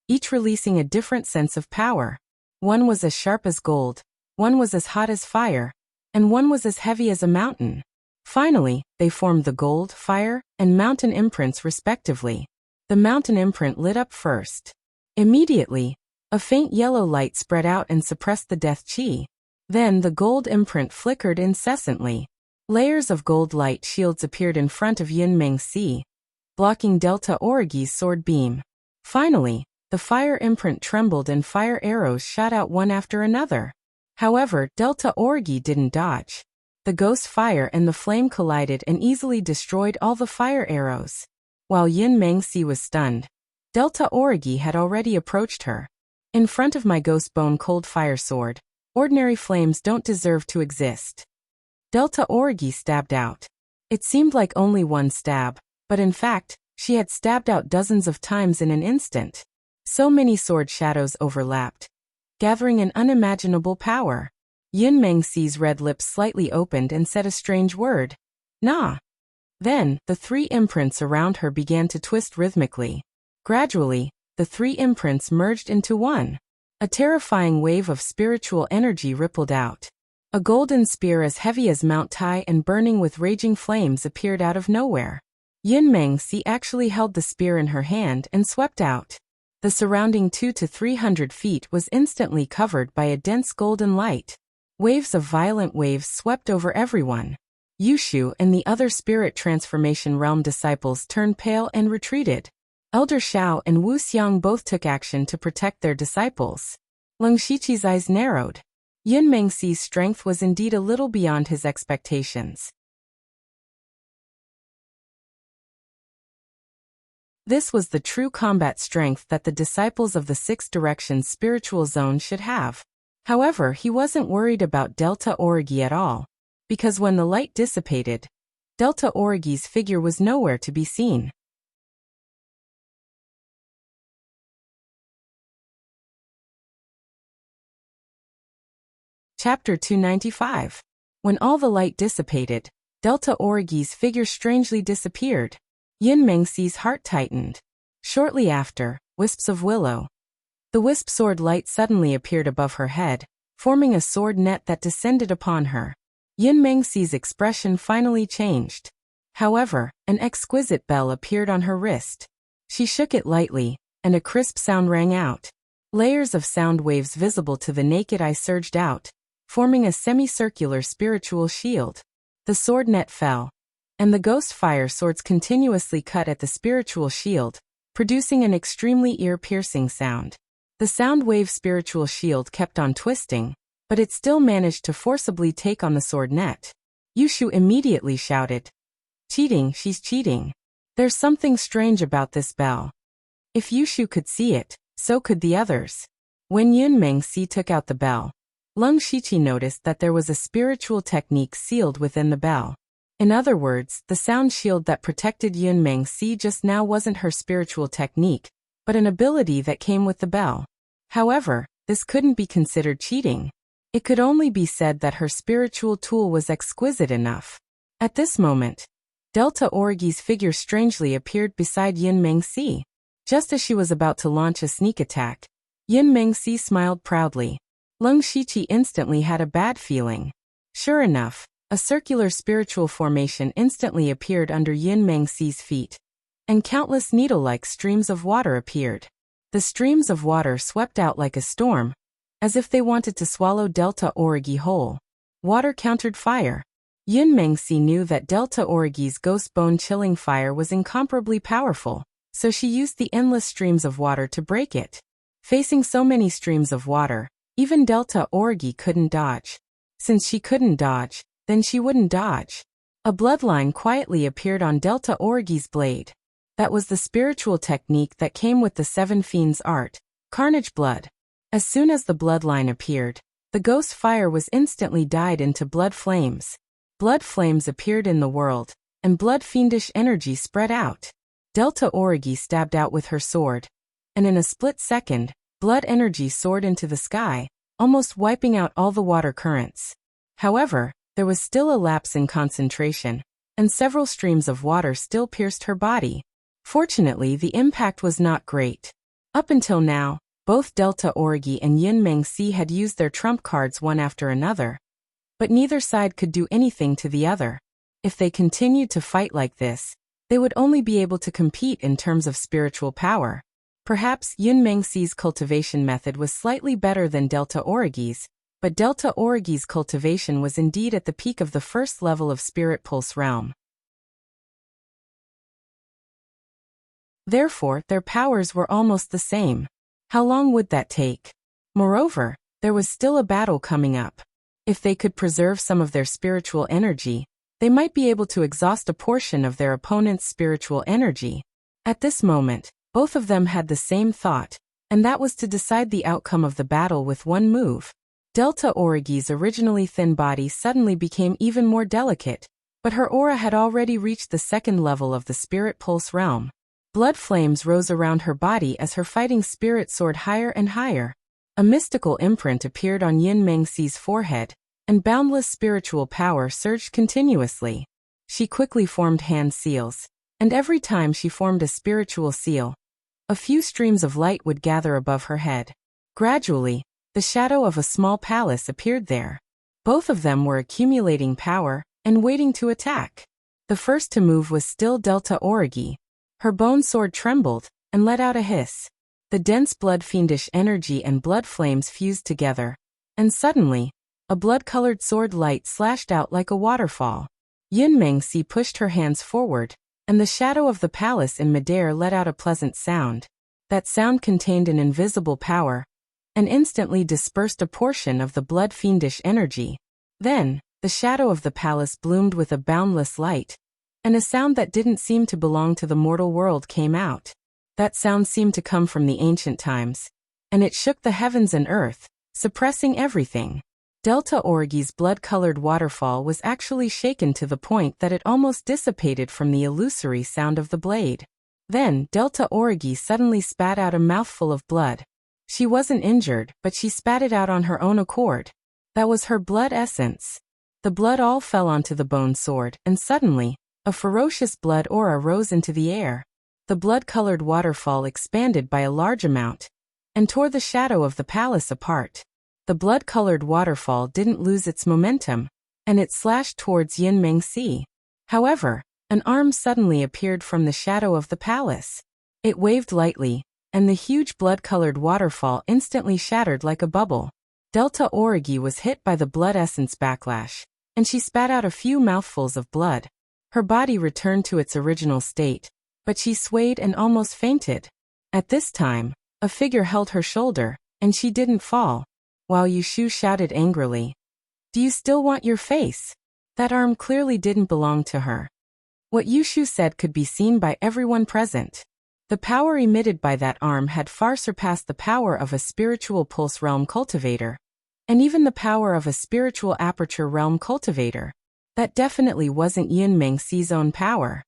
each releasing a different sense of power. One was as sharp as gold, one was as hot as fire, and one was as heavy as a mountain. Finally, they formed the gold, fire, and mountain imprints respectively. The mountain imprint lit up first. Immediately, a faint yellow light spread out and suppressed the death chi. Then the gold imprint flickered incessantly. Layers of gold light shields appeared in front of Yun Mengxi, blocking Delta Origi's sword beam. Finally, the fire imprint trembled and fire arrows shot out one after another. However, Delta Origi didn't dodge. The ghost fire and the flame collided and easily destroyed all the fire arrows. While Yun Mengxi was stunned, Delta Origi had already approached her. "In front of my ghost bone cold fire sword, ordinary flames don't deserve to exist." Delta Origi stabbed out. It seemed like only one stab, but in fact, she had stabbed out dozens of times in an instant. So many sword shadows overlapped, gathering an unimaginable power. Yun Mengxi's red lips slightly opened and said a strange word. "Nah." Then, the 3 imprints around her began to twist rhythmically. Gradually, the three imprints merged into one. A terrifying wave of spiritual energy rippled out. A golden spear as heavy as Mount Tai and burning with raging flames appeared out of nowhere. Yunmengsi actually held the spear in her hand and swept out. The surrounding 200 to 300 feet was instantly covered by a dense golden light. Waves of violent waves swept over everyone. Yushu and the other spirit transformation realm disciples turned pale and retreated. Elder Xiao and Wu Xiang both took action to protect their disciples. Leng Shiqi's eyes narrowed. Yunmengsi's strength was indeed a little beyond his expectations. This was the true combat strength that the disciples of the Sixth Direction's spiritual zone should have. However, he wasn't worried about Delta Origi at all, because when the light dissipated, Delta Origi's figure was nowhere to be seen. Chapter 295. When all the light dissipated, Delta Origi's figure strangely disappeared. Yunmengsi's heart tightened. Shortly after, wisps of willow. The wisp sword light suddenly appeared above her head, forming a sword net that descended upon her. Yunmengsi's expression finally changed. However, an exquisite bell appeared on her wrist. She shook it lightly, and a crisp sound rang out. Layers of sound waves visible to the naked eye surged out, forming a semicircular spiritual shield. The sword net fell, and the ghost fire swords continuously cut at the spiritual shield, producing an extremely ear-piercing sound. The sound wave spiritual shield kept on twisting, but it still managed to forcibly take on the sword net. Yushu immediately shouted, "Cheating, she's cheating. There's something strange about this bell." If Yushu could see it, so could the others. When Yunmengsi took out the bell, Leng Shiqi noticed that there was a spiritual technique sealed within the bell. In other words, the sound shield that protected Yunmengsi just now wasn't her spiritual technique, but an ability that came with the bell. However, this couldn't be considered cheating. It could only be said that her spiritual tool was exquisite enough. At this moment, Delta Origi's figure strangely appeared beside Yunmengsi. Just as she was about to launch a sneak attack, Yunmengsi smiled proudly. Leng Shiqi instantly had a bad feeling. Sure enough, a circular spiritual formation instantly appeared under Yunmengsi's feet, and countless needle-like streams of water appeared. The streams of water swept out like a storm, as if they wanted to swallow Delta Origi whole. Water countered fire. Yunmengsi knew that Delta Origi's ghost bone-chilling fire was incomparably powerful, so she used the endless streams of water to break it. Facing so many streams of water, even Delta Origi couldn't dodge. Since she couldn't dodge, then she wouldn't dodge. A bloodline quietly appeared on Delta Origi's blade. That was the spiritual technique that came with the Seven Fiends art, Carnage Blood. As soon as the bloodline appeared, the ghost fire was instantly dyed into blood flames. Blood flames appeared in the world, and blood fiendish energy spread out. Delta Origi stabbed out with her sword, and in a split second, blood energy soared into the sky, almost wiping out all the water currents. However, there was still a lapse in concentration, and several streams of water still pierced her body. Fortunately, the impact was not great. Up until now, both Delta Origi and Yunmengsi had used their trump cards one after another, but neither side could do anything to the other. If they continued to fight like this, they would only be able to compete in terms of spiritual power. Perhaps Yunmengsi's cultivation method was slightly better than Delta Origi's, but Delta Origi's cultivation was indeed at the peak of the first level of Spirit Pulse realm. Therefore, their powers were almost the same. How long would that take? Moreover, there was still a battle coming up. If they could preserve some of their spiritual energy, they might be able to exhaust a portion of their opponent's spiritual energy. At this moment, both of them had the same thought, and that was to decide the outcome of the battle with one move. Delta Origi's originally thin body suddenly became even more delicate, but her aura had already reached the second level of the Spirit Pulse realm. Blood flames rose around her body as her fighting spirit soared higher and higher. A mystical imprint appeared on Yunmengsi's forehead, and boundless spiritual power surged continuously. She quickly formed hand seals, and every time she formed a spiritual seal, A few streams of light would gather above her head. Gradually, the shadow of a small palace appeared there. Both of them were accumulating power and waiting to attack. The first to move was still Delta Origi. Her bone sword trembled and let out a hiss. The dense blood-fiendish energy and blood flames fused together, and suddenly, a blood-colored sword light slashed out like a waterfall. Yunmengsi pushed her hands forward, and the shadow of the palace in midair let out a pleasant sound. That sound contained an invisible power, and instantly dispersed a portion of the blood-fiendish energy. Then, the shadow of the palace bloomed with a boundless light, and a sound that didn't seem to belong to the mortal world came out. That sound seemed to come from the ancient times, and it shook the heavens and earth, suppressing everything. Delta Origi's blood-colored waterfall was actually shaken to the point that it almost dissipated from the illusory sound of the blade. Then, Delta Origi suddenly spat out a mouthful of blood. She wasn't injured, but she spat it out on her own accord. That was her blood essence. The blood all fell onto the bone sword, and suddenly, a ferocious blood aura rose into the air. The blood-colored waterfall expanded by a large amount, and tore the shadow of the palace apart. The blood-colored waterfall didn't lose its momentum, and it slashed towards Yunmengsi. However, an arm suddenly appeared from the shadow of the palace. It waved lightly, and the huge blood-colored waterfall instantly shattered like a bubble. Delta Origi was hit by the blood essence backlash, and she spat out a few mouthfuls of blood. Her body returned to its original state, but she swayed and almost fainted. At this time, a figure held her shoulder, and she didn't fall. While Yushu shouted angrily, "Do you still want your face?" That arm clearly didn't belong to her. What Yushu said could be seen by everyone present. The power emitted by that arm had far surpassed the power of a spiritual pulse realm cultivator, and even the power of a spiritual aperture realm cultivator. That definitely wasn't Yunmengsi's own power.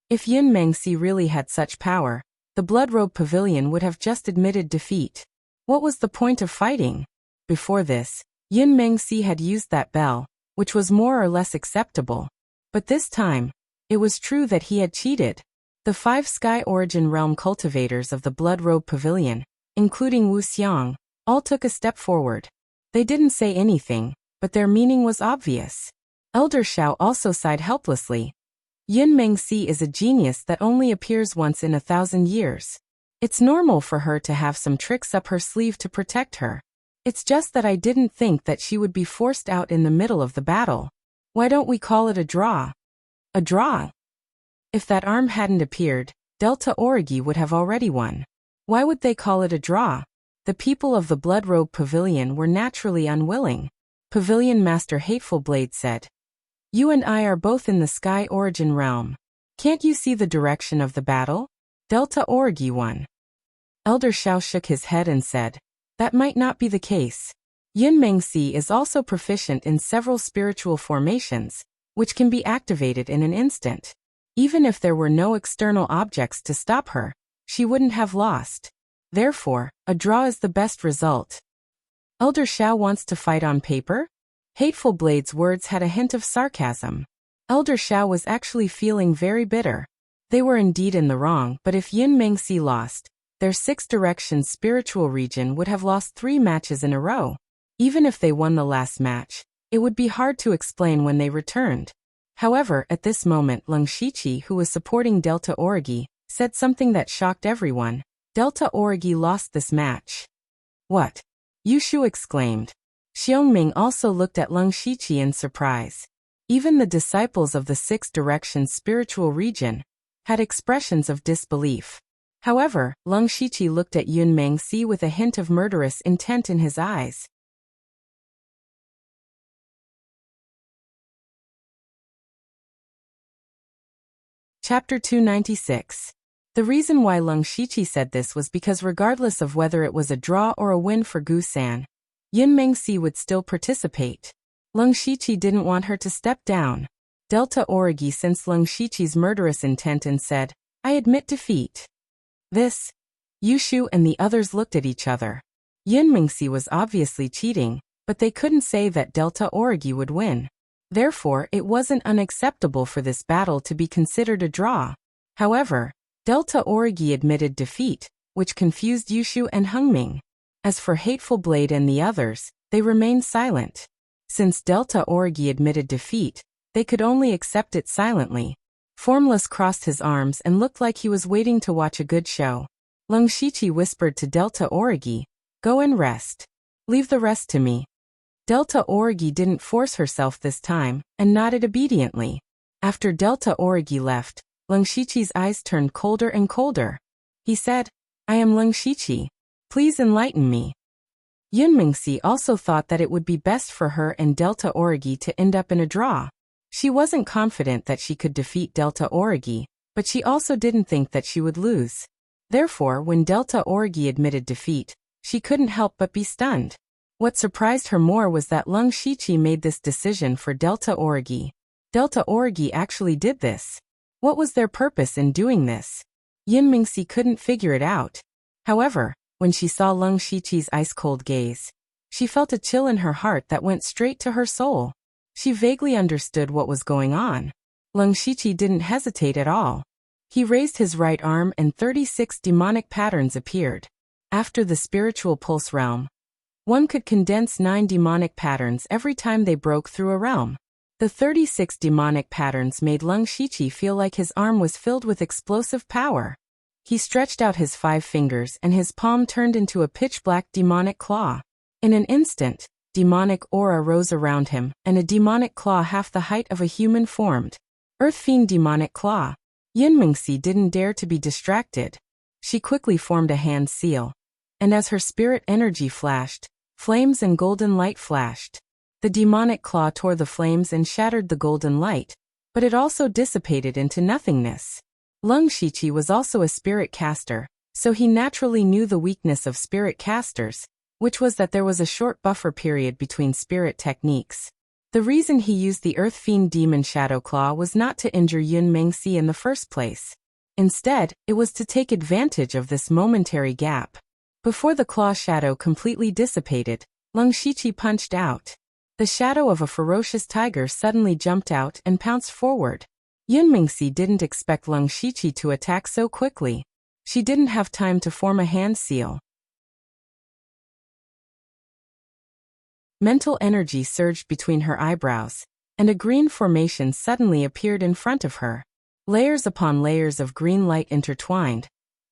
If Yunmengsi really had such power, the Blood-Robe Pavilion would have just admitted defeat. What was the point of fighting? Before this, Yunmengsi had used that bell, which was more or less acceptable. But this time, it was true that he had cheated. The 5 Sky Origin Realm cultivators of the Blood-Robe Pavilion, including Wu Xiang, all took a step forward. They didn't say anything, but their meaning was obvious. Elder Xiao also sighed helplessly. Yunmengsi is a genius that only appears once in 1,000 years. It's normal for her to have some tricks up her sleeve to protect her. It's just that I didn't think that she would be forced out in the middle of the battle. Why don't we call it a draw? A draw? If that arm hadn't appeared, Delta Origi would have already won. Why would they call it a draw? The people of the Blood-Robe Pavilion were naturally unwilling. Pavilion Master Hateful Blade said, "You and I are both in the Sky Origin realm. Can't you see the direction of the battle? Delta Origi won." Elder Xiao shook his head and said, "That might not be the case. Yunmengsi is also proficient in several spiritual formations, which can be activated in an instant. Even if there were no external objects to stop her, she wouldn't have lost. Therefore, a draw is the best result." Elder Xiao wants to fight on paper? Hateful Blade's words had a hint of sarcasm. Elder Xiao was actually feeling very bitter. They were indeed in the wrong, but if Yunmengsi lost, their 6 Directions spiritual region would have lost 3 matches in a row. Even if they won the last match, it would be hard to explain when they returned. However, at this moment Leng Shiqi, who was supporting Delta Origi, said something that shocked everyone. Delta Origi lost this match. What? Yushu exclaimed. Xiongming also looked at Leng Shiqi in surprise. Even the disciples of the 6 Directions spiritual region had expressions of disbelief. However, Leng Shiqi looked at Yunmengsi with a hint of murderous intent in his eyes. Chapter 296. The reason why Leng Shiqi said this was because regardless of whether it was a draw or a win for Gu-san, Yunmengsi would still participate. Leng Shiqi didn't want her to step down. Delta Origi sensed Leng Shiqi's murderous intent and said, "I admit defeat." This. Yushu and the others looked at each other. Yunmengsi was obviously cheating, but they couldn't say that Delta Origi would win. Therefore, it wasn't unacceptable for this battle to be considered a draw. However, Delta Origi admitted defeat, which confused Yushu and Hungming. As for Hateful Blade and the others, they remained silent. Since Delta Origi admitted defeat, they could only accept it silently. Formless crossed his arms and looked like he was waiting to watch a good show. Lung Shichi whispered to Delta Origi, "Go and rest. Leave the rest to me." Delta Origi didn't force herself this time, and nodded obediently. After Delta Origi left, Lung Shichi's eyes turned colder and colder. He said, "I am Lung Shichi. Please enlighten me." Yunmingsi also thought that it would be best for her and Delta Origi to end up in a draw. She wasn't confident that she could defeat Delta Origi, but she also didn't think that she would lose. Therefore, when Delta Origi admitted defeat, she couldn't help but be stunned. What surprised her more was that Lung Shichi made this decision for Delta Origi. Delta Origi actually did this. What was their purpose in doing this? Yunmingsi couldn't figure it out. However, when she saw Lung Shichi's ice-cold gaze, she felt a chill in her heart that went straight to her soul. She vaguely understood what was going on. Lung Shichi didn't hesitate at all. He raised his right arm and 36 demonic patterns appeared. After the spiritual pulse realm, one could condense 9 demonic patterns every time they broke through a realm. The 36 demonic patterns made Lung Shichi feel like his arm was filled with explosive power. He stretched out his 5 fingers and his palm turned into a pitch-black demonic claw. In an instant, demonic aura rose around him, and a demonic claw half the height of a human formed. Earth Fiend Demonic Claw. Yunmingsi didn't dare to be distracted. She quickly formed a hand seal. And as her spirit energy flashed, flames and golden light flashed. The demonic claw tore the flames and shattered the golden light, but it also dissipated into nothingness. Lung Shichi was also a spirit caster, so he naturally knew the weakness of spirit casters, which was that there was a short buffer period between spirit techniques. The reason he used the Earth Fiend Demon Shadow Claw was not to injure Yunmingsi in the first place. Instead, it was to take advantage of this momentary gap. Before the claw shadow completely dissipated, Lung Shichi punched out. The shadow of a ferocious tiger suddenly jumped out and pounced forward. Yunmingsi didn't expect Lung Shichi to attack so quickly. She didn't have time to form a hand seal. Mental energy surged between her eyebrows, and a green formation suddenly appeared in front of her. Layers upon layers of green light intertwined,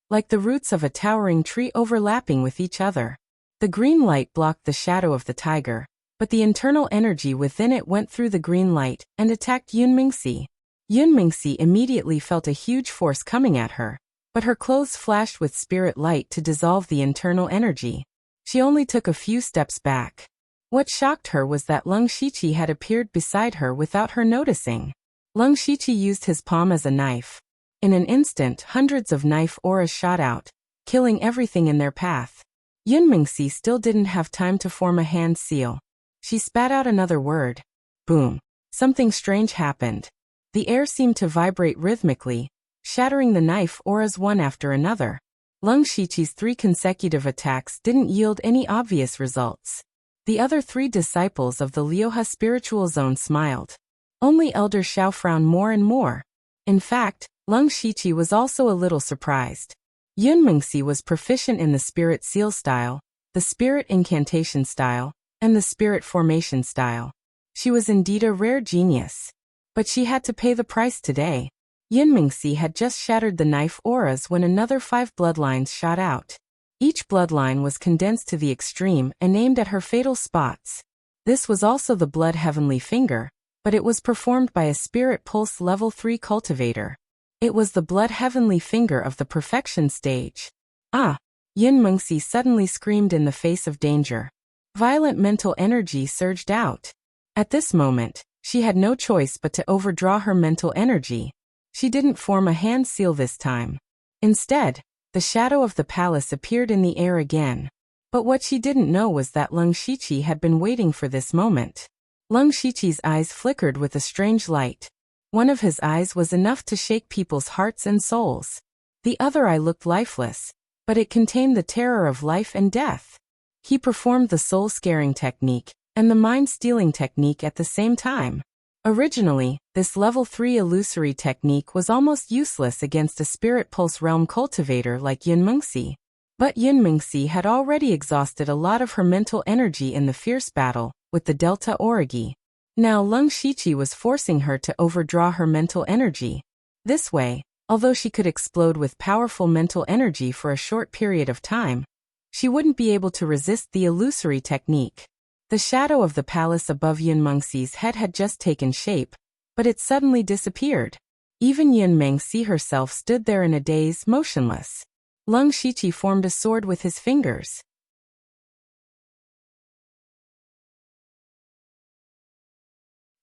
like the roots of a towering tree overlapping with each other. The green light blocked the shadow of the tiger, but the internal energy within it went through the green light and attacked Yunmingsi. Yunmingsi immediately felt a huge force coming at her, but her clothes flashed with spirit light to dissolve the internal energy. She only took a few steps back. What shocked her was that Lung Shichi had appeared beside her without her noticing. Lung Shichi used his palm as a knife. In an instant, hundreds of knife auras shot out, killing everything in their path. Yunmingsi still didn't have time to form a hand seal. She spat out another word. Boom. Something strange happened. The air seemed to vibrate rhythmically, shattering the knife auras one after another. Lung Shichi's 3 consecutive attacks didn't yield any obvious results. The other 3 disciples of the Lioha spiritual zone smiled. Only Elder Xiao frowned more and more. In fact, Lung Shichi was also a little surprised. Yunmingsi was proficient in the spirit seal style, the spirit incantation style, and the spirit formation style. She was indeed a rare genius. But she had to pay the price today. Yunmingsi had just shattered the knife auras when another 5 bloodlines shot out. Each bloodline was condensed to the extreme and aimed at her fatal spots. This was also the Blood Heavenly Finger, but it was performed by a Spirit Pulse Level 3 cultivator. It was the Blood Heavenly Finger of the perfection stage. Ah! Yunmingsi suddenly screamed in the face of danger. Violent mental energy surged out. At this moment, she had no choice but to overdraw her mental energy. She didn't form a hand seal this time. Instead, the shadow of the palace appeared in the air again. But what she didn't know was that Lung Shichi had been waiting for this moment. Lung Shichi's eyes flickered with a strange light. One of his eyes was enough to shake people's hearts and souls. The other eye looked lifeless, but it contained the terror of life and death. He performed the soul-scaring technique and the mind-stealing technique at the same time. Originally, this level 3 illusory technique was almost useless against a spirit pulse realm cultivator like Yunmengxi. But Yunmengxi had already exhausted a lot of her mental energy in the fierce battle with the Delta Origi. Now Leng Shiqi was forcing her to overdraw her mental energy. This way, although she could explode with powerful mental energy for a short period of time, she wouldn't be able to resist the illusory technique. The shadow of the palace above Yunmengxi's head had just taken shape, but it suddenly disappeared. Even Yunmengxi herself stood there in a daze, motionless. Leng Shiqi formed a sword with his fingers.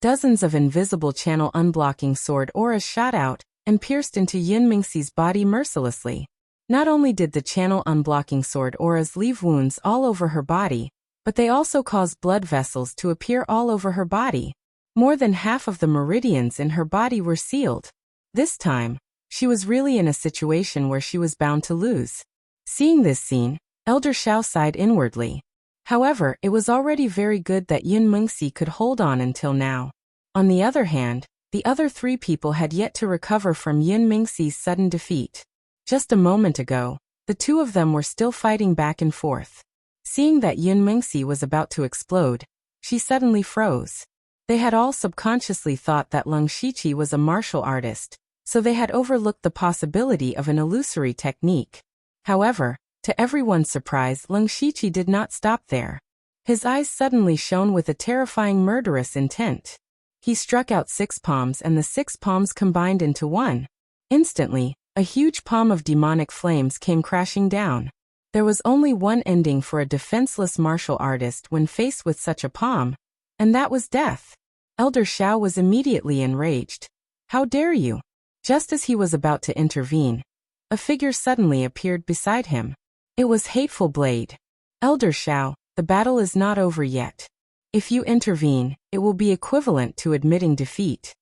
Dozens of invisible channel unblocking sword auras shot out and pierced into Yunmengxi's body mercilessly. Not only did the channel unblocking sword auras leave wounds all over her body, but they also caused blood vessels to appear all over her body. More than half of the meridians in her body were sealed. This time, she was really in a situation where she was bound to lose. Seeing this scene, Elder Xiao sighed inwardly. However, it was already very good that Yunmengxi could hold on until now. On the other hand, the other three people had yet to recover from Yunmengxi's sudden defeat. Just a moment ago, the two of them were still fighting back and forth. Seeing that Yunmengxi was about to explode, she suddenly froze. They had all subconsciously thought that Leng Shiqi was a martial artist, so they had overlooked the possibility of an illusory technique. However, to everyone's surprise, Leng Shiqi did not stop there. His eyes suddenly shone with a terrifying murderous intent. He struck out 6 palms and the 6 palms combined into one. Instantly, a huge palm of demonic flames came crashing down. There was only one ending for a defenseless martial artist when faced with such a palm, and that was death. Elder Xiao was immediately enraged. How dare you? Just as he was about to intervene, a figure suddenly appeared beside him. It was Hateful Blade. Elder Xiao, the battle is not over yet. If you intervene, it will be equivalent to admitting defeat.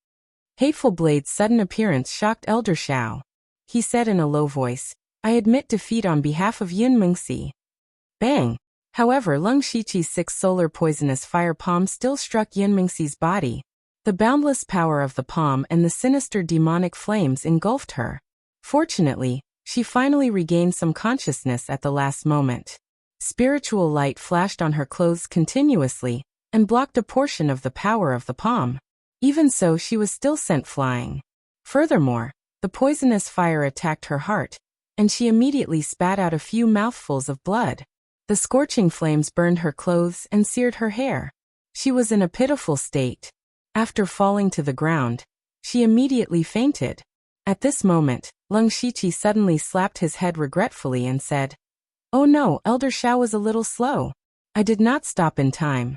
Hateful Blade's sudden appearance shocked Elder Xiao. He said in a low voice, I admit defeat on behalf of Yunmengxi. Bang! However, Leng Shiqi's 6 solar poisonous fire palms still struck Yunmengxi's body. The boundless power of the palm and the sinister demonic flames engulfed her. Fortunately, she finally regained some consciousness at the last moment. Spiritual light flashed on her clothes continuously and blocked a portion of the power of the palm. Even so, she was still sent flying. Furthermore, the poisonous fire attacked her heart, and she immediately spat out a few mouthfuls of blood. The scorching flames burned her clothes and seared her hair. She was in a pitiful state. After falling to the ground, she immediately fainted. At this moment, Leng Shiqi suddenly slapped his head regretfully and said, Oh no, Elder Xiao was a little slow. I did not stop in time.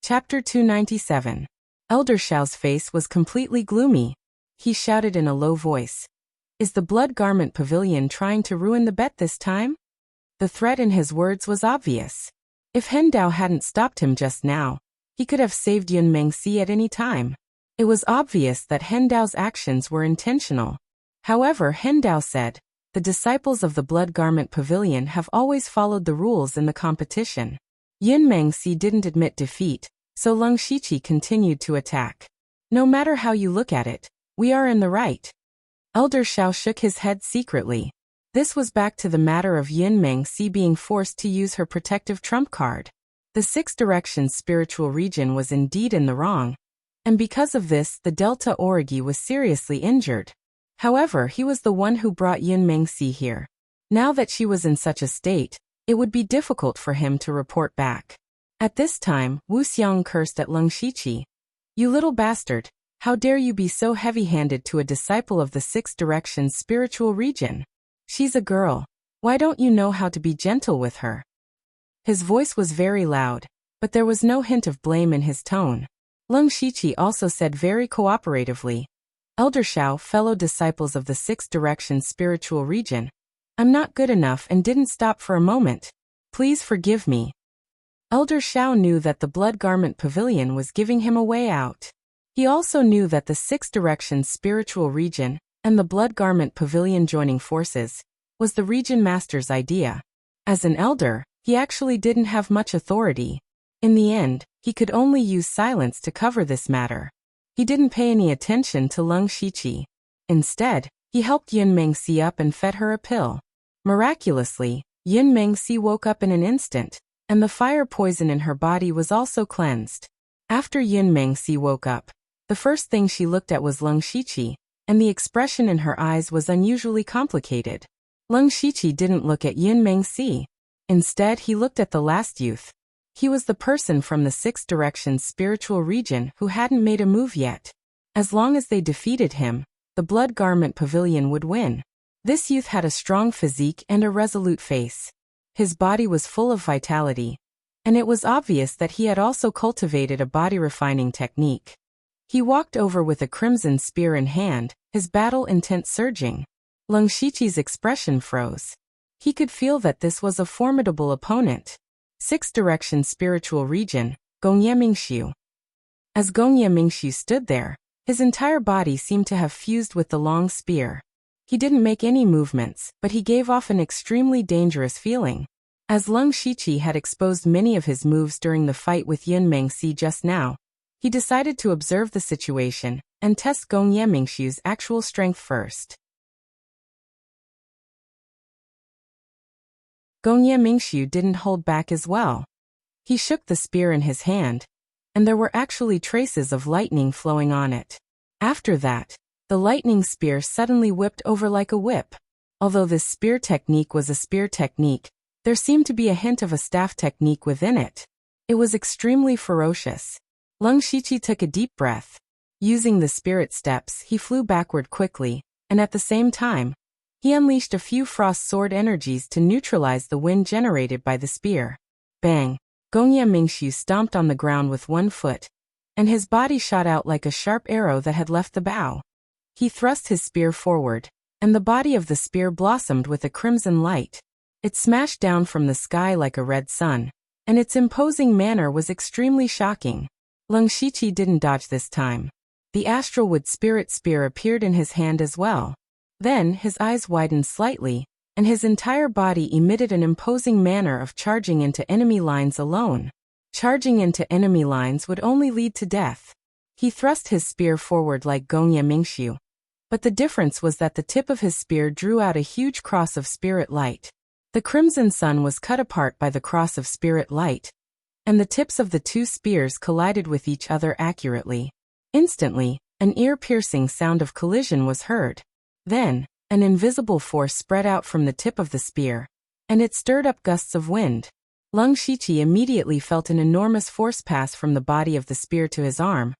Chapter 297. Elder Xiao's face was completely gloomy. He shouted in a low voice, Is the Blood Garment Pavilion trying to ruin the bet this time? The threat in his words was obvious. If Hen Dao hadn't stopped him just now, he could have saved Yunmengxi at any time. It was obvious that Hen Dao's actions were intentional. However, Hen Dao said, The disciples of the Blood Garment Pavilion have always followed the rules in the competition. Yunmengxi didn't admit defeat, so Leng Shiqi continued to attack. No matter how you look at it, we are in the right. Elder Xiao shook his head secretly. This was back to the matter of Yunmengxi being forced to use her protective trump card. The 6 Directions spiritual region was indeed in the wrong, and because of this the Delta Origi was seriously injured. However, he was the one who brought Yunmengxi here. Now that she was in such a state, it would be difficult for him to report back. At this time, Wu Xiang cursed at Leng Shiqi. You little bastard, how dare you be so heavy-handed to a disciple of the 6 Directions spiritual region? She's a girl. Why don't you know how to be gentle with her? His voice was very loud, but there was no hint of blame in his tone. Leng Shiqi also said very cooperatively, Elder Xiao, fellow disciples of the 6 Directions spiritual region, I'm not good enough and didn't stop for a moment. Please forgive me. Elder Xiao knew that the Blood Garment Pavilion was giving him a way out. He also knew that the 6 Directions spiritual region and the Blood Garment Pavilion joining forces was the region master's idea. As an elder, he actually didn't have much authority. In the end, he could only use silence to cover this matter. He didn't pay any attention to Leng Shiqi. Instead, he helped Yun Mengxi up and fed her a pill. Miraculously, Yun Mengxi woke up in an instant, and the fire poison in her body was also cleansed. After Yun Mengxi woke up, the first thing she looked at was Leng Shiqi, and the expression in her eyes was unusually complicated. Leng Shiqi didn't look at Yun Mengxi. Instead, he looked at the last youth. He was the person from the Six Directions spiritual region who hadn't made a move yet. As long as they defeated him, the Blood Garment Pavilion would win. This youth had a strong physique and a resolute face. His body was full of vitality, and it was obvious that he had also cultivated a body-refining technique. He walked over with a crimson spear in hand, his battle intent surging. Leng Shiqi's expression froze. He could feel that this was a formidable opponent. Six Directions spiritual region, Gongye Mingxiu. As Gongye Mingxiu stood there, his entire body seemed to have fused with the long spear. He didn't make any movements, but he gave off an extremely dangerous feeling. As Leng Shiqi had exposed many of his moves during the fight with Yun Mengxi just now, he decided to observe the situation and test Gongye Mingxiu's actual strength first. Gongye Mingxiu didn't hold back as well. He shook the spear in his hand, and there were actually traces of lightning flowing on it. After that, the lightning spear suddenly whipped over like a whip. Although this spear technique was a spear technique, there seemed to be a hint of a staff technique within it. It was extremely ferocious. Leng Shiqi took a deep breath. Using the spirit steps, he flew backward quickly, and at the same time, he unleashed a few frost sword energies to neutralize the wind generated by the spear. Bang! Gongye Mingxiu stomped on the ground with one foot, and his body shot out like a sharp arrow that had left the bow. He thrust his spear forward, and the body of the spear blossomed with a crimson light. It smashed down from the sky like a red sun, and its imposing manner was extremely shocking. Leng Shiqi didn't dodge this time. The astral wood spirit spear appeared in his hand as well. Then his eyes widened slightly, and his entire body emitted an imposing manner of charging into enemy lines alone. Charging into enemy lines would only lead to death. He thrust his spear forward like Gongye Mingxiu, but the difference was that the tip of his spear drew out a huge cross of spirit light. The crimson sun was cut apart by the cross of spirit light, and the tips of the two spears collided with each other accurately. Instantly, an ear-piercing sound of collision was heard. Then, an invisible force spread out from the tip of the spear, and it stirred up gusts of wind. Leng Shiqi immediately felt an enormous force pass from the body of the spear to his arm,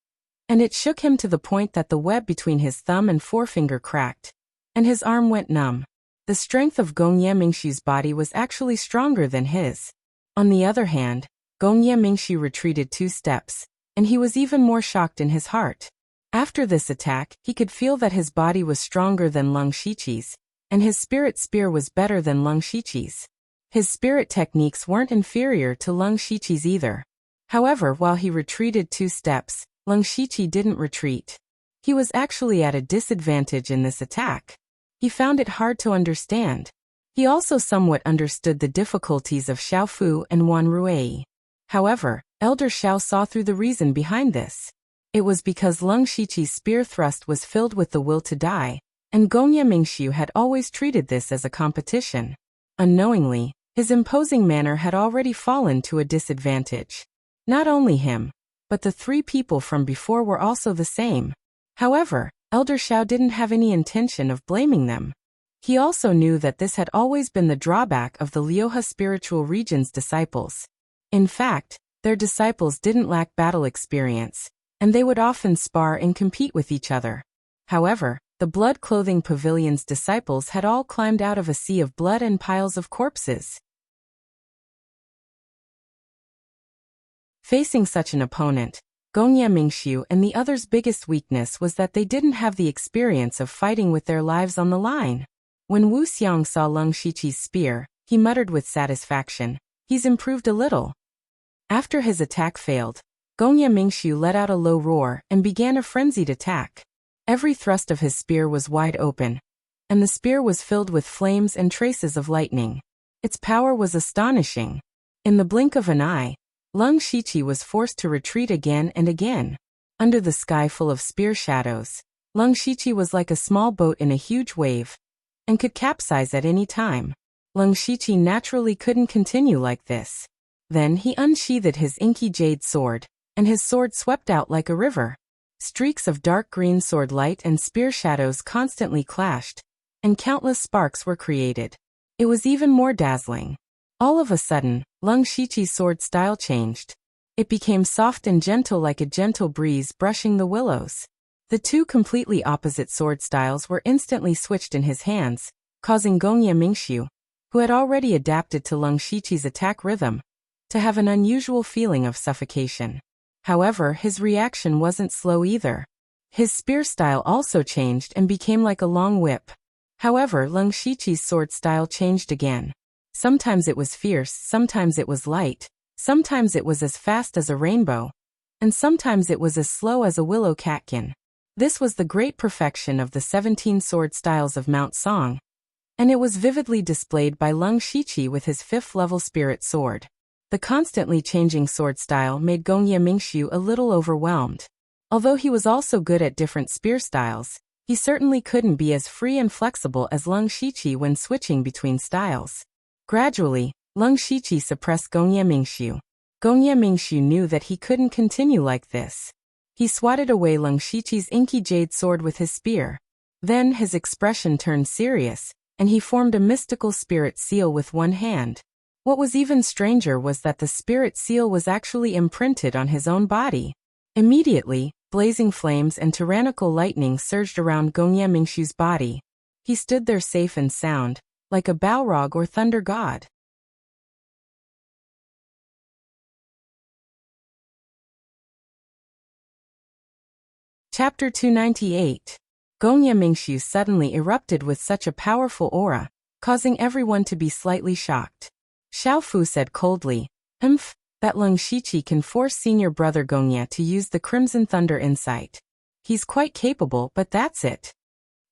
and it shook him to the point that the web between his thumb and forefinger cracked, and his arm went numb. The strength of Gongye Mingxiu's body was actually stronger than his. On the other hand, Gongye Mingxiu retreated 2 steps, and he was even more shocked in his heart. After this attack, he could feel that his body was stronger than Leng Shiqi's, and his spirit spear was better than Leng Shiqi's. His spirit techniques weren't inferior to Leng Shiqi's either. However, while he retreated 2 steps, Leng Shiqi didn't retreat. He was actually at a disadvantage in this attack. He found it hard to understand. He also somewhat understood the difficulties of Xiao Fu and Wan Ruei. However, Elder Xiao saw through the reason behind this. It was because Leng Shiqi's spear thrust was filled with the will to die, and Gongye Mingxiu had always treated this as a competition. Unknowingly, his imposing manner had already fallen to a disadvantage. Not only him, but the 3 people from before were also the same. However, Elder Xiao didn't have any intention of blaming them. He also knew that this had always been the drawback of the Liuhe spiritual region's disciples. In fact, their disciples didn't lack battle experience, and they would often spar and compete with each other. However, the Blood Clothing Pavilion's disciples had all climbed out of a sea of blood and piles of corpses. Facing such an opponent, Gongye Mingxiu and the others' biggest weakness was that they didn't have the experience of fighting with their lives on the line. When Wu Xiang saw Leng Shiqi's spear, he muttered with satisfaction, "He's improved a little." After his attack failed, Gongye Mingxiu let out a low roar and began a frenzied attack. Every thrust of his spear was wide open, and the spear was filled with flames and traces of lightning. Its power was astonishing. In the blink of an eye, Leng Shiqi was forced to retreat again and again. Under the sky full of spear shadows, Leng Shiqi was like a small boat in a huge wave, and could capsize at any time. Leng Shiqi naturally couldn't continue like this. Then he unsheathed his inky jade sword, and his sword swept out like a river. Streaks of dark green sword light and spear shadows constantly clashed, and countless sparks were created. It was even more dazzling. All of a sudden, Leng Shiqi's sword style changed. It became soft and gentle like a gentle breeze brushing the willows. The two completely opposite sword styles were instantly switched in his hands, causing Gongye Mingxiu, who had already adapted to Leng Shiqi's attack rhythm, to have an unusual feeling of suffocation. However, his reaction wasn't slow either. His spear style also changed and became like a long whip. However, Leng Shiqi's sword style changed again. Sometimes it was fierce, sometimes it was light, sometimes it was as fast as a rainbow, and sometimes it was as slow as a willow catkin. This was the great perfection of the 17 sword styles of Mount Song, and it was vividly displayed by Leng Shiqi with his 5th-level spirit sword. The constantly changing sword style made Gongye Mingxiu a little overwhelmed. Although he was also good at different spear styles, he certainly couldn't be as free and flexible as Leng Shiqi when switching between styles. Gradually, Leng Shiqi suppressed Gongye Mingxiu. Gongye Mingxiu knew that he couldn't continue like this. He swatted away Leng Shiqi's inky jade sword with his spear. Then his expression turned serious, and he formed a mystical spirit seal with one hand. What was even stranger was that the spirit seal was actually imprinted on his own body. Immediately, blazing flames and tyrannical lightning surged around Gongye Mingxiu's body. He stood there safe and sound, like a Balrog or thunder god. Chapter 298. Gongye Mingxiu suddenly erupted with such a powerful aura, causing everyone to be slightly shocked. Xiaofu said coldly, that Leng Shiqi can force senior brother Gongye to use the Crimson Thunder insight. He's quite capable, but that's it.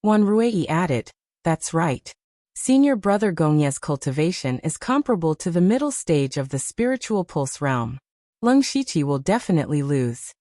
Wan Ruei added, that's right. Senior brother Gongye's cultivation is comparable to the middle stage of the spiritual pulse realm. Leng Shiqi will definitely lose.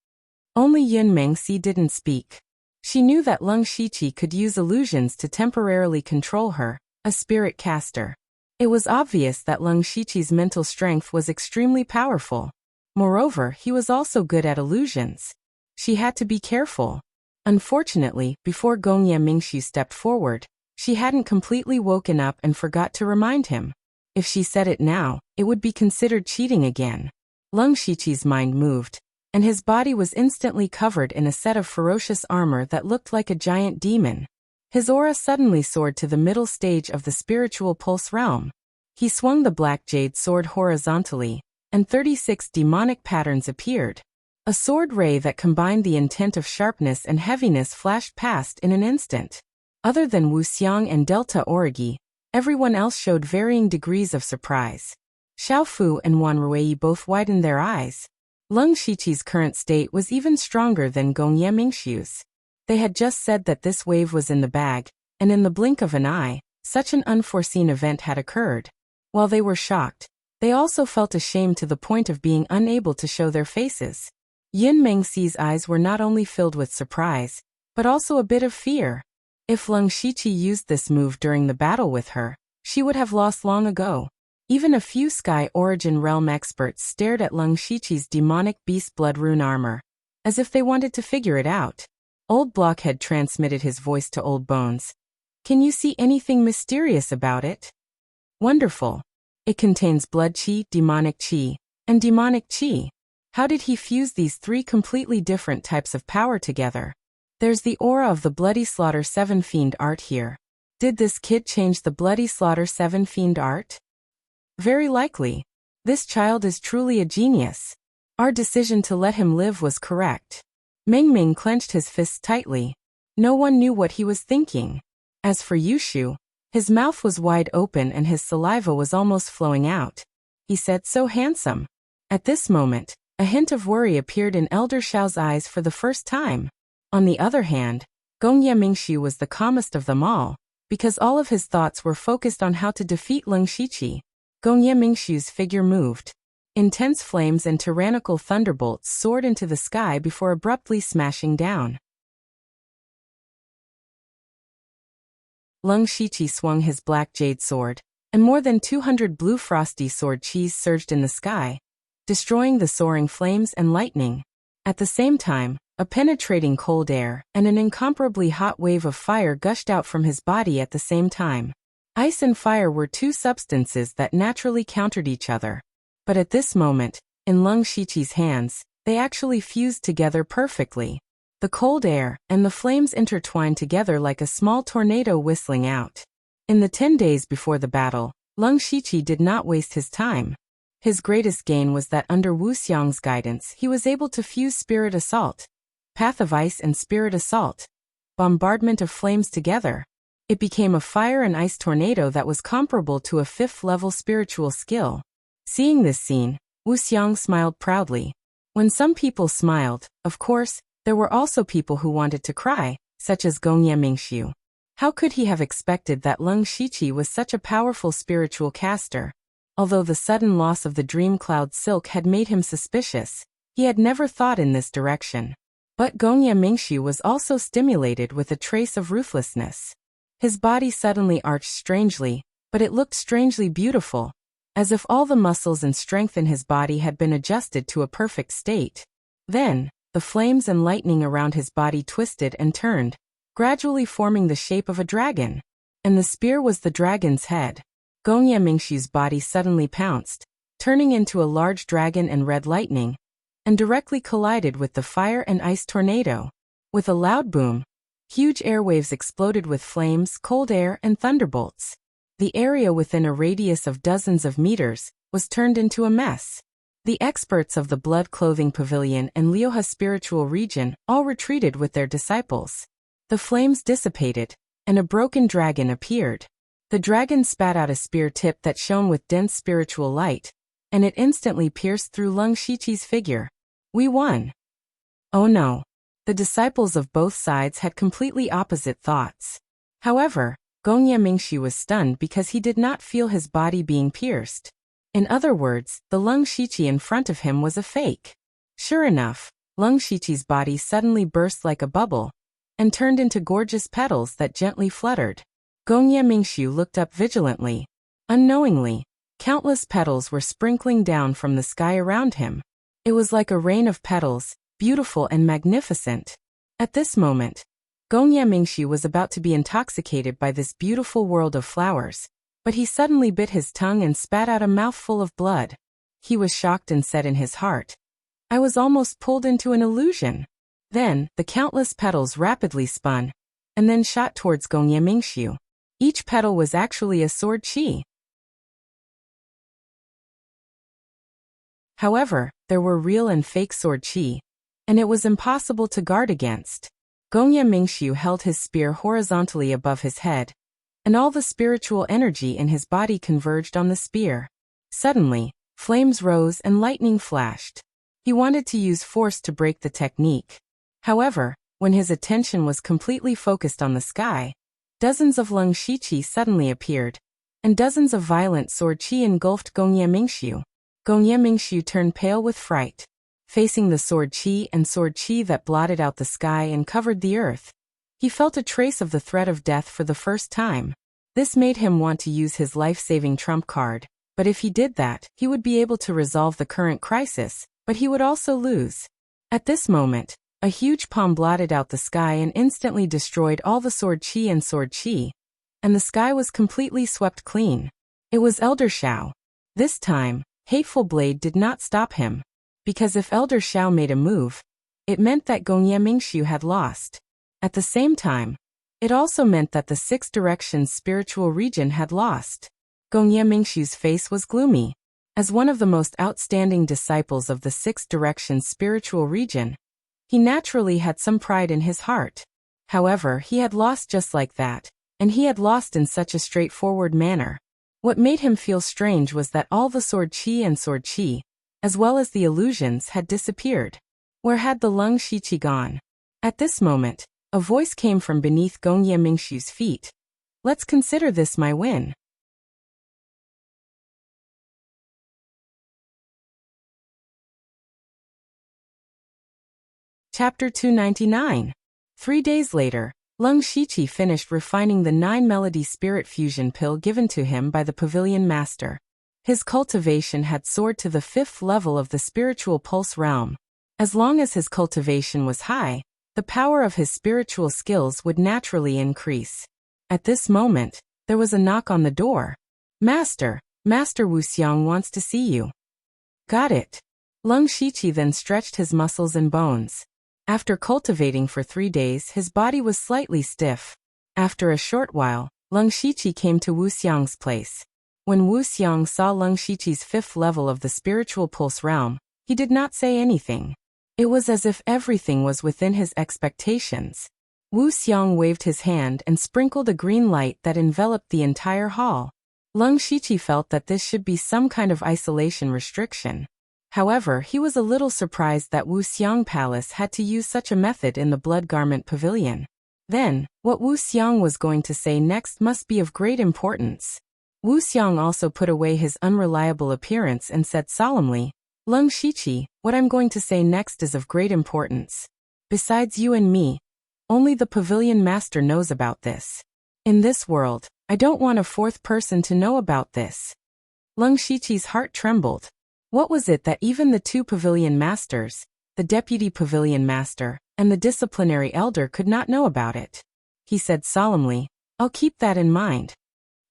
Only Yun Mengxi didn't speak. She knew that Leng Shiqi could use illusions to temporarily control her, a spirit caster. It was obvious that Leng Shiqi's mental strength was extremely powerful. Moreover, he was also good at illusions. She had to be careful. Unfortunately, before Gongye Mingxiu stepped forward, she hadn't completely woken up and forgot to remind him. If she said it now, it would be considered cheating again. Leng Shiqi's mind moved, and his body was instantly covered in a set of ferocious armor that looked like a giant demon. His aura suddenly soared to the middle stage of the spiritual pulse realm. He swung the black jade sword horizontally, and 36 demonic patterns appeared. A sword ray that combined the intent of sharpness and heaviness flashed past in an instant. Other than Wu Xiang and Delta Origi, everyone else showed varying degrees of surprise. Xiaofu and Wan Ruei both widened their eyes. Leng Shiqi's current state was even stronger than Gongye Mingxiu's. They had just said that this wave was in the bag, and in the blink of an eye, such an unforeseen event had occurred. While they were shocked, they also felt ashamed to the point of being unable to show their faces. Yin Mengxi's eyes were not only filled with surprise, but also a bit of fear. If Leng Shiqi used this move during the battle with her, she would have lost long ago. Even a few Sky Origin Realm experts stared at Leng Shiqi's demonic beast blood rune armor, as if they wanted to figure it out. Old Blockhead transmitted his voice to Old Bones. Can you see anything mysterious about it? Wonderful. It contains blood chi, and demonic chi. How did he fuse these three completely different types of power together? There's the aura of the Bloody Slaughter 7 Fiend art here. Did this kid change the Bloody Slaughter 7 Fiend art? Very likely. This child is truly a genius. Our decision to let him live was correct. Ming Ming clenched his fists tightly. No one knew what he was thinking. As for Yushu, his mouth was wide open and his saliva was almost flowing out. He said, so handsome. At this moment, a hint of worry appeared in Elder Xiao's eyes for the first time. On the other hand, Gongye Mingxiu was the calmest of them all, because all of his thoughts were focused on how to defeat Leng Shiqi. Gongye Mingshu's figure moved. Intense flames and tyrannical thunderbolts soared into the sky before abruptly smashing down. Lung Shiqi swung his black jade sword, and more than 200 blue frosty sword qis surged in the sky, destroying the soaring flames and lightning. At the same time, a penetrating cold air and an incomparably hot wave of fire gushed out from his body at the same time. Ice and fire were two substances that naturally countered each other. But at this moment, in Lung Shiqi's hands, they actually fused together perfectly. The cold air and the flames intertwined together like a small tornado whistling out. In the 10 days before the battle, Lung Shiqi did not waste his time. His greatest gain was that under Wu Xiang's guidance he was able to fuse Spirit Assault, Path of Ice and Spirit Assault, Bombardment of Flames together. It became a fire and ice tornado that was comparable to a 5th-level spiritual skill. Seeing this scene, Wu Xiang smiled proudly. When some people smiled, of course, there were also people who wanted to cry, such as Gongye Mingshu. How could he have expected that Lung Shiqi was such a powerful spiritual caster? Although the sudden loss of the Dream Cloud Silk had made him suspicious, he had never thought in this direction. But Gongye Mingshu was also stimulated with a trace of ruthlessness. His body suddenly arched strangely, but it looked strangely beautiful, as if all the muscles and strength in his body had been adjusted to a perfect state. Then, the flames and lightning around his body twisted and turned, gradually forming the shape of a dragon. And the spear was the dragon's head. Gongye Mingshu's body suddenly pounced, turning into a large dragon and red lightning, and directly collided with the fire and ice tornado. With a loud boom, huge airwaves exploded with flames, cold air, and thunderbolts. The area within a radius of dozens of meters was turned into a mess. The experts of the Blood Clothing Pavilion and Lioha Spiritual Region all retreated with their disciples. The flames dissipated, and a broken dragon appeared. The dragon spat out a spear tip that shone with dense spiritual light, and it instantly pierced through Lung Shiqi's figure. We won. Oh no. The disciples of both sides had completely opposite thoughts. However, Gongye Mingshu was stunned because he did not feel his body being pierced. In other words, the Lung Shiqi in front of him was a fake. Sure enough, Lung Shiqi's body suddenly burst like a bubble, and turned into gorgeous petals that gently fluttered. Gongye Mingshu looked up vigilantly. Unknowingly, countless petals were sprinkling down from the sky around him. It was like a rain of petals, beautiful and magnificent. At this moment, Gongye Mingshu was about to be intoxicated by this beautiful world of flowers, but he suddenly bit his tongue and spat out a mouthful of blood. He was shocked and said in his heart, "I was almost pulled into an illusion." Then, the countless petals rapidly spun, and then shot towards Gongye Mingshu. Each petal was actually a sword qi. However, there were real and fake sword qi, and it was impossible to guard against. Gongye Mingshu held his spear horizontally above his head, and all the spiritual energy in his body converged on the spear. Suddenly, flames rose and lightning flashed. He wanted to use force to break the technique. However, when his attention was completely focused on the sky, dozens of Lung Shiqi suddenly appeared, and dozens of violent sword qi engulfed Gongye Mingshu. Gongye Mingshu turned pale with fright. Facing the sword qi that blotted out the sky and covered the earth, he felt a trace of the threat of death for the first time. This made him want to use his life-saving trump card, but if he did that, he would be able to resolve the current crisis, but he would also lose. At this moment, a huge palm blotted out the sky and instantly destroyed all the sword qi, and the sky was completely swept clean. It was Elder Shao. This time, Hateful Blade did not stop him, because if Elder Shao made a move, it meant that Gongye Mingshu had lost. At the same time, it also meant that the Six Directions spiritual region had lost. Gongye Mingshu's face was gloomy. As one of the most outstanding disciples of the Six Directions spiritual region, he naturally had some pride in his heart. However, he had lost just like that, and he had lost in such a straightforward manner. What made him feel strange was that all the sword qi, as well as the illusions, had disappeared. Where had the Lung Shiqi gone? At this moment, a voice came from beneath Gongye Mingshu's feet. "Let's consider this my win." Chapter 299. 3 days later, Leng Shiqi finished refining the 9-melody spirit fusion pill given to him by the pavilion master. His cultivation had soared to the 5th level of the spiritual pulse realm. As long as his cultivation was high, the power of his spiritual skills would naturally increase. At this moment, there was a knock on the door. Master Wu Xiang wants to see you. Got it. Leng Shiqi then stretched his muscles and bones. After cultivating for 3 days, his body was slightly stiff. After a short while, Leng Shiqi came to Wu Xiang's place. When Wu Xiang saw Leng Shiqi's 5th level of the spiritual pulse realm, he did not say anything. It was as if everything was within his expectations. Wu Xiang waved his hand and sprinkled a green light that enveloped the entire hall. Leng Shiqi felt that this should be some kind of isolation restriction. However, he was a little surprised that Wu Xiang Palace had to use such a method in the Blood Garment Pavilion. Then, what Wu Xiang was going to say next must be of great importance. Wu Xiang also put away his unreliable appearance and said solemnly, Leng Shiqi, what I'm going to say next is of great importance. Besides you and me, only the pavilion master knows about this. In this world, I don't want a 4th person to know about this. Leng Shiqi's heart trembled. What was it that even the 2 pavilion masters, the deputy pavilion master, and the disciplinary elder could not know about it? He said solemnly, I'll keep that in mind.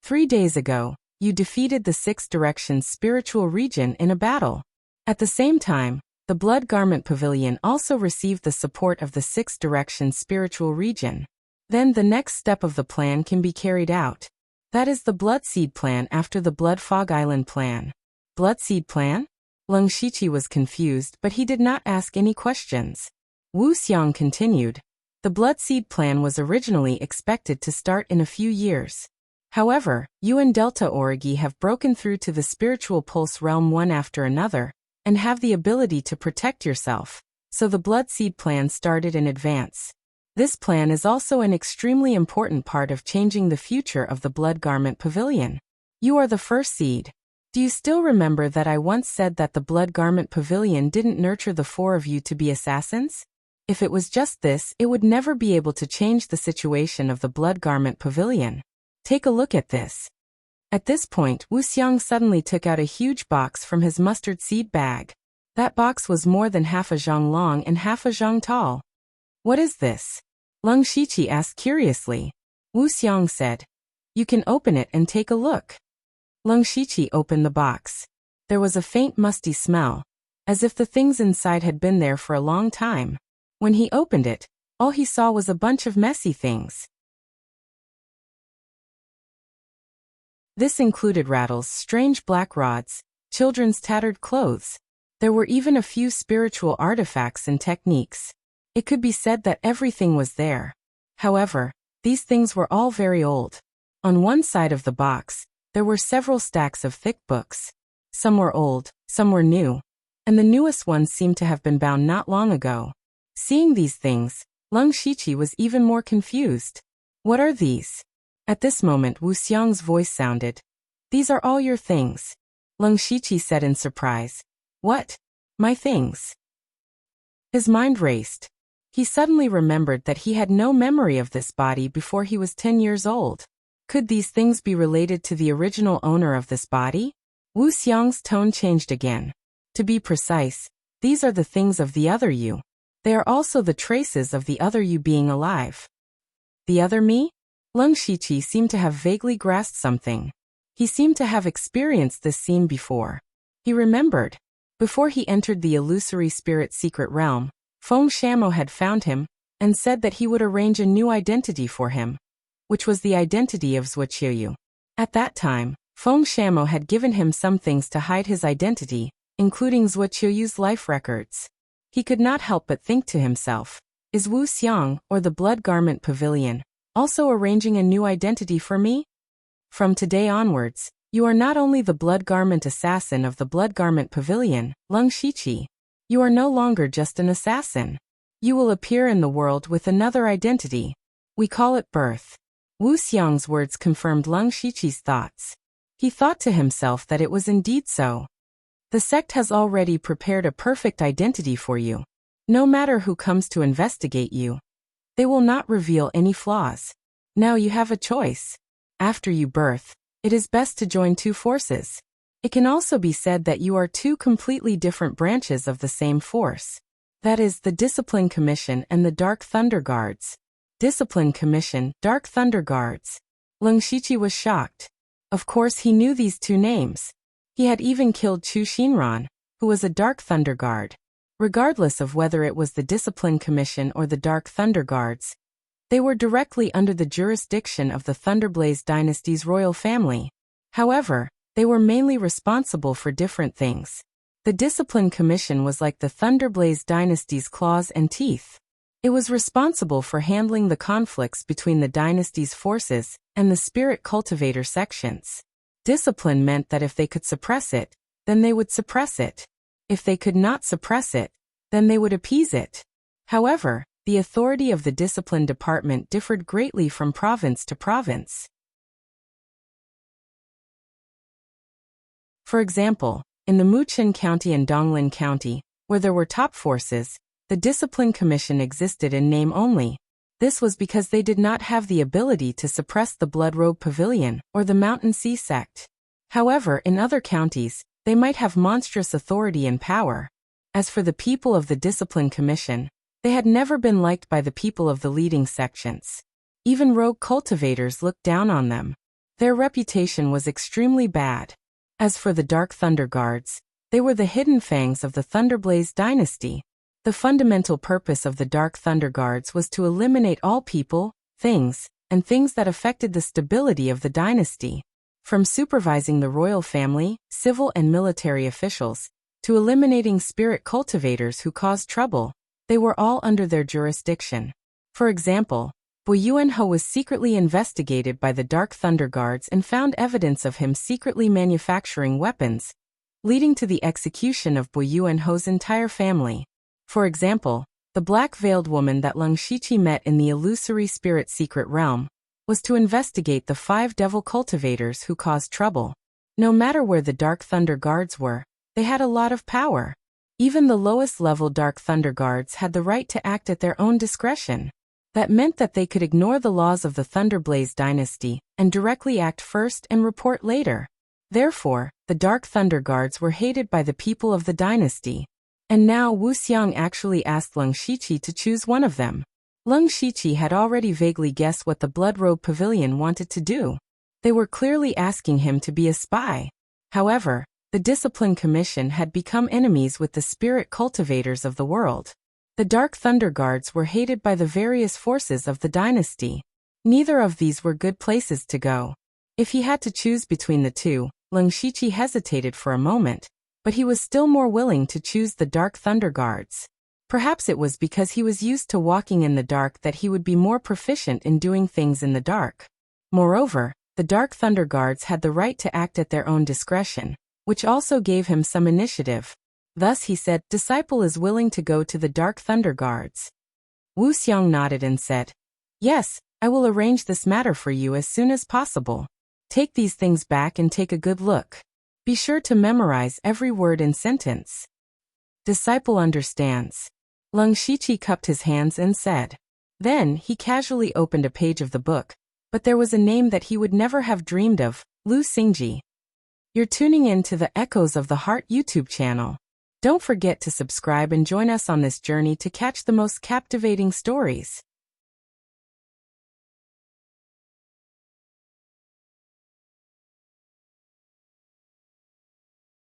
3 days ago, you defeated the 6 Directions spiritual region in a battle. At the same time, the Blood Garment Pavilion also received the support of the 6 Directions spiritual region. Then the next step of the plan can be carried out. That is the Blood Seed plan after the Blood Fog Island plan. Blood Seed plan? Leng Shiqi was confused, but he did not ask any questions. Wu Xiang continued. The Blood Seed plan was originally expected to start in a few years. However, you and Delta Origi have broken through to the spiritual pulse realm one after another, and have the ability to protect yourself, so the Blood Seed plan started in advance. This plan is also an extremely important part of changing the future of the Blood Garment Pavilion. You are the first seed. Do you still remember that I once said that the Blood Garment Pavilion didn't nurture the 4 of you to be assassins? If it was just this, it would never be able to change the situation of the Blood Garment Pavilion. Take a look at this. At this point, Wu Xiang suddenly took out a huge box from his mustard seed bag. That box was more than half a zhang long and half a zhang tall. What is this? Leng Shiqi asked curiously. Wu Xiang said, You can open it and take a look. Leng Shiqi opened the box. There was a faint musty smell, as if the things inside had been there for a long time. When he opened it, all he saw was a bunch of messy things. This included rattles, strange black rods, children's tattered clothes. There were even a few spiritual artifacts and techniques. It could be said that everything was there. However, these things were all very old. On one side of the box, there were several stacks of thick books. Some were old, some were new, and the newest ones seemed to have been bound not long ago. Seeing these things, Leng Shiqi was even more confused. What are these? At this moment Wu Xiang's voice sounded. These are all your things. Leng Shiqi said in surprise. What? My things? His mind raced. He suddenly remembered that he had no memory of this body before he was 10 years old. Could these things be related to the original owner of this body? Wu Xiang's tone changed again. To be precise, these are the things of the other you. They are also the traces of the other you being alive. The other me? Leng Shiqi seemed to have vaguely grasped something. He seemed to have experienced this scene before. He remembered. Before he entered the illusory spirit secret realm, Feng Shamo had found him, and said that he would arrange a new identity for him, which was the identity of Zhuqiu. At that time, Feng Shamo had given him some things to hide his identity, including Zhuqiu's life records. He could not help but think to himself, is Wu Xiang, or the Blood Garment Pavilion, also arranging a new identity for me? From today onwards, you are not only the Blood Garment assassin of the Blood Garment Pavilion, Leng Shiqi. You are no longer just an assassin. You will appear in the world with another identity. We call it birth. Wu Xiang's words confirmed Leng Shiqi's thoughts. He thought to himself that it was indeed so. The sect has already prepared a perfect identity for you. No matter who comes to investigate you, they will not reveal any flaws. Now you have a choice. After you birth, it is best to join two forces. It can also be said that you are two completely different branches of the same force. That is, the Discipline Commission and the Dark Thunder Guards. Discipline Commission, Dark Thunder Guards. Leng Shiqi was shocked. Of course he knew these two names. He had even killed Chu Xinran, who was a Dark Thunder Guard. Regardless of whether it was the Discipline Commission or the Dark Thunder Guards, they were directly under the jurisdiction of the Thunderblaze dynasty's royal family. However, they were mainly responsible for different things. The Discipline Commission was like the Thunderblaze dynasty's claws and teeth. It was responsible for handling the conflicts between the dynasty's forces and the spirit cultivator sections. Discipline meant that if they could suppress it, then they would suppress it. If they could not suppress it, then they would appease it. However, the authority of the discipline department differed greatly from province to province. For example, in the Muqin County and Donglin County, where there were top forces, the Discipline Commission existed in name only. This was because they did not have the ability to suppress the Bloodrobe Pavilion or the Mountain Sea sect. However, in other counties, they might have monstrous authority and power. As for the people of the Discipline Commission, they had never been liked by the people of the leading sections. Even rogue cultivators looked down on them. Their reputation was extremely bad. As for the Dark Thunder Guards, they were the hidden fangs of the Thunderblaze dynasty. The fundamental purpose of the Dark Thunder Guards was to eliminate all people, things, and things that affected the stability of the dynasty. From supervising the royal family, civil and military officials, to eliminating spirit cultivators who caused trouble, they were all under their jurisdiction. For example, Bo Yuanho was secretly investigated by the Dark Thunder Guards and found evidence of him secretly manufacturing weapons, leading to the execution of Bo Yuanho's entire family. For example, the black-veiled woman that Leng Shiqi met in the illusory spirit secret realm was to investigate the 5 devil cultivators who caused trouble. No matter where the Dark Thunder Guards were, they had a lot of power. Even the lowest level Dark Thunder Guards had the right to act at their own discretion. That meant that they could ignore the laws of the Thunderblaze dynasty and directly act first and report later. Therefore, the Dark Thunder Guards were hated by the people of the dynasty. And now Wu Xiang actually asked Leng Shiqi to choose one of them. Leng Shiqi had already vaguely guessed what the Bloodrobe Pavilion wanted to do. They were clearly asking him to be a spy. However, the Discipline Commission had become enemies with the spirit cultivators of the world. The Dark Thunder Guards were hated by the various forces of the dynasty. Neither of these were good places to go. If he had to choose between the two, Leng Shiqi hesitated for a moment, but he was still more willing to choose the Dark Thunder Guards. Perhaps it was because he was used to walking in the dark that he would be more proficient in doing things in the dark. Moreover, the Dark Thunder Guards had the right to act at their own discretion, which also gave him some initiative. Thus he said, "Disciple is willing to go to the Dark Thunder Guards." Wu Xiang nodded and said, "Yes, I will arrange this matter for you as soon as possible. Take these things back and take a good look. Be sure to memorize every word and sentence." Disciple understands. Leng Shiqi cupped his hands and said. Then he casually opened a page of the book, but there was a name that he would never have dreamed of, Lu Xingji. You're tuning in to the Echoes of the Heart YouTube channel. Don't forget to subscribe and join us on this journey to catch the most captivating stories.